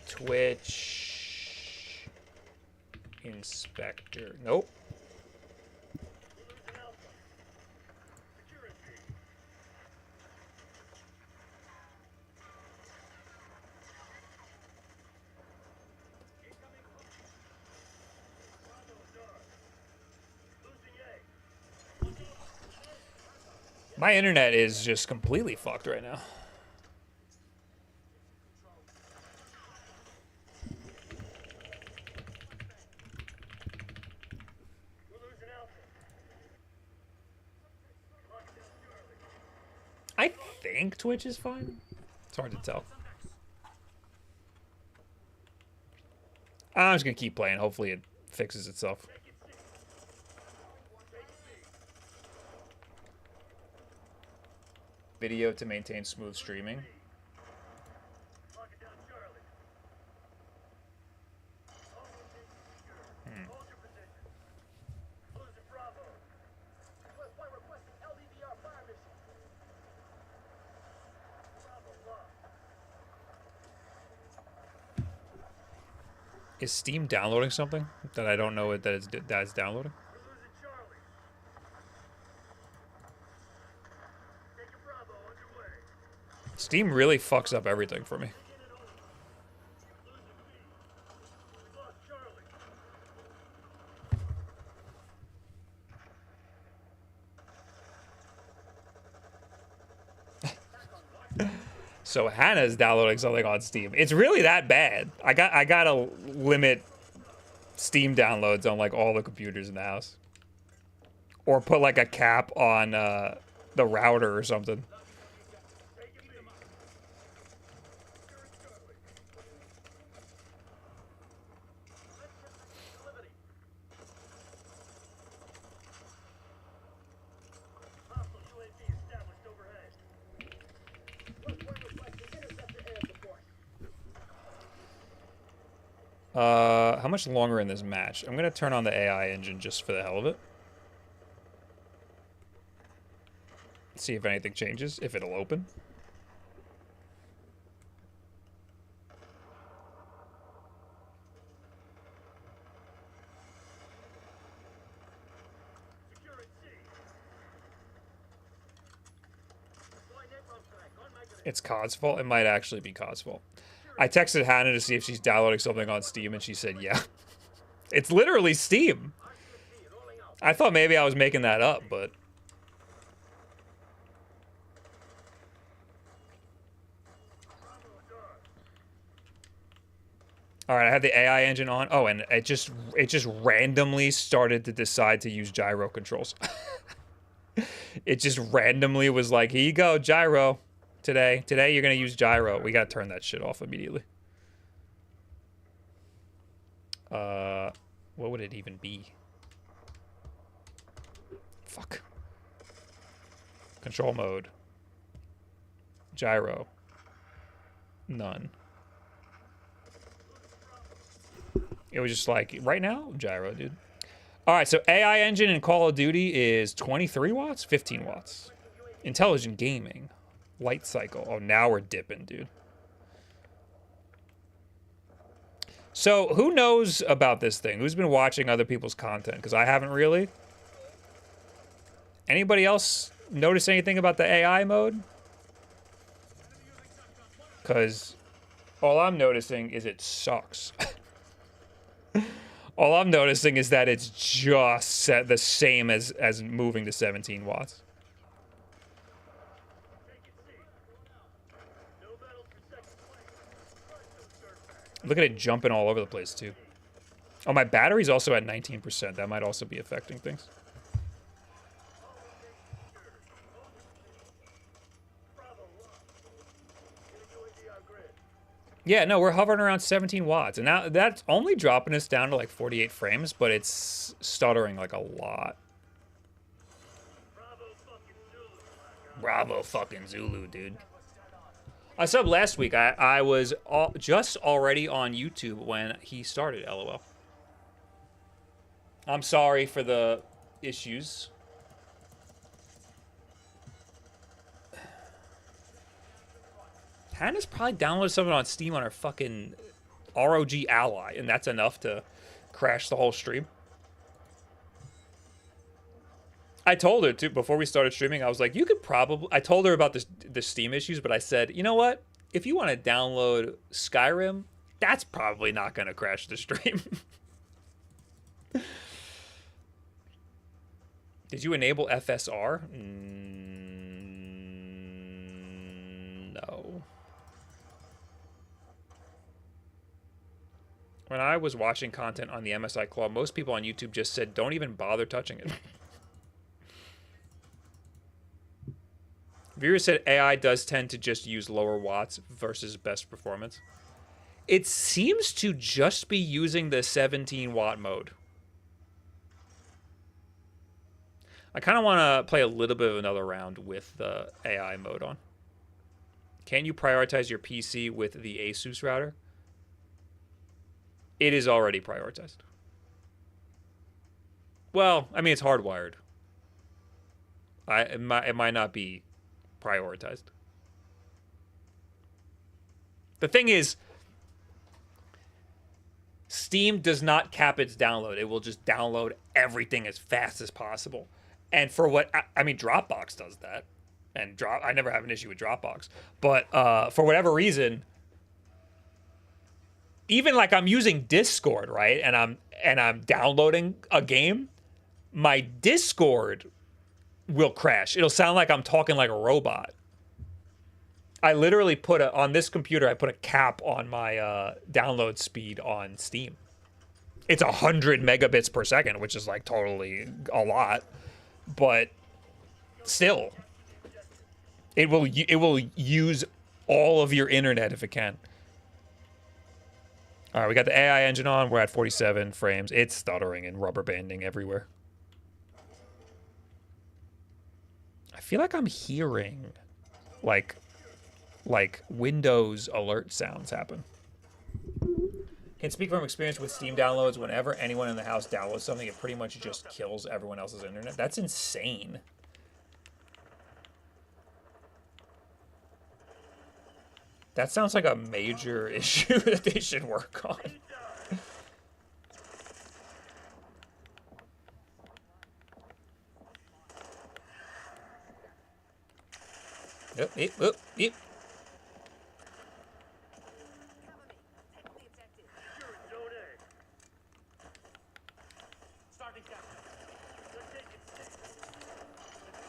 Twitch inspector. Nope. My internet is just completely fucked right now. I think Twitch is fine. It's hard to tell. I'm just gonna keep playing. Hopefully it fixes itself. Video to maintain smooth streaming. Is Steam downloading something that I don't know that it's downloading? Steam really fucks up everything for me. So Hannah's downloading something on Steam. It's really that bad. I gotta limit Steam downloads on like all the computers in the house, or put like a cap on the router or something. How much longer in this match? I'm gonna turn on the AI engine just for the hell of it. See if anything changes, if it'll open. It's COD's fault? It might actually be COD's fault. I texted Hannah to see if she's downloading something on Steam, and she said, yeah. It's literally Steam. I thought maybe I was making that up, but... Alright, I had the AI engine on. Oh, and it just randomly started to decide to use gyro controls. It just randomly was like, here you go, gyro. Today you're gonna use gyro. We gotta turn that shit off immediately. What would it even be? Fuck. Control mode. Gyro. None. It was just like, right now, gyro, dude. Alright, so AI engine in Call of Duty is 23 watts? 15 watts. Intelligent gaming. Light cycle. Oh, now we're dipping, dude. So, who knows about this thing? Who's been watching other people's content? Because I haven't really. Anybody else notice anything about the AI mode? Because all I'm noticing is it sucks. All I'm noticing is that it's just the same as moving to 17 watts. Look at it jumping all over the place, too. Oh, my battery's also at 19%. That might also be affecting things. Yeah, no, we're hovering around 17 watts. And now that's only dropping us down to like 48 frames, but it's stuttering like a lot. Bravo fucking Zulu, dude. I subbed last week. I was just already on YouTube when he started, LOL. I'm sorry for the issues. Hannah's probably downloaded something on Steam on her fucking ROG Ally, and that's enough to crash the whole stream. I told her, too, before we started streaming, I was like, you could probably... I told her about the Steam issues, but I said, you know what? If you want to download Skyrim, that's probably not going to crash the stream. Did you enable FSR? No. When I was watching content on the MSI Claw, most people on YouTube just said, don't even bother touching it. Viewers said AI does tend to just use lower watts versus best performance. It seems to just be using the 17 watt mode. I kind of want to play a little bit of another round with the AI mode on. Can you prioritize your PC with the Asus router? It is already prioritized. Well, I mean, it's hardwired. It might not be prioritized. The thing is, Steam does not cap its download. It will just download everything as fast as possible. And for what I mean, Dropbox does that, and I never have an issue with Dropbox. But for whatever reason, even like I'm using Discord, right? And I'm downloading a game, my Discord will crash. It'll sound like I'm talking like a robot. I literally on this computer, I put a cap on my download speed on Steam. It's 100 megabits per second, which is like totally a lot, but still, it will use all of your internet if it can. All right, we got the AI engine on. We're at 47 frames. It's stuttering and rubber banding everywhere. I feel like I'm hearing like Windows alert sounds happen. Can speak from experience with Steam downloads. Whenever anyone in the house downloads something, it pretty much just kills everyone else's internet. That's insane. That sounds like a major issue that they should work on. Yep.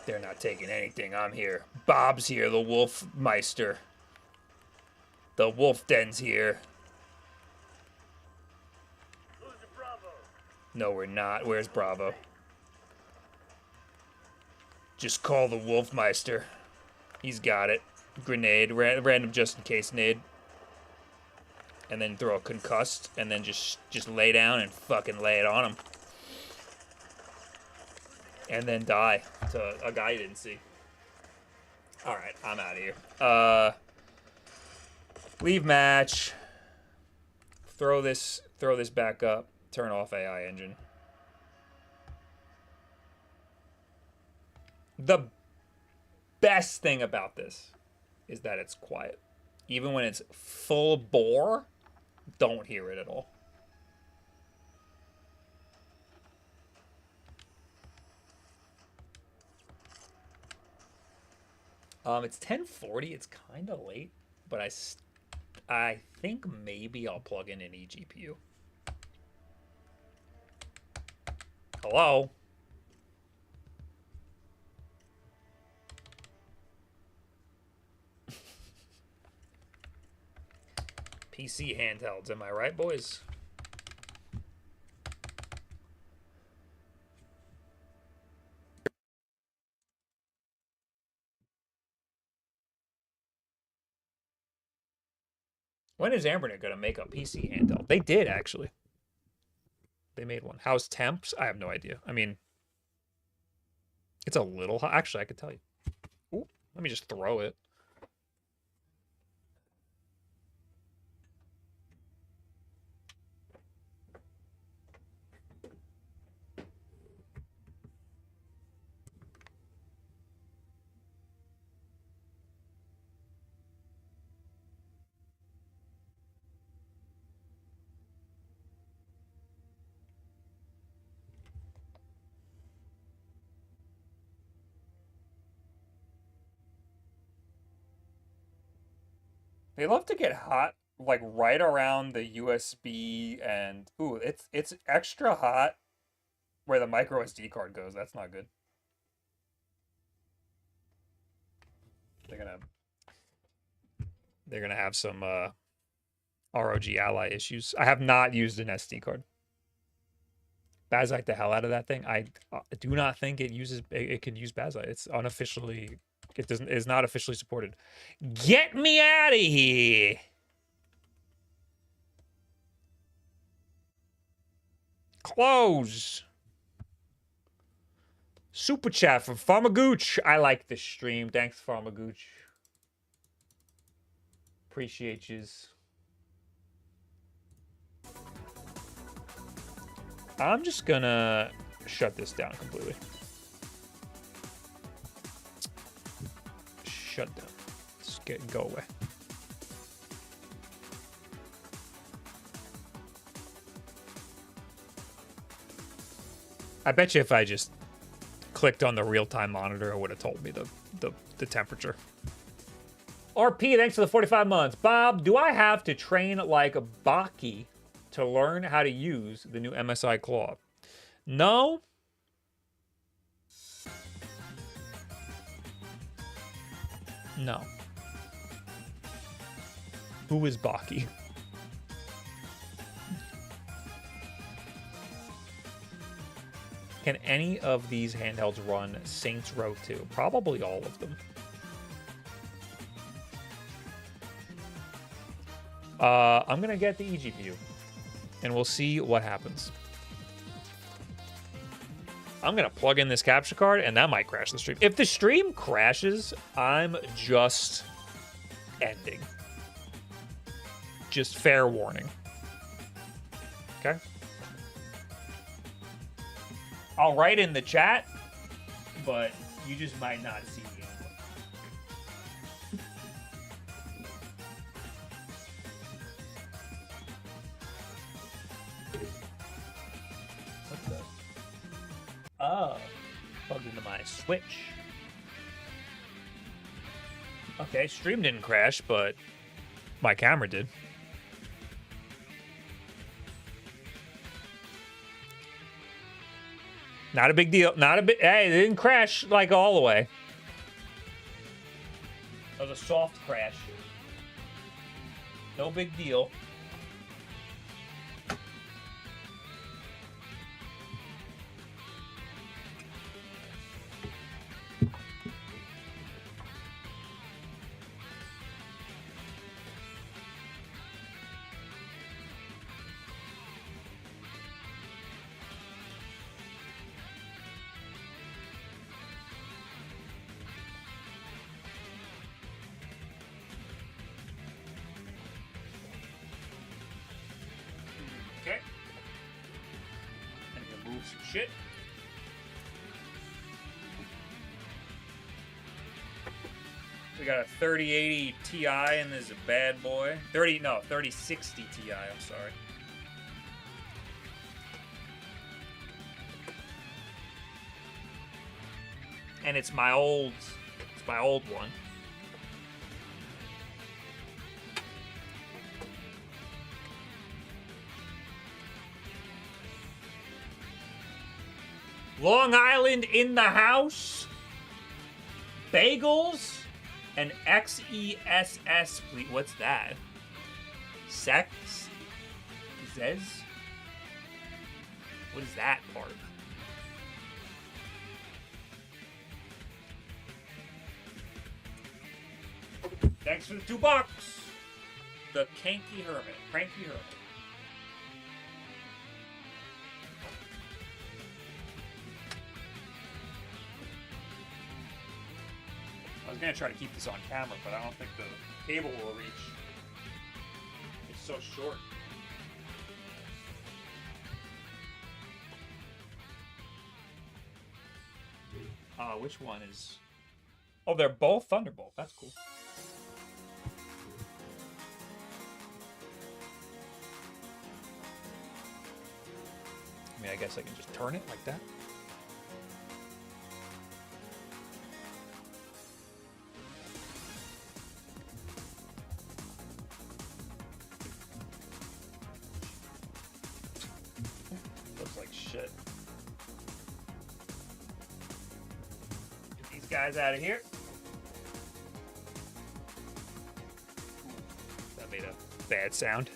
They're not taking anything. I'm here. Bob's here, the Wolf Meister. The Wolf Den's here. No, we're not. Where's Bravo? Just call the Wolf Meister. He's got it. Grenade. Random just in case nade. And then throw a concussed. And then just lay down and fucking lay it on him. And then die to a guy you didn't see. Alright, I'm out of here. Leave match. Throw this back up. Turn off AI engine. The best thing about this is that it's quiet. Even when it's full bore, don't hear it at all. It's 10:40. It's kind of late, but I think maybe I'll plug in an eGPU. Hello? PC handhelds, am I right, boys? When is Ambernet going to make a PC handheld? They did, actually. They made one. How's temps? I have no idea. I mean, it's a little hot. Actually, I could tell you. Ooh, let me just throw it. They love to get hot, like right around the USB and ooh, it's extra hot where the micro SD card goes. That's not good. They're gonna have some ROG Ally issues. I have not used an SD card. Bazite the hell out of that thing. I do not think it can use Bazite. It's unofficially. It is not officially supported. Get me out of here. Close. Super chat from Farmagooch. I like this stream. Thanks, Farmagooch. Appreciate yous. I'm just gonna shut this down completely. Shut down. Just go away. I bet you if I just clicked on the real-time monitor, it would have told me the temperature. RP, thanks for the 45 months. Bob, do I have to train like Baki to learn how to use the new MSI claw? No. No. Who is Baki? Can any of these handhelds run Saints Row 2? Probably all of them. I'm going to get the eGPU, and we'll see what happens. I'm going to plug in this capture card, and that might crash the stream. If the stream crashes, I'm just ending. Just fair warning. Okay? I'll write in the chat, but you just might not see the input. What's that? Oh, plugged into my Switch. Okay, stream didn't crash, but my camera did. Not a big deal. Not a bit. Hey, it didn't crash like all the way. That was a soft crash. No big deal. Okay. I'm gonna move some shit. We got a 3080 Ti and this is a bad boy. 3060 Ti, I'm sorry. And it's my old one. Long Island in the house. Bagels and XESS, please. What's that? Sex? Zez? What is that part? Thanks for the $2. The Cranky Hermit. I was gonna try to keep this on camera, but I don't think the cable will reach. It's so short. Which one is... Oh, they're both Thunderbolt. That's cool. I mean, I guess I can just turn it like that. Looks like shit. Get these guys out of here. That made a bad sound.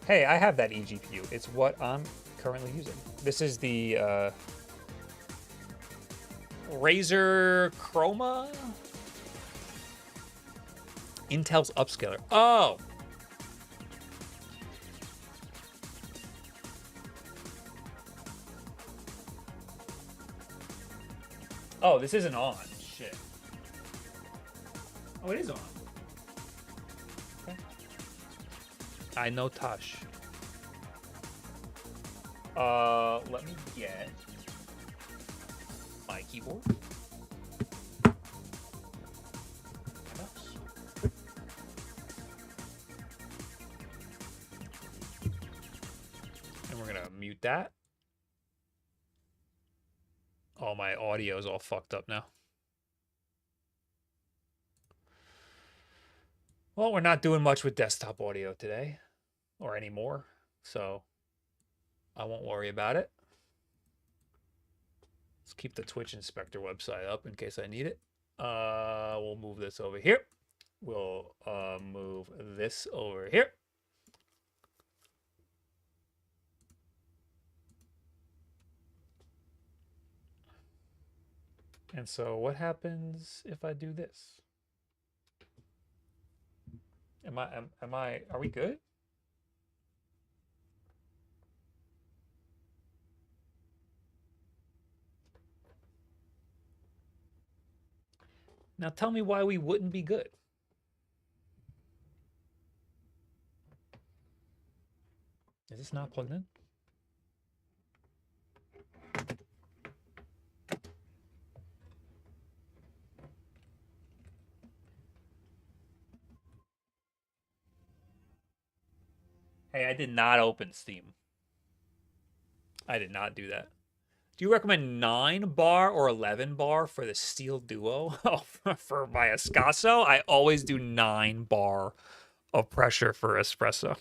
Hey, I have that eGPU. It's what I'm currently using. This is the Razer Chroma? Intel's upscaler. Oh! Oh, this isn't on. Shit. Oh, it is on. I know Tosh. Let me get my keyboard. Mouse. And we're gonna mute that. Oh, my audio is all fucked up now. Well, we're not doing much with desktop audio today or anymore, so I won't worry about it. Let's keep the Twitch Inspector website up in case I need it. We'll move this over here. We'll move this over here. And so what happens if I do this? Are we good? Now tell me why we wouldn't be good. Is this not plugged in? Hey, I did not open Steam. I did not do that. Do you recommend 9 bar or 11 bar for the Steel Duo? Oh, for my Escasso, I always do 9 bar of pressure for espresso.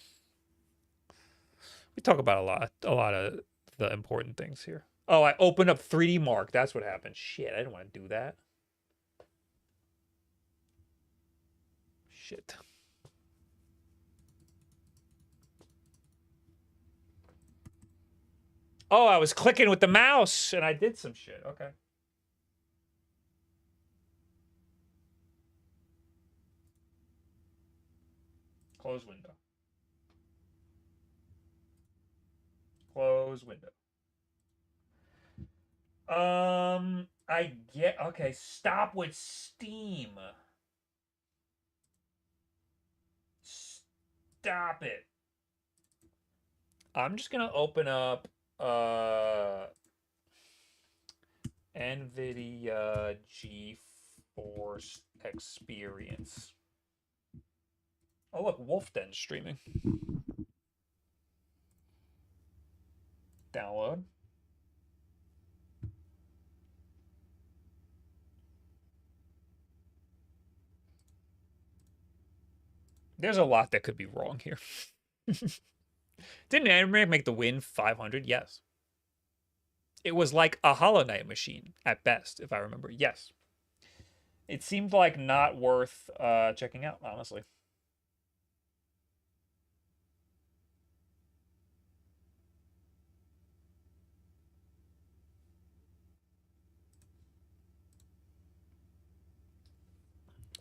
We talk about a lot of the important things here. Oh, I opened up 3D Mark. That's what happened. Shit, I didn't want to do that. Shit. Oh, I was clicking with the mouse and I did some shit. Okay. Close window. Close window. I get, okay, stop with Steam. Stop it. I'm just gonna open up NVIDIA GeForce Experience. Oh look, Wulff Den streaming. Download. There's a lot that could be wrong here. Didn't Anime make the Win 500? Yes. It was like a Hollow Knight machine at best, if I remember. Yes. It seemed like not worth checking out, honestly.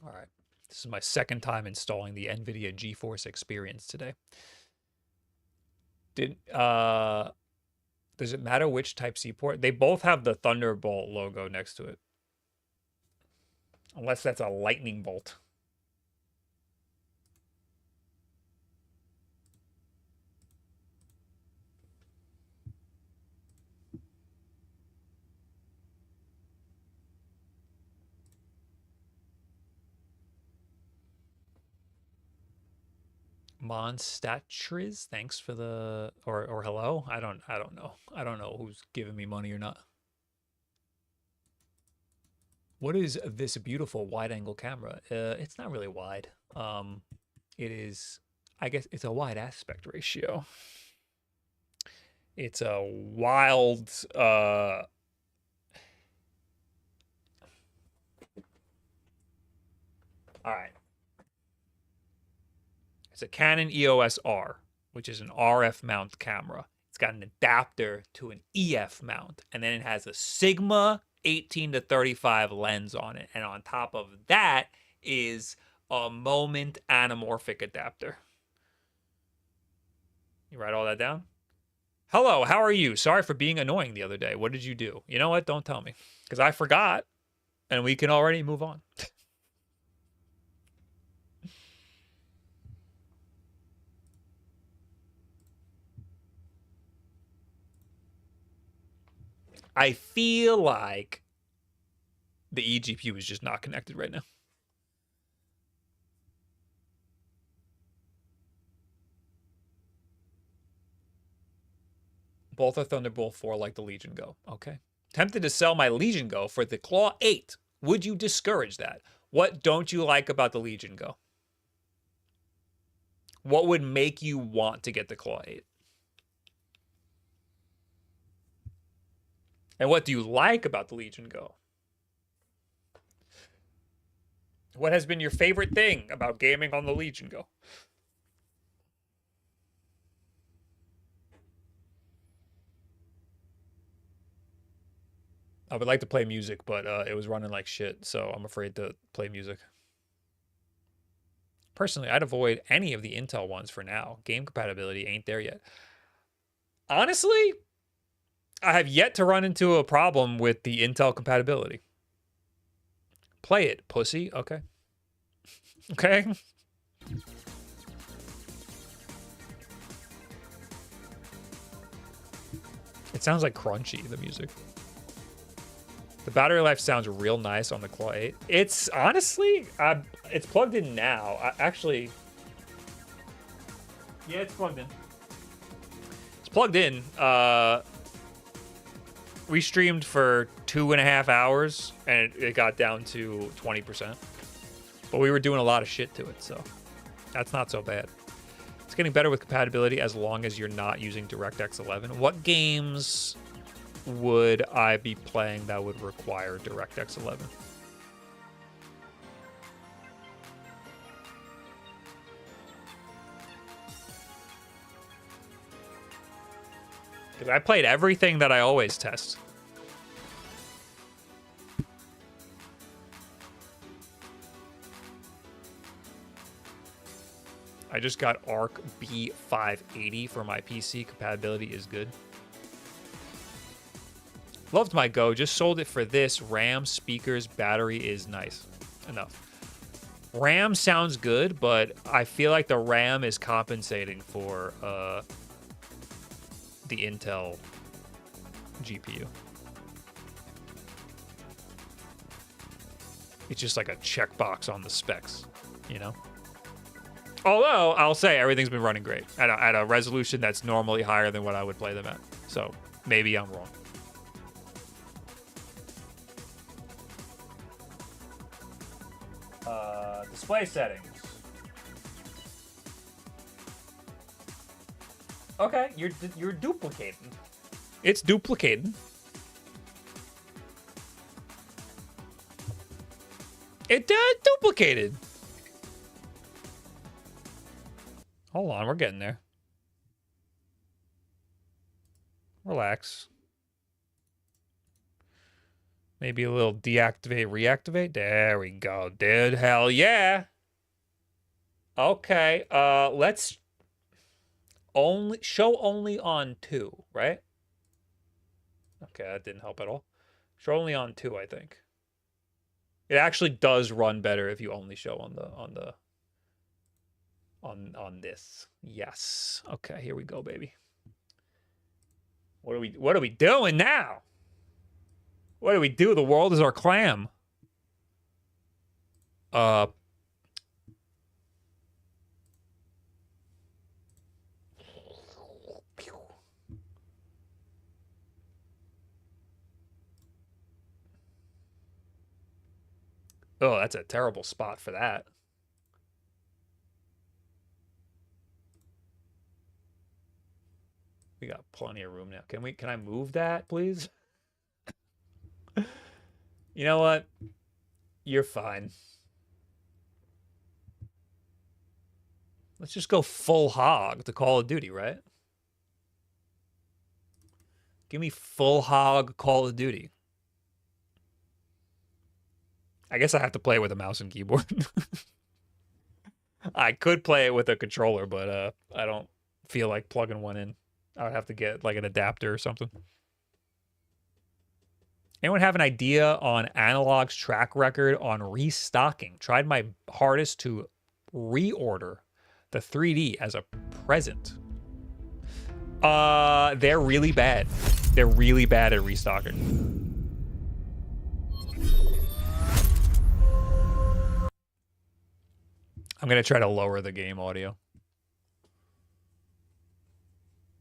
All right. This is my second time installing the NVIDIA GeForce Experience today. Does it matter which Type-C port? They both have the Thunderbolt logo next to it. Unless that's a lightning bolt. Monstatriz, thanks for the or hello. I don't know. I don't know who's giving me money or not. What is this beautiful wide angle camera? It's not really wide. It is, I guess it's a wide aspect ratio. It's a wild all right. It's a Canon EOS R, which is an RF mount camera. It's got an adapter to an EF mount, and then it has a Sigma 18-35 lens on it. And on top of that is a Moment anamorphic adapter. You write all that down? Hello, how are you? Sorry for being annoying the other day. What did you do? You know what? Don't tell me, because I forgot, and we can already move on. I feel like the eGPU is just not connected right now. Both are Thunderbolt 4 like the Legion Go. Okay. Tempted to sell my Legion Go for the Claw 8. Would you discourage that? What don't you like about the Legion Go? What would make you want to get the Claw 8? And what do you like about the Legion Go? What has been your favorite thing about gaming on the Legion Go? I would like to play music, but it was running like shit, so I'm afraid to play music. Personally, I'd avoid any of the Intel ones for now. Game compatibility ain't there yet. Honestly, I have yet to run into a problem with the Intel compatibility. Play it, pussy. Okay. Okay. It sounds like crunchy, the music. The battery life sounds real nice on the Claw 8. It's honestly, it's plugged in now. Actually, yeah, it's plugged in. It's plugged in. We streamed for 2.5 hours, and it got down to 20%. But we were doing a lot of shit to it, so that's not so bad. It's getting better with compatibility as long as you're not using DirectX 11. What games would I be playing that would require DirectX 11? Because I played everything that I always test. I just got Arc B580 for my PC. Compatibility is good. Loved my Go, just sold it for this. RAM, speakers, battery is nice. Enough. RAM sounds good, but I feel like the RAM is compensating for the Intel GPU. It's just like a checkbox on the specs, you know? Although, I'll say everything's been running great at a resolution that's normally higher than what I would play them at. So, maybe I'm wrong. Display settings. Okay, you're duplicating. It's duplicating. It duplicated. Hold on, we're getting there. Relax. Maybe a little deactivate, reactivate. There we go, dude. Hell yeah. Okay, let's show only on 2, right? Okay, that didn't help at all. Show only on 2, I think. It actually does run better if you only show on this. Yes. Okay, here we go, baby. What are we doing now? What do we do? The world is our clam. Oh, that's a terrible spot for that. We got plenty of room now. Can I move that, please? You know what? You're fine. Let's just go full hog to Call of Duty, right? Give me full hog Call of Duty. I guess I have to play it with a mouse and keyboard. I could play it with a controller, but I don't feel like plugging one in. I would have to get like an adapter or something. Anyone have an idea on Analog's track record on restocking? Tried my hardest to reorder the 3D as a present. They're really bad. They're really bad at restocking. I'm going to try to lower the game audio.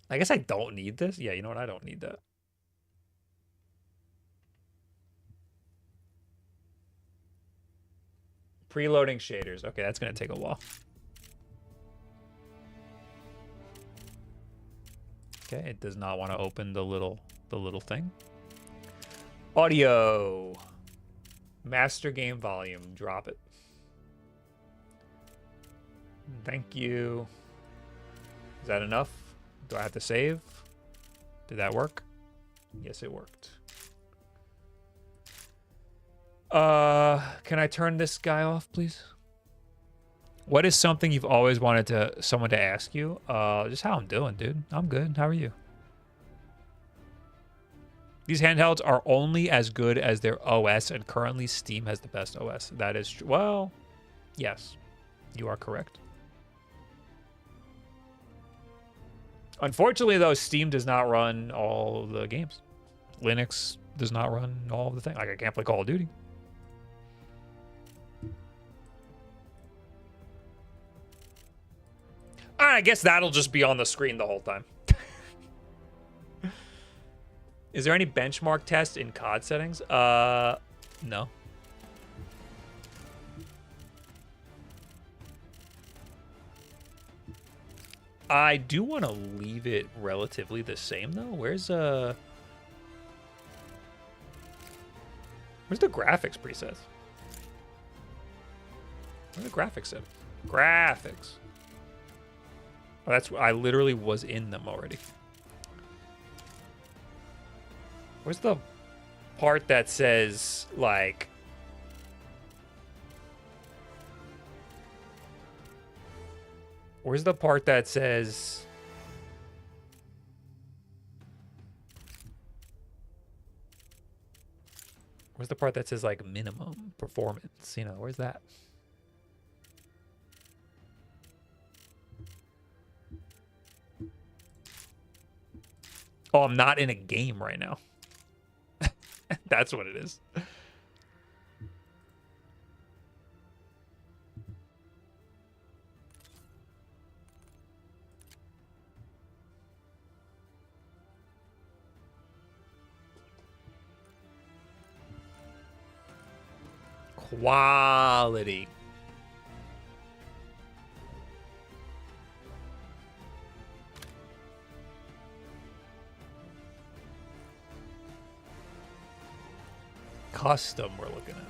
I guess I don't need this. Yeah, you know what? I don't need that. Preloading shaders. Okay, that's going to take a while. Okay, it does not want to open the little thing. Audio. Master game volume. Drop it. Thank you. Is that enough? Do I have to save? Did that work? Yes, it worked. Can I turn this guy off, please? What is something you've always wanted someone to ask you? Just how I'm doing, dude. I'm good. How are you? These handhelds are only as good as their OS, and currently Steam has the best OS. That is true. Well, yes, you are correct. Unfortunately, though, Steam does not run all the games. Linux does not run all the things. Like, I can't play Call of Duty. I guess that'll just be on the screen the whole time. Is there any benchmark test in COD settings? No. I do want to leave it relatively the same though. Where's the graphics presets? Where are the graphics at? Graphics. Oh, that's, I literally was in them already. Where's the part that says, like... Where's the part that says... Where's the part that says, like, minimum performance? You know, where's that? Oh, I'm not in a game right now. That's what it is. Quality. Custom we're looking at.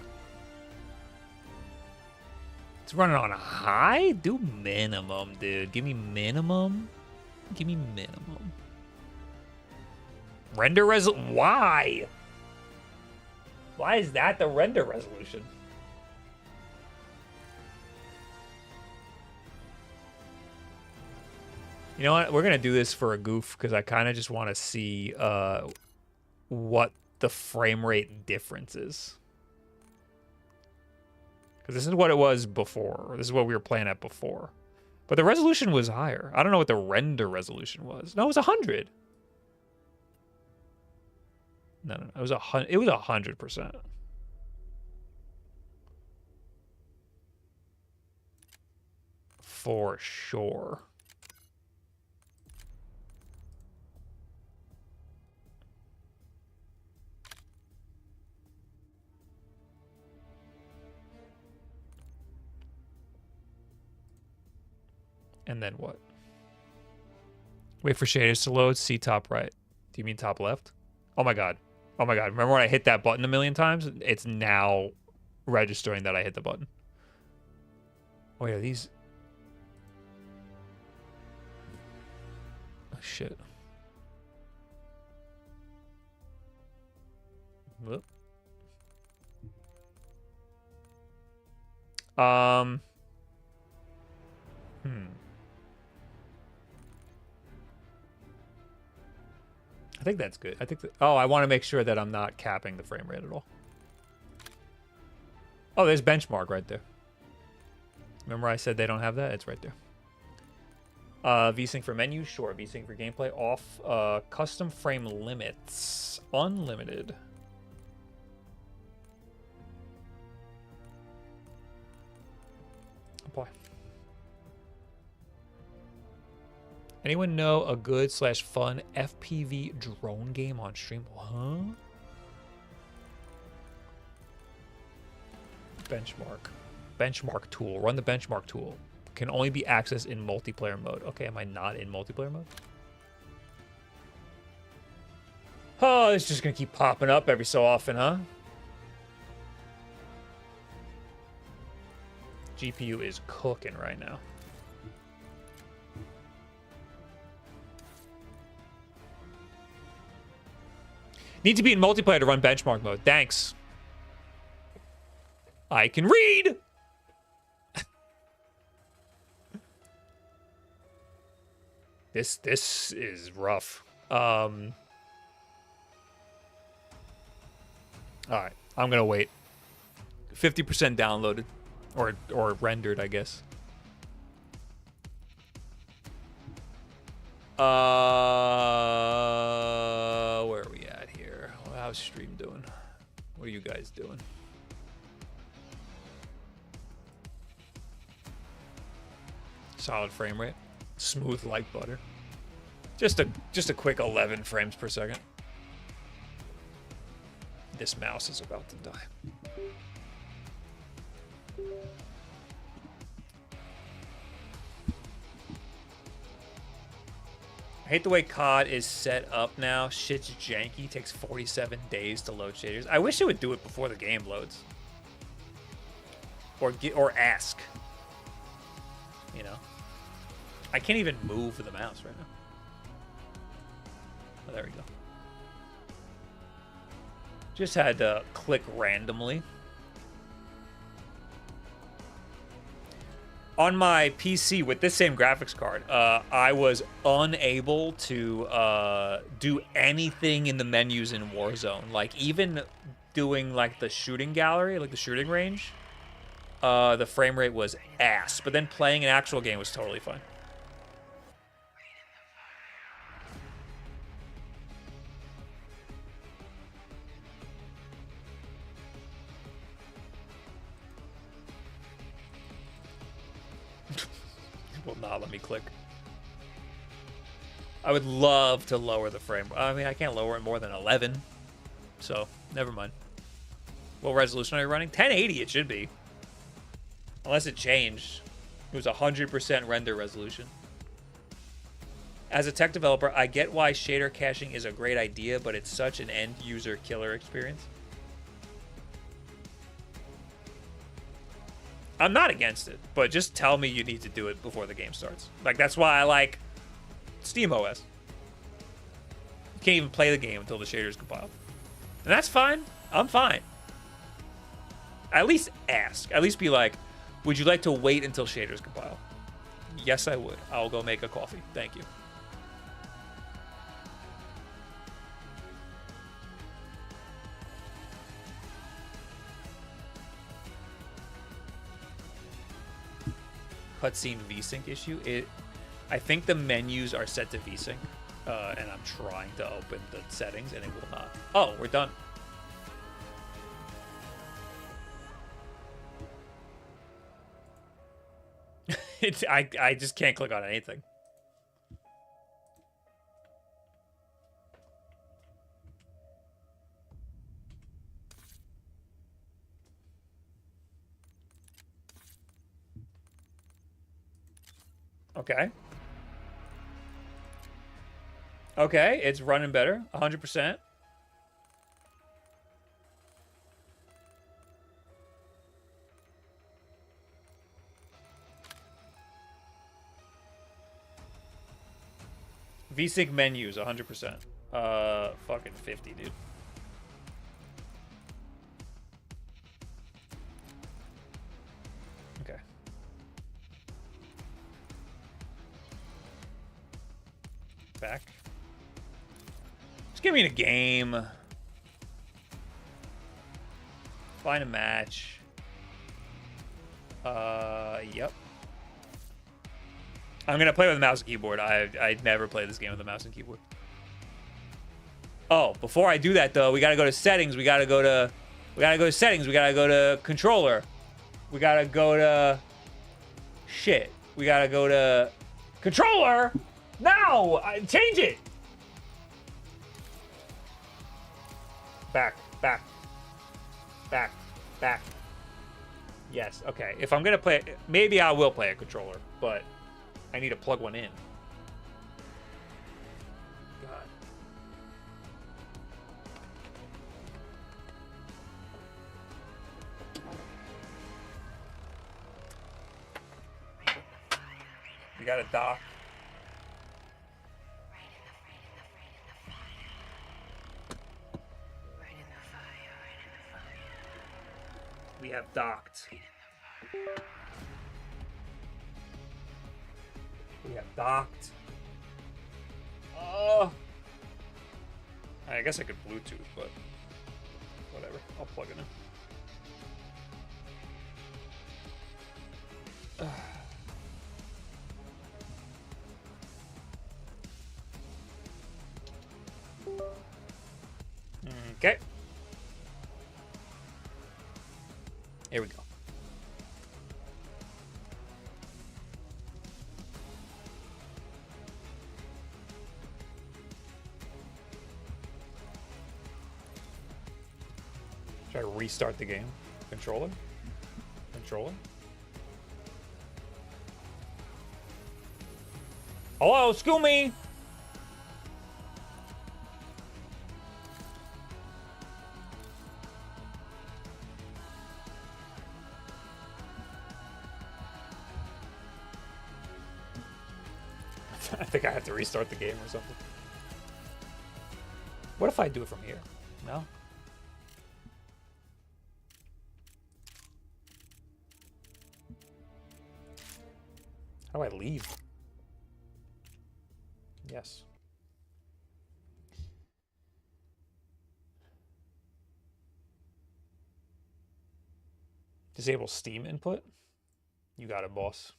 It's running on a high? Do minimum, dude. Give me minimum. Give me minimum. Render resolution. Why? Why is that the render resolution? You know what? We're going to do this for a goof because I kind of just want to see what the frame rate difference is. Because this is what it was before. This is what we were playing at before. But the resolution was higher. I don't know what the render resolution was. No, it was 100. No. It was 100. It was 100%. For sure. And then what? Wait for shaders to load. See top right. Do you mean top left? Oh my god. Oh my god. Remember when I hit that button a million times? It's now registering that I hit the button. Wait, are these... Oh, shit. Whoop. I think that's good. I think that, oh, I want to make sure that I'm not capping the frame rate at all. Oh, there's benchmark right there. Remember I said they don't have that? It's right there. VSync for menu, sure. VSync for gameplay, off. Custom frame limits, unlimited. Apply. Anyone know a good / fun FPV drone game on stream? Huh? Benchmark tool. Run the benchmark tool. Can only be accessed in multiplayer mode. Okay, am I not in multiplayer mode? Oh, it's just gonna keep popping up every so often, huh? GPU is cooking right now. Need to be in multiplayer to run benchmark mode. Thanks. I can read! This is rough. All right, I'm gonna wait. 50% downloaded, or rendered, I guess. Where are we at here? How's stream doing? What are you guys doing? Solid frame rate. Smooth like butter. Just a quick 11 frames per second. This mouse is about to die. I hate the way COD is set up now. Shit's janky. Takes 47 days to load shaders. I wish it would do it before the game loads. Or ask. You know? I can't even move the mouse right now. Oh, there we go. Just had to click randomly. On my PC with this same graphics card, I was unable to do anything in the menus in Warzone. Like, even doing, like, the shooting gallery, like the shooting range, the frame rate was ass. But then playing an actual game was totally fine. Will not let me click. I would love to lower the frame. I mean, I can't lower it more than 11. So, never mind. What resolution are you running? 1080 it should be. Unless it changed. It was 100% render resolution. As a tech developer, I get why shader caching is a great idea, but it's such an end-user killer experience. I'm not against it, but just tell me you need to do it before the game starts. Like, that's why I like SteamOS. You can't even play the game until the shaders compile. And that's fine. I'm fine. At least ask. At least be like, would you like to wait until shaders compile? Yes, I would. I'll go make a coffee. Thank you. Cutscene VSync issue. I think the menus are set to VSync, and I'm trying to open the settings, and it will not. Oh, we're done. I just can't click on anything. Okay. Okay, it's running better. 100%. VSync menus, 100%. Fucking 50, dude. Okay. Back. Just give me a game. Find a match. Yep. I'm gonna play with a mouse and keyboard. I never play this game with a mouse and keyboard. Oh, before I do that though, we gotta go to settings. We gotta go to settings. We gotta go to controller. We gotta go to shit. We gotta go to controller. No, change it. Back. Yes. Okay. If I'm gonna play, maybe I will play a controller, but I need to plug one in. God. We got a dock. We have docked. We have docked. Oh. I guess I could Bluetooth, but whatever. I'll plug it in. Okay. Here we go. Try to restart the game. Controller? Controller? Hello, excuse me! I think I have to restart the game or something. What if I do it from here? No? How do I leave? Yes. Disable Steam input? You got it, boss.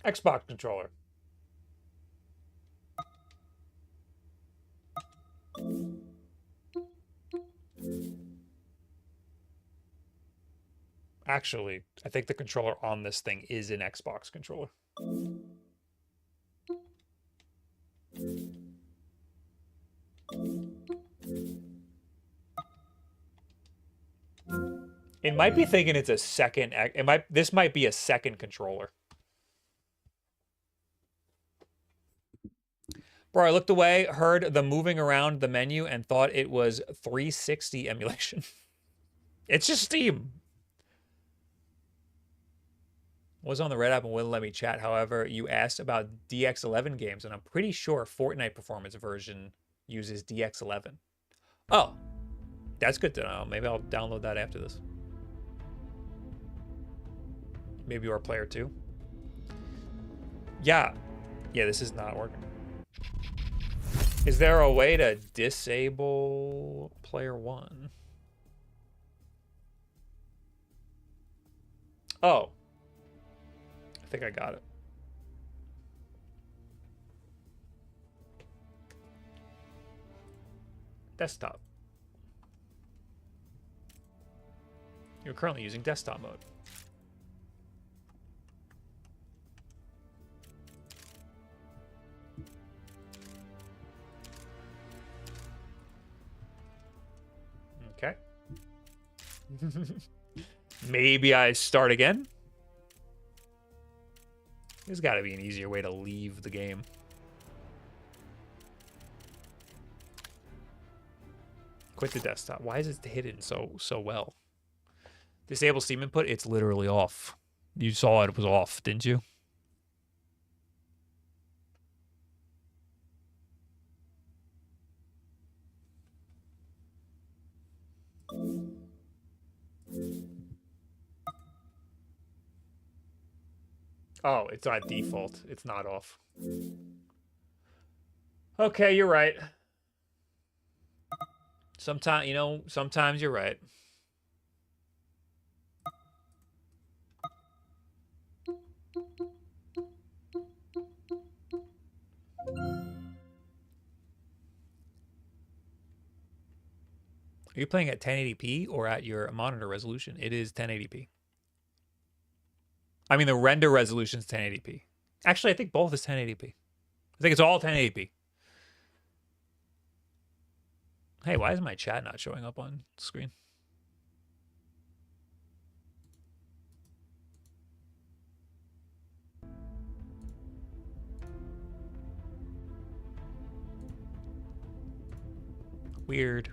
Xbox controller. Actually, I think the controller on this thing is an Xbox controller. It might be thinking it's a second. This might be a second controller. Bro, I looked away, heard the moving around the menu, and thought it was 360 emulation. It's just Steam. Was on the Red app and wouldn't let me chat. However, you asked about DX11 games, and I'm pretty sure Fortnite Performance version uses DX11. Oh, that's good to know. Maybe I'll download that after this. Maybe you're a player too. Yeah, this is not working. Is there a way to disable player one? Oh. I think I got it. Desktop. You're currently using desktop mode. Okay. Maybe I start again. There's got to be an easier way to leave the game. Quit the desktop. Why is it hidden so well? Disable Steam input. It's literally off. You saw it was off, didn't you? Oh, it's on default. It's not off. Okay, you're right. Sometimes you're right. Are you playing at 1080p or at your monitor resolution? It is 1080p. I mean, the render resolution is 1080p. Actually, I think both is 1080p. I think it's all 1080p. Hey, why is my chat not showing up on screen? Weird.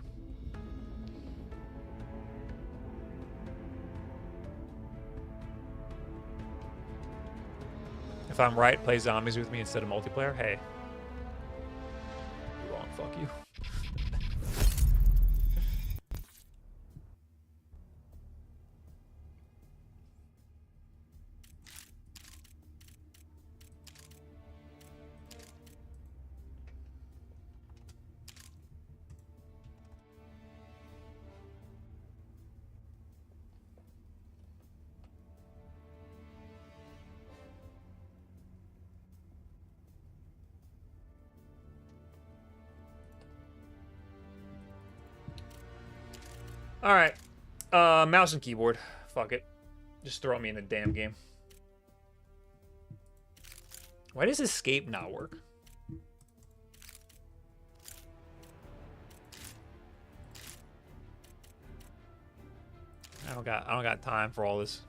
If I'm right, play zombies with me instead of multiplayer. Hey. You're wrong, fuck you. All right, mouse and keyboard. Fuck it. Just throw me in the damn game. Why does escape not work? I don't got time for all this.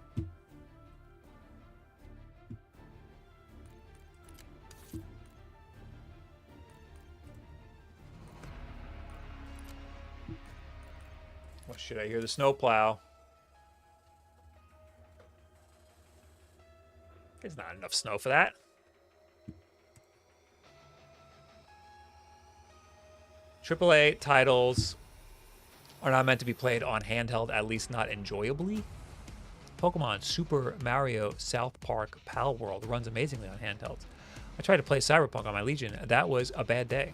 What should I hear? The snowplow. There's not enough snow for that. AAA titles are not meant to be played on handheld, at least not enjoyably. Pokemon Super Mario South Park Pal World runs amazingly on handhelds. I tried to play Cyberpunk on my Legion. That was a bad day.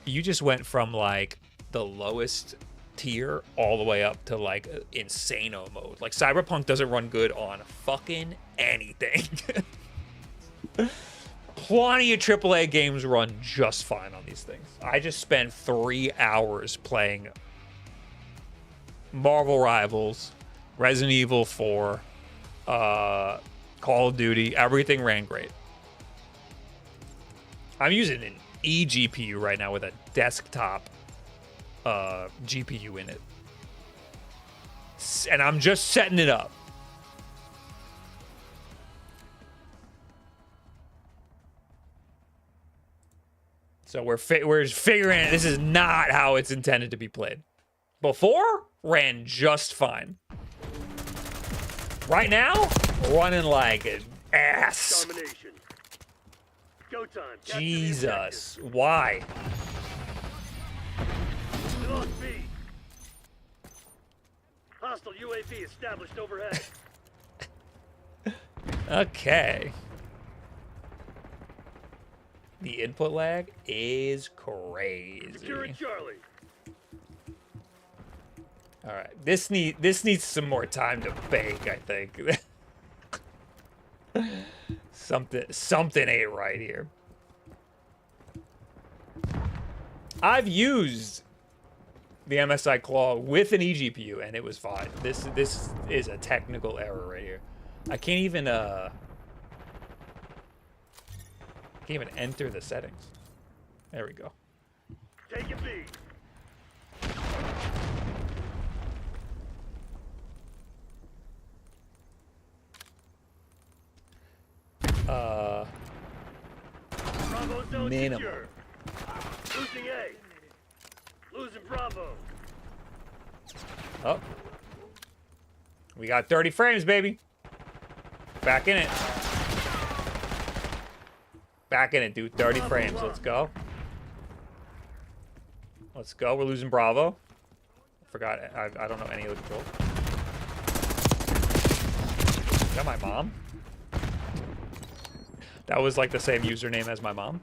You just went from like the lowest tier all the way up to like insano mode. Like Cyberpunk doesn't run good on fucking anything. Plenty of AAA games run just fine on these things. I just spent 3 hours playing Marvel Rivals, Resident Evil 4, Call of Duty. Everything ran great. I'm using an eGPU right now with a desktop GPU in it. And I'm just setting it up. So we're figuring it. This is not how it's intended to be played. Before, ran just fine. Right now, running like an ass. Domination. Go time. Jesus, why? We lost B. Hostile UAV established overhead. Okay. The input lag is crazy. Securing Charlie. All right, this needs some more time to bake. I think something ain't right here. I've used the MSI Claw with an eGPU and it was fine. This is a technical error right here. I can't even enter the settings. There we go. Take it B. Bravo zone minimum. secure. Losing A. Losing Bravo. Oh. We got 30 frames, baby. Back in it. Back in it, dude. 30 frames. Let's go. Let's go. We're losing Bravo. Forgot. I don't know any of the controls. Is that my mom? That was like the same username as my mom.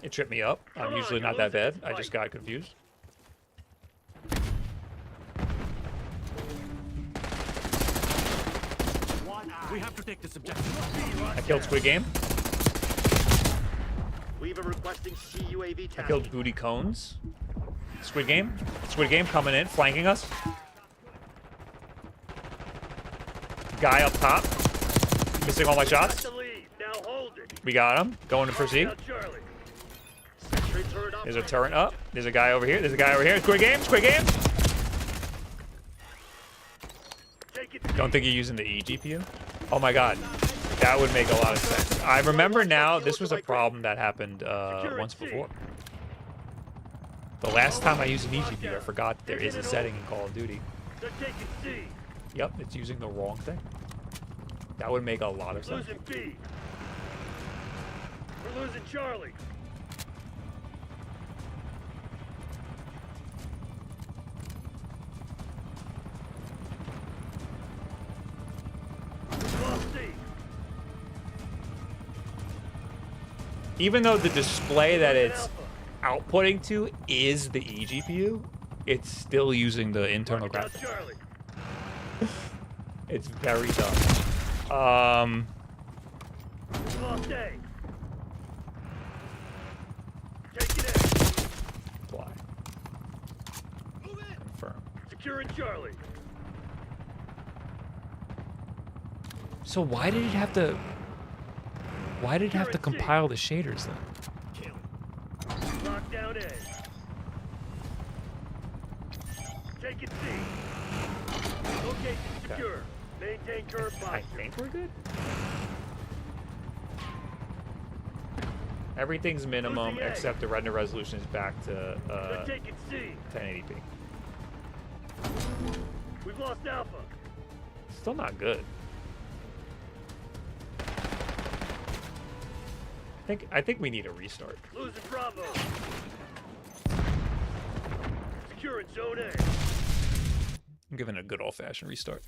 It tripped me up. I'm usually not that bad. I just got confused. We have to take this objective. I killed Squid Game. Weaver requesting CUAV I task. killed Booty Cones. Squid Game. Squid Game coming in, flanking us. Guy up top. Missing all my shots. The lead. Now hold it. We got him. Going to proceed. Now Charlie. Sentry turret There's a operating. turret up. There's a guy over here. There's a guy over here. Squid Game. Squid Game. Take it. Don't think you're using the eGPU? Oh my god. That would make a lot of sense. I remember now this was a problem that happened once before. The last time I used an eGPU, I forgot there is a setting in Call of Duty. They're taking C. Yep, it's using the wrong thing. That would make a lot of sense. Losing B. We're losing Charlie. We lost C. Even though the display that it's outputting to is the eGPU, it's still using the internal Now graphics. Charlie. It's very dumb. We lost A. Take it in. Apply. Confirm. Securing Charlie. So why did it have to? Why did it have to compile the shaders then? Lock down A. Take it C. Location secure. Maintain current I posture. think we're good. Everything's minimum Losing A. except the render resolution is back to They're taking C. 1080p. We've lost Alpha. Still not good. I think we need a restart. Losing Bravo. Securing Zone A. I'm giving it a good old-fashioned restart.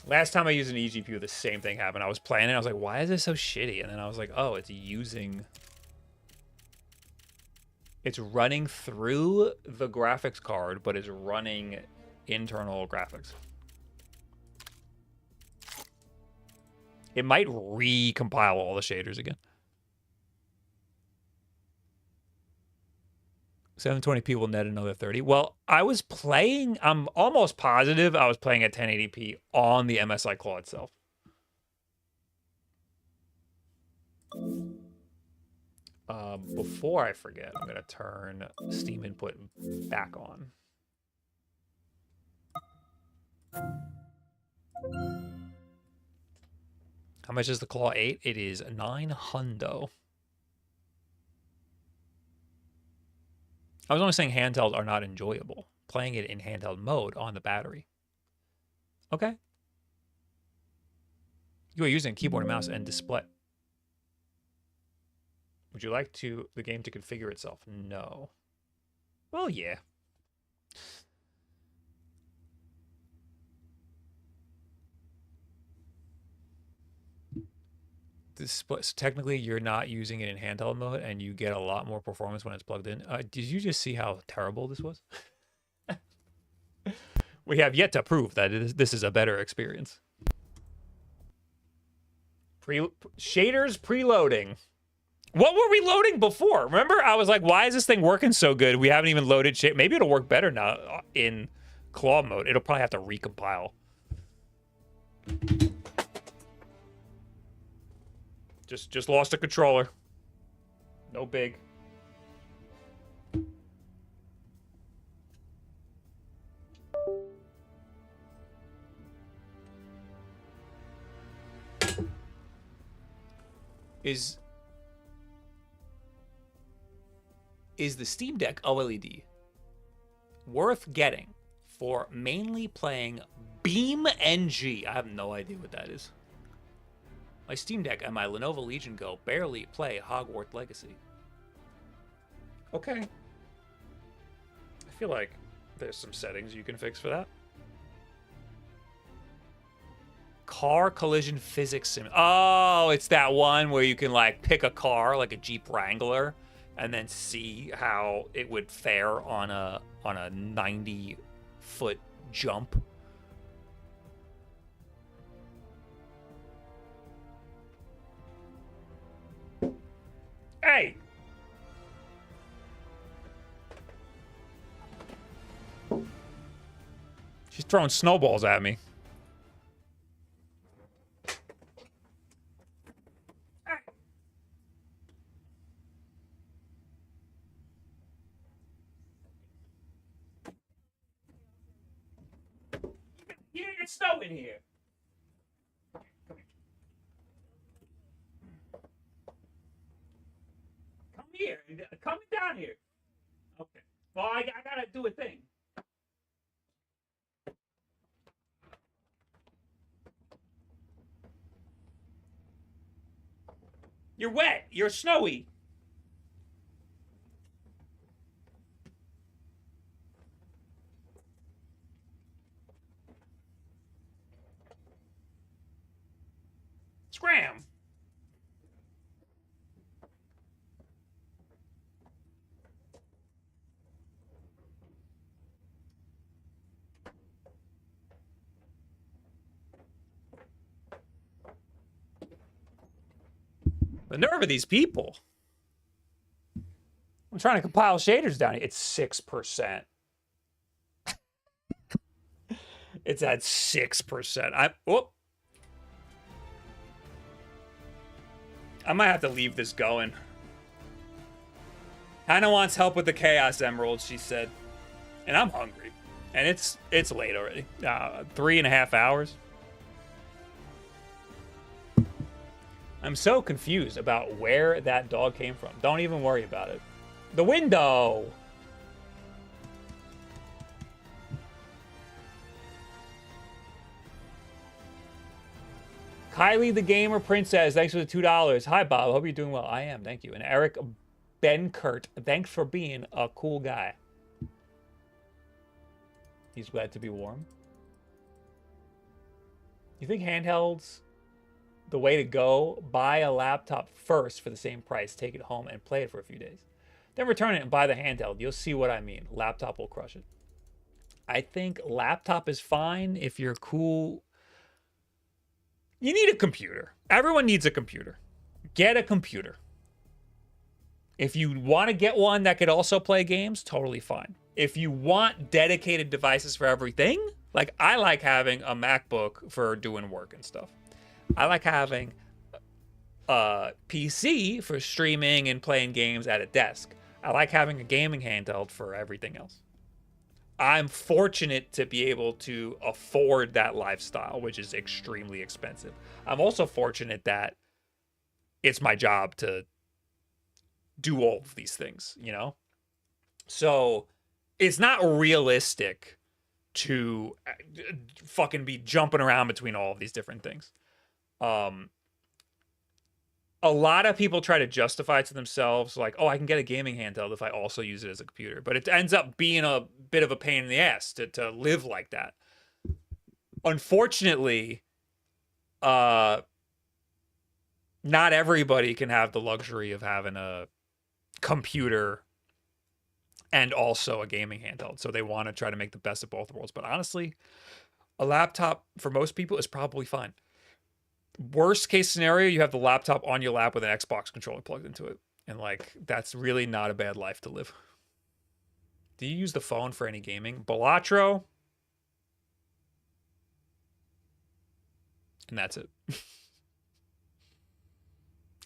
Last time I used an eGPU, the same thing happened. I was playing it, I was like, why is this so shitty? And then I was like, oh, it's running through the graphics card, but it's running internal graphics. It might recompile all the shaders again. 720p will net another 30. Well, I'm almost positive I was playing at 1080p on the MSI claw itself. Before I forget, I'm going to turn Steam input back on. How much is the claw 8? It is 9 hundo. I was only saying handhelds are not enjoyable. Playing it in handheld mode on the battery. Okay. You are using keyboard and mouse and display. Would you like the game to configure itself? No. Well, yeah. So technically, you're not using it in handheld mode, and you get a lot more performance when it's plugged in. Did you just see how terrible this was? We have yet to prove that this is a better experience. Shaders preloading. What were we loading before? Remember, I was like, why is this thing working so good? We haven't even loaded shit. Maybe it'll work better now in claw mode. It'll probably have to recompile. Just lost a controller. No big. Is the Steam Deck OLED worth getting for mainly playing Beam NG? I have no idea what that is. My Steam Deck and my Lenovo Legion Go barely play Hogwarts Legacy. Okay. I feel like there's some settings you can fix for that. car collision physics sim. Oh, it's that one where you can like pick a car, like a Jeep Wrangler, and then see how it would fare on a 90-foot jump. Hey! She's throwing snowballs at me. You didn't get snow in here. Come here. Come down here. Okay. Well, I gotta do a thing. You're wet. You're snowy. Scram. The nerve of these people. I'm trying to compile shaders down here. It's 6%. It's at 6%. I might have to leave this going. Hannah wants help with the Chaos Emeralds, she said. And I'm hungry. And it's late already. 3.5 hours. I'm so confused about where that dog came from. Don't even worry about it. The window! Kylie the Gamer Princess, thanks for the $2. Hi, Bob. Hope you're doing well. I am, thank you. And Eric Benkert, thanks for being a cool guy. He's glad to be warm. You think handhelds the way to go? Buy a laptop first for the same price. Take it home and play it for a few days. Then return it and buy the handheld. You'll see what I mean. Laptop will crush it. I think laptop is fine if you're cool. You need a computer. Everyone needs a computer. Get a computer. If you want to get one that could also play games, totally fine. If you want dedicated devices for everything, like I like having a MacBook for doing work and stuff. I like having a PC for streaming and playing games at a desk. I like having a gaming handheld for everything else. I'm fortunate to be able to afford that lifestyle, which is extremely expensive. I'm also fortunate that it's my job to do all of these things, you know? So it's not realistic to fucking be jumping around between all of these different things. A lot of people try to justify to themselves like, oh, I can get a gaming handheld if I also use it as a computer. But it ends up being a bit of a pain in the ass to live like that. Unfortunately, not everybody can have the luxury of having a computer and also a gaming handheld. So they want to try to make the best of both worlds. But honestly, a laptop for most people is probably fine. Worst case scenario, you have the laptop on your lap with an Xbox controller plugged into it. And like, that's really not a bad life to live. Do you use the phone for any gaming? Balatro. And that's it.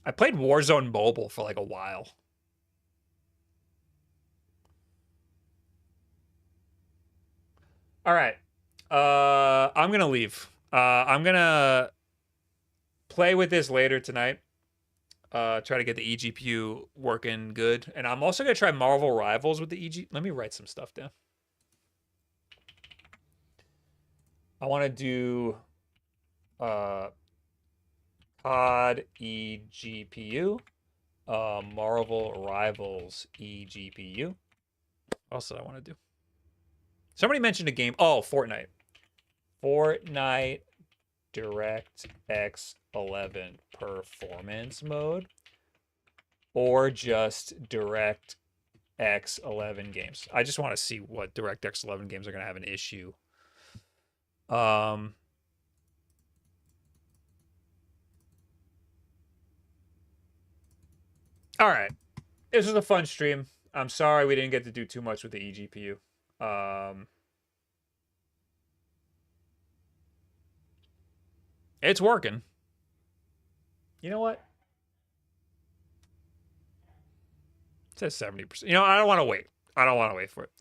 I played Warzone Mobile for like a while. All right. I'm going to leave. I'm going to play with this later tonight. Try to get the eGPU working good. And I'm also going to try Marvel Rivals with the EG. Let me write some stuff down. I want to do COD eGPU, Marvel Rivals eGPU. What else did I want to do? Somebody mentioned a game. Oh, Fortnite. Fortnite DirectX 11 performance mode or just DirectX 11 games. I just want to see what DirectX 11 games are going to have an issue. All right. This was a fun stream. I'm sorry we didn't get to do too much with the eGPU. It's working. You know what? It says 70%. You know, I don't want to wait. I don't want to wait for it.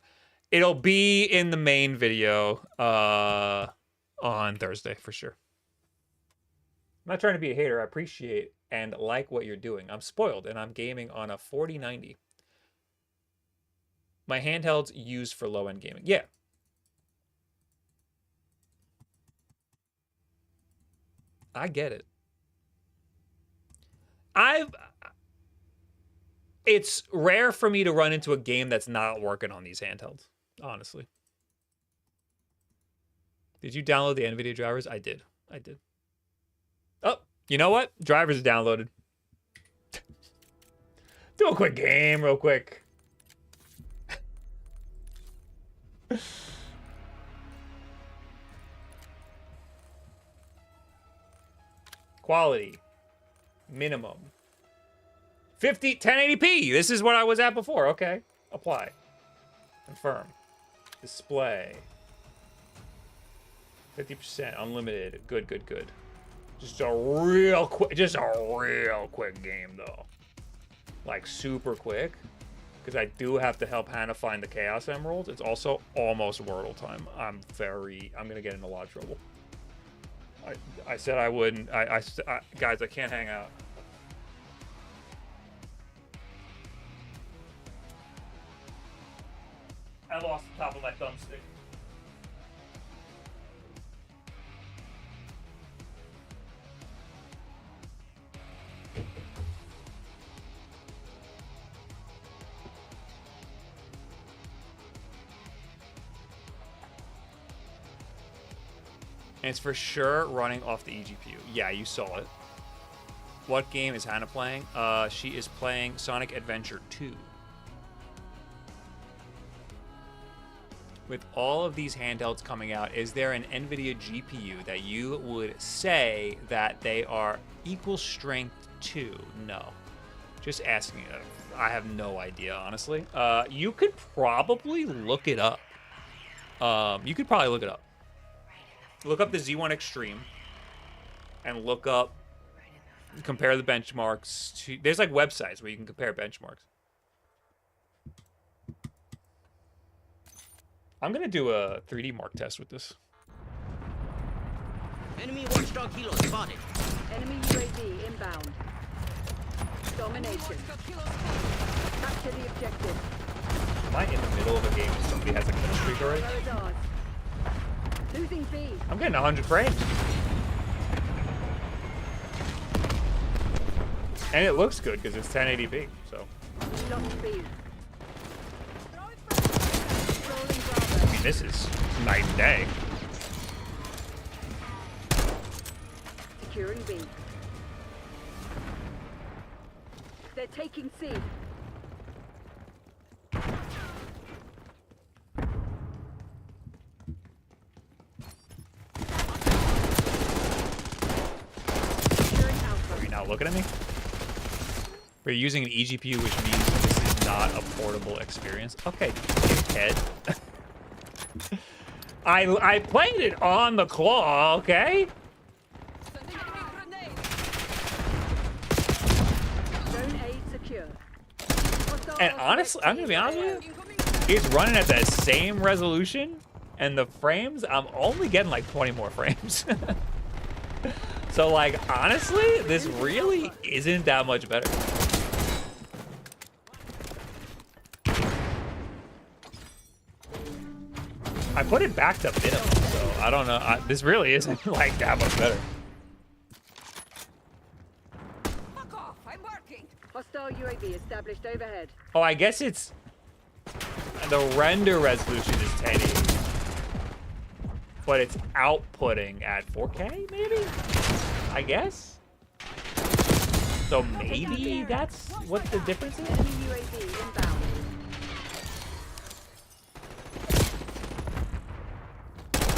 It'll be in the main video on Thursday for sure. I'm not trying to be a hater. I appreciate and like what you're doing. I'm spoiled and I'm gaming on a 4090. My handheld's used for low-end gaming. Yeah. I get it. It's rare for me to run into a game that's not working on these handhelds, honestly. Did you download the NVIDIA drivers? I did. Oh, you know what? Drivers are downloaded. Do a quick game real quick. Quality. Minimum. 1080p. This is what I was at before. Okay. Apply. Confirm. Display. 50%. Unlimited. Good. Just a real quick game, though. Like, super quick. Because I do have to help Hannah find the Chaos Emeralds. It's also almost Wordle time. I'm going to get in a lot of trouble. I said I wouldn't. Guys, I can't hang out. I lost the top of my thumbstick. And it's for sure running off the eGPU. Yeah, you saw it. What game is Hannah playing? She is playing Sonic Adventure 2. With all of these handhelds coming out, is there an NVIDIA GPU that you would say that they are equal strength to? No. Just asking you. I have no idea, honestly. You could probably look it up. Look up the Z1 Extreme and look up, compare the benchmarks to, there's like websites where you can compare benchmarks. I'm going to do a 3D mark test with this. Enemy watchdog helo spotted. Enemy UAV inbound. Domination. Capture the objective. Am I in the middle of a game and somebody has a kill streak already? Losing B. I'm getting 100 frames. And it looks good because it's 1080p, so. Lost B. I mean, this is night and day. Securing B. They're taking C. Are you now looking at me? We're using an eGPU, which means this is not a portable experience. Okay, dickhead. I played it on the claw, okay? Zone A secure. And honestly, I'm gonna be honest with you, it's running at the same resolution, and the frames, I'm only getting like 20 more frames. So like, honestly, this really isn't that much better. I put it back to minimum, so I don't know. This really isn't like that much better. Fuck off, I'm working. Hostile UAV established overhead. Oh, I guess it's the render resolution is 1080. but it's outputting at 4K, maybe? I guess? So maybe that's what the difference is? Enemy UAV inbound.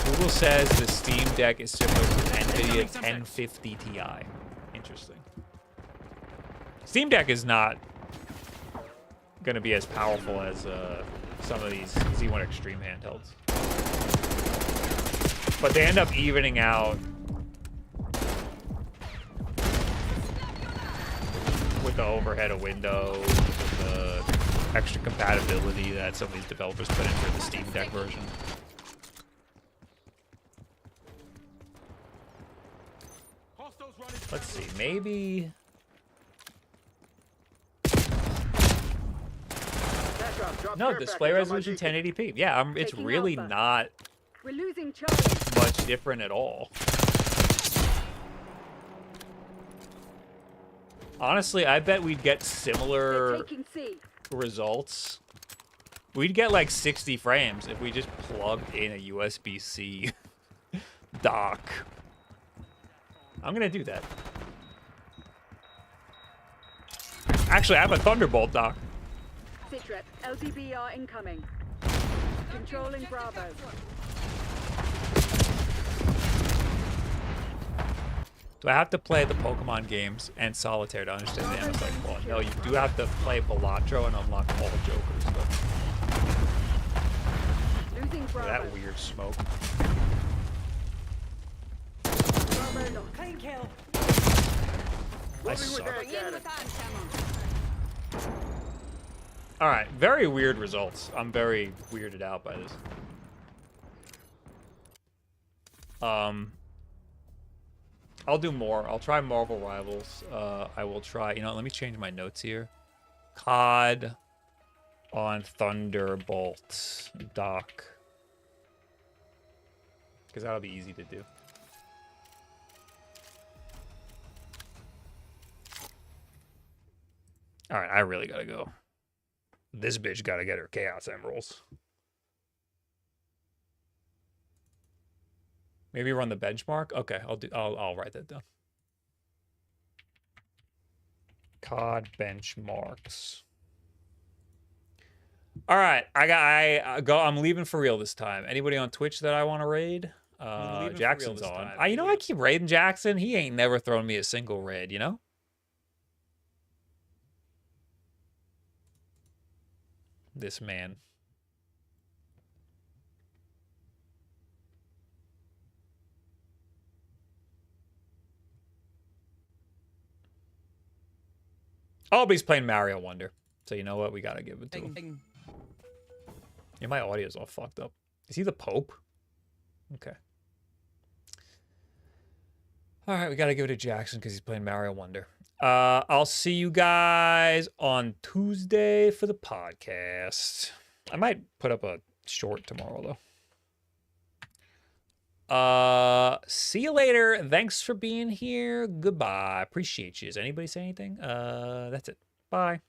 Google says the Steam Deck is similar to the NVIDIA 1050 Ti. Interesting. Steam Deck is not going to be as powerful as some of these Z1 Extreme handhelds. But they end up evening out with the overhead of Windows, with the extra compatibility that some of these developers put in for the Steam Deck version. Let's see, maybe... No, display resolution 1080p. Yeah, it's Taking really Alpha. not We're losing Charlie. much different at all. Honestly, I bet we'd get They're similar taking C. results. We'd get like 60 frames if we just plugged in a USB-C dock. I'm gonna do that. Actually, I have a Thunderbolt dock. Sitrep, LDBR incoming. Controlling Bravo. Do I have to play the Pokemon games and Solitaire to understand the MSI quad? No, you do have to play Balatro and unlock all Jokers, though. Losing Bravo. That weird smoke. Bravo lost. Clean kill. I suck. Bring in with ammo. Alright, very weird results. I'm very weirded out by this. I'll do more. I'll try Marvel Rivals. I will try... You know, let me change my notes here. COD on Thunderbolt dock. Because that'll be easy to do. Alright, I really gotta go. This bitch gotta get her Chaos Emeralds. Maybe run the benchmark? Okay, I'll write that down. COD benchmarks. All right, I'm leaving for real this time. Anybody on Twitch that I want to raid? Jackson's on. You know, I keep raiding Jackson. He ain't never thrown me a single raid, you know? This man. Oh, but he's playing Mario Wonder. So you know what? We gotta give it to him. Yeah, my audio's all fucked up. Is he the Pope? Okay. All right, we gotta give it to Jackson because he's playing Mario Wonder. I'll see you guys on Tuesday for the podcast. I might put up a short tomorrow, though. See you later. Thanks for being here. Goodbye. Appreciate you. Does anybody say anything? That's it. Bye.